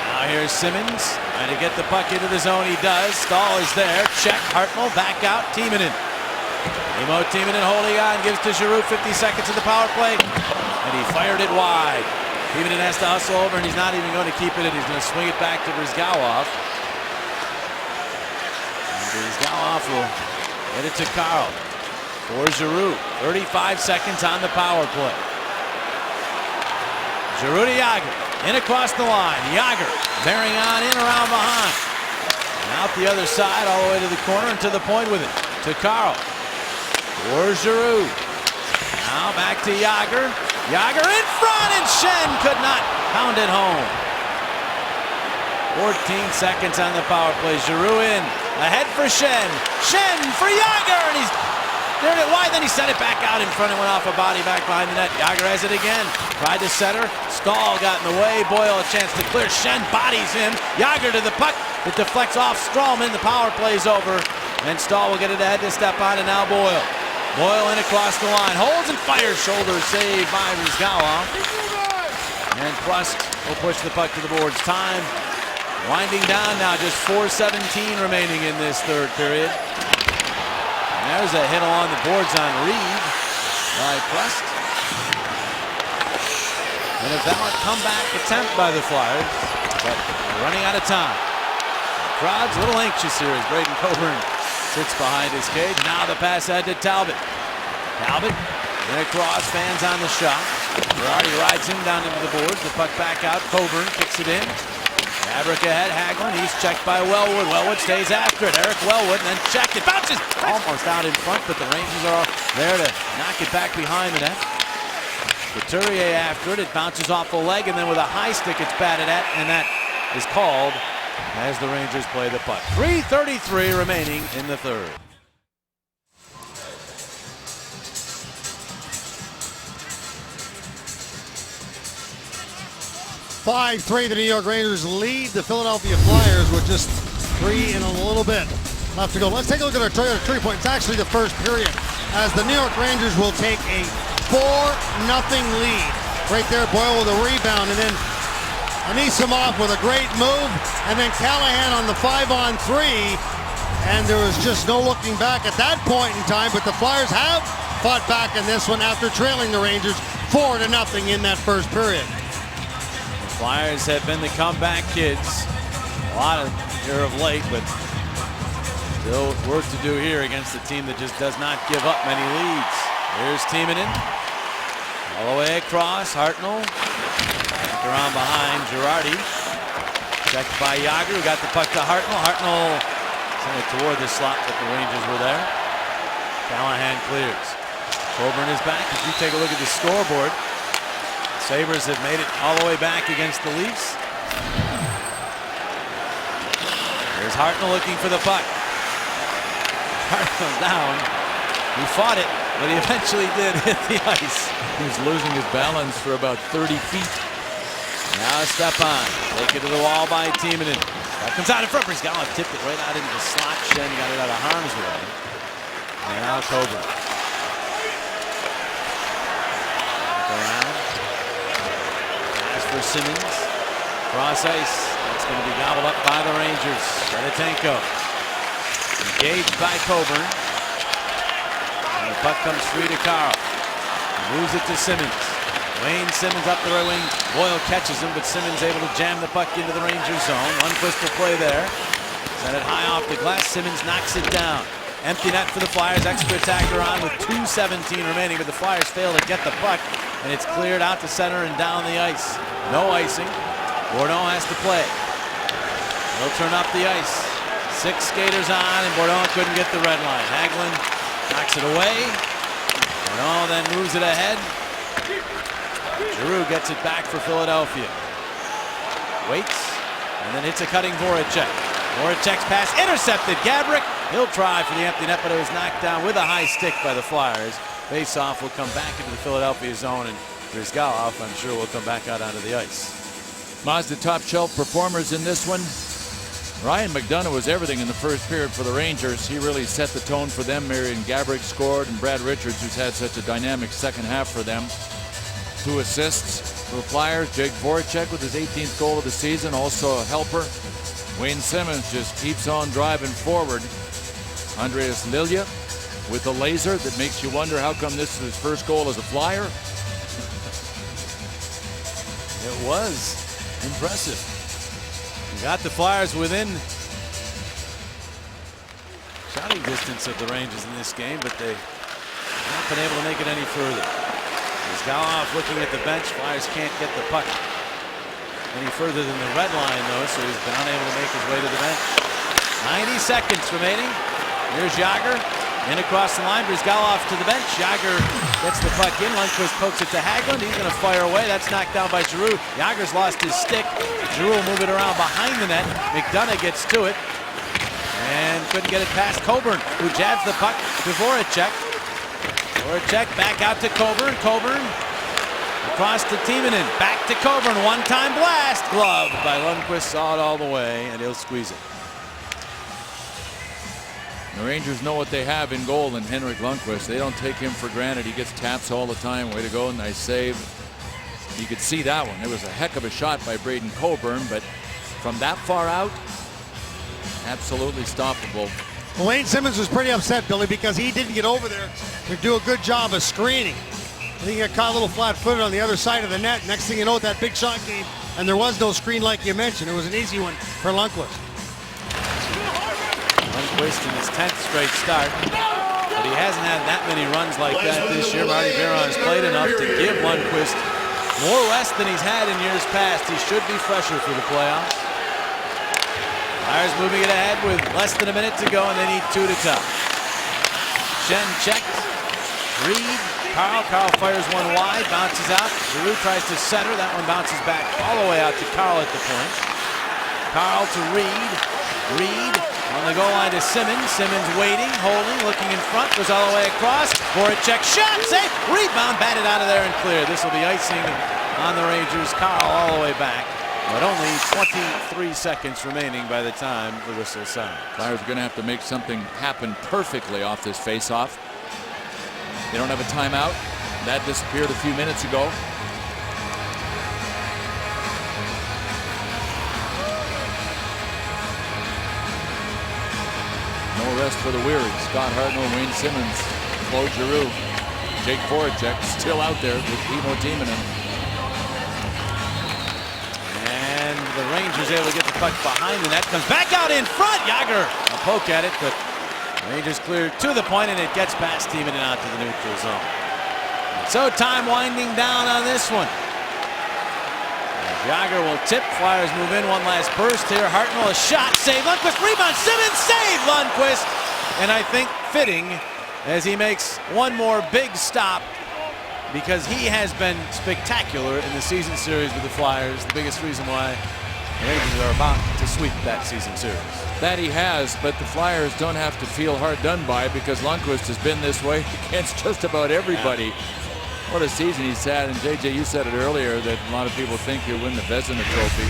Now here's Simmons trying to get the puck into the zone. He does. Stahl is there. Check. Hartnell back out. Timonen. Timonen holding on. Gives to Giroux. 50 seconds of the power play. And he fired it wide. Timonen has to hustle over, and he's not even going to keep it in. He's going to swing it back to Brizgalov. Brizgalov will get it to Carl. For Giroux. 35 seconds on the power play. Giroux to Jágr. In across the line. Jágr bearing on in around behind. And out the other side all the way to the corner and to the point with it. To Carl. For Giroux. Now back to Jágr. Jágr in front, and Schenn could not pound it home. 14 seconds on the power play. Giroux in. Ahead for Schenn. Schenn for Jágr, and he's cleared it wide. Then he set it back out in front and went off a body back behind the net. Jágr has it again. Tried to center. Stahl got in the way. Boyle a chance to clear. Schenn bodies him. Jágr to the puck. It deflects off Stralman. The power play's over. And Stahl will get it ahead to Stepan, and now Boyle. Boyle in across the line. Holds and fires. Shoulder saved by Brizgalov. And Prust will push the puck to the boards. Time winding down now. Just 4:17 remaining in this third period. And there's a hit along the boards on Reed by Prust. And a valid comeback attempt by the Flyers. But they're running out of time. The crowd's a little anxious here as Braden Coburn sits behind his cage. Now the pass ahead to Talbot. Talbot in across, fans on the shot. Girardi rides him down into the boards. The puck back out. Coburn kicks it in. Gabrick ahead. Hagelin. He's checked by Wellwood. Wellwood stays after it. Eric Wellwood, and then checked. It bounces almost out in front, but the Rangers are there to knock it back behind the net. Couturier after it. It bounces off the leg, and then with a high stick, it's batted at, and that is called as the Rangers play the puck. 3:33 remaining in the third. 5-3, the New York Rangers lead the Philadelphia Flyers with just 3 and a little bit left to go. Let's take a look at our Toyota 3 point. It's actually the first period, as the New York Rangers will take a 4-0 lead. Right there, Boyle with a rebound, and then Anisimov with a great move, and then Callahan on the 5-on-3, and there was just no looking back at that point in time, but the Flyers have fought back in this one after trailing the Rangers 4-0 in that first period. The Flyers have been the comeback kids a lot of here of late, but still work to do here against a team that just does not give up many leads. Here's Timonen. All the way across, Hartnell. Back around behind Girardi. Checked by Jagr, who got the puck to Hartnell. Hartnell sent it toward the slot, but the Rangers were there. Callahan clears. Coburn is back. If you take a look at the scoreboard, Sabres have made it all the way back against the Leafs. Here's Hartnell looking for the puck. Hartnell down. He fought it, but he eventually did hit the ice. He was losing his balance for about 30 feet. Now Stepan. Take it to the wall by Timonen. That comes out in front. Brizgalov tipped it right out into the slot. Shen got it out of harm's way. And now Coburn. Back around. Pass for Simmons. Cross ice. That's going to be gobbled up by the Rangers. Fedotenko. Engaged by Coburn. And the puck comes free to Carl. Moves it to Simmons. Wayne Simmons up the right wing. Boyle catches him, but Simmons able to jam the puck into the Rangers zone. Lundqvist will play there. Send it high off the glass. Simmons knocks it down. Empty net for the Flyers. Extra attacker on with 2:17 remaining, but the Flyers fail to get the puck, and it's cleared out to center and down the ice. No icing. Bourdon has to play. He'll turn up the ice. 6 skaters on, and Bourdon couldn't get the red line. Hagelin knocks it away. Bourdon then moves it ahead. Giroux gets it back for Philadelphia. Waits, and then hits a cutting Voracek. Voracek's pass intercepted. Gabrick, he'll try for the empty net, but it was knocked down with a high stick by the Flyers. Face-off will come back into the Philadelphia zone, and Brizgalov, I'm sure, will come back out onto the ice. Maz, the top shelf performers in this one. Ryan McDonough was everything in the first period for the Rangers. He really set the tone for them. Marian Gaborik scored, and Brad Richards, who's had such a dynamic second half for them. 2 assists for the Flyers. Jake Voracek with his 18th goal of the season, also a helper. Wayne Simmons just keeps on driving forward. Andreas Lilja with a laser that makes you wonder how come this is his first goal as a Flyer. It was impressive. He got the Flyers within shouting distance of the Rangers in this game, but they not been able to make it any further. Brizgalov looking at the bench. Flyers can't get the puck any further than the red line, though, so he's been unable to make his way to the bench. 90 seconds remaining. Here's Jagr. In across the line. Brizgalov to the bench. Jagr gets the puck in. Lundqvist pokes it to Hagelin. He's going to fire away. That's knocked down by Giroux. Jagr's lost his stick. Giroux will move it around behind the net. McDonough gets to it and couldn't get it past Coburn, who jabs the puck to Voracek. Voracek back out to Coburn. Coburn across to Timonen. Back to Coburn. One-time blast. Glove by Lundqvist. Saw it all the way, and he'll squeeze it. The Rangers know what they have in goal in Henrik Lundqvist. They don't take him for granted. He gets taps all the time. Way to go. Nice save. You could see that one. It was a heck of a shot by Braden Coburn, but from that far out, absolutely stoppable. Wayne Simmons was pretty upset, Billy, because he didn't get over there to do a good job of screening. I think he got caught a little flat-footed on the other side of the net. Next thing you know, that big shot came, and there was no screen like you mentioned. It was an easy one for Lundqvist. Lundqvist in his 10th straight start, but he hasn't had that many runs like that this year. Marty Biron has played enough to give Lundqvist more rest than he's had in years past. He should be fresher for the playoffs. Flyers moving it ahead with less than a minute to go, and they need 2 to tie. Shen checked. Reed. Carl fires one wide, bounces out. Giroux tries to center. That one bounces back all the way out to Carl at the point. Carl to Reed. Reed on the goal line to Simmons. Simmons waiting, holding, looking in front. Goes all the way across. Voracek shot, save. Rebound, batted out of there and clear. This will be icing on the Rangers. Carl all the way back, but only 23 seconds remaining by the time the whistle sounds. Flyers are going to have to make something happen perfectly off this faceoff. They don't have a timeout. That disappeared a few minutes ago. No rest for the weary. Scott Hartnell, Wayne Simmons, Claude Giroux, Jake Voracek still out there with Timo Timonen. And the Rangers able to get the puck behind the net. Comes back out in front. Jagr a poke at it, but Rangers clear to the point, and it gets past Timonen out to the neutral zone. So time winding down on this one. Jagr will tip. Flyers move in. One last burst here. Hartnell a shot. Save. Lundqvist rebound. Simmons save. Lundqvist. And I think fitting as he makes one more big stop, because he has been spectacular in the season series with the Flyers. The biggest reason why the Rangers are about to sweep that season series. That he has, but the Flyers don't have to feel hard done by, because Lundqvist has been this way against just about everybody. What a season he's had. And JJ, you said it earlier that a lot of people think he'll win the Vezina Trophy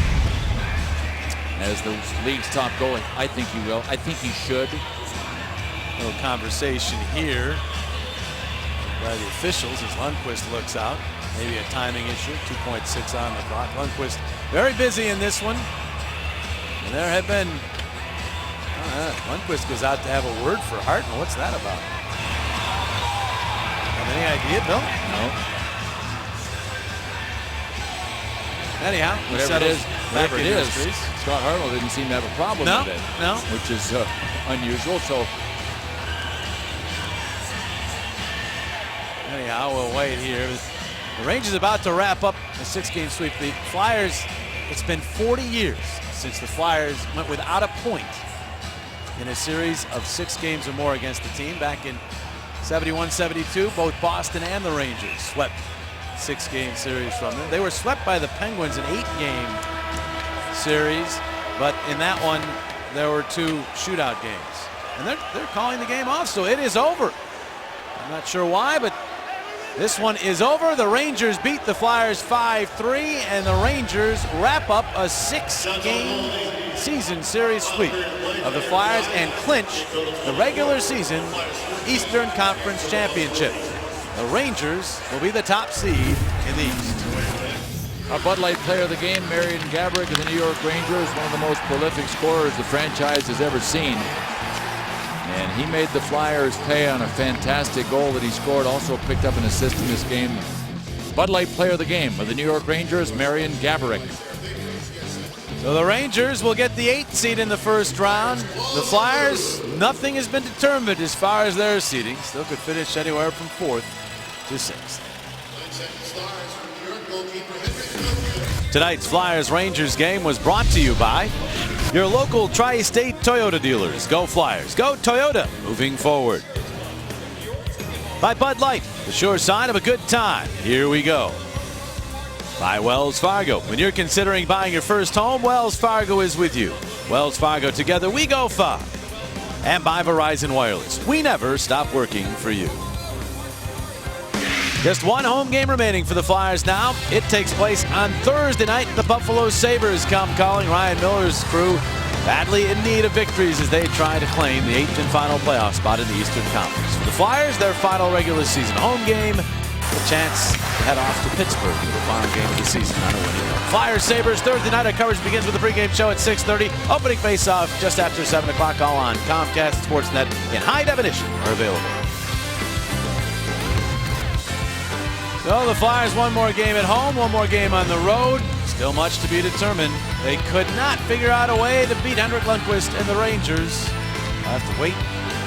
as the league's top goalie. I think he will. I think he should. A little conversation here by the officials as Lundqvist looks out. Maybe a timing issue. 2.6 on the clock. Lundqvist very busy in this one. And there have been... Lundqvist goes out to have a word for Hartnell. What's that about? Any idea, Bill? No. Anyhow, whatever it is, Scott Hartnell didn't seem to have a problem with it. No. Which is unusual. So anyhow, we'll wait here. The Rangers about to wrap up a 6-game sweep. The Flyers, it's been 40 years since the Flyers went without a point in a series of 6 games or more against the team. Back in 71-72, both Boston and the Rangers swept 6-game series from them. They were swept by the Penguins in 8-game series, but in that one there were 2 shootout games. And they're calling the game off, so it is over. I'm not sure why, but this one is over. The Rangers beat the Flyers 5-3, and the Rangers wrap up a 6-game season series sweep of the Flyers and clinch the regular season Eastern Conference Championship. The Rangers will be the top seed in the East. Our Bud Light player of the game, Marian Gaborik of the New York Rangers, one of the most prolific scorers the franchise has ever seen. And he made the Flyers pay on a fantastic goal that he scored. Also picked up an assist in this game. Bud Light player of the game of the New York Rangers, Marian Gaborik. So the Rangers will get the 8th seed in the first round. The Flyers, nothing has been determined as far as their seeding. Still could finish anywhere from 4th to 6th. Tonight's Flyers-Rangers game was brought to you by your local Tri-State Toyota dealers. Go Flyers. Go Toyota. Moving forward. By Bud Light, the sure sign of a good time. Here we go. By Wells Fargo. When you're considering buying your first home, Wells Fargo is with you. Wells Fargo, together we go far. And by Verizon Wireless. We never stop working for you. Just one home game remaining for the Flyers now. It takes place on Thursday night. The Buffalo Sabres come calling. Ryan Miller's crew badly in need of victories as they try to claim the 8th and final playoff spot in the Eastern Conference. For the Flyers, their final regular season home game. A chance to head off to Pittsburgh for the final game of the season on a winning note. Flyers Sabres Thursday night. Our coverage begins with the pregame show at 6:30. Opening face-off just after 7 o'clock. All on Comcast and Sportsnet in high definition are available. So the Flyers, one more game at home, one more game on the road. Still much to be determined. They could not figure out a way to beat Henrik Lundqvist and the Rangers. I'll have to wait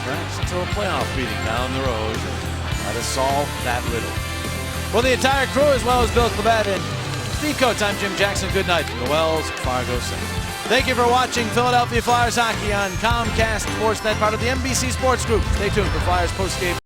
perhaps until a playoff beating down the road. Try to solve that riddle. For the entire crew, as well as Bill Clebat and Steve Coates, I'm Jim Jackson. Good night from the Wells Fargo Center. Thank you for watching Philadelphia Flyers hockey on Comcast Sportsnet, part of the NBC Sports Group. Stay tuned for Flyers postgame.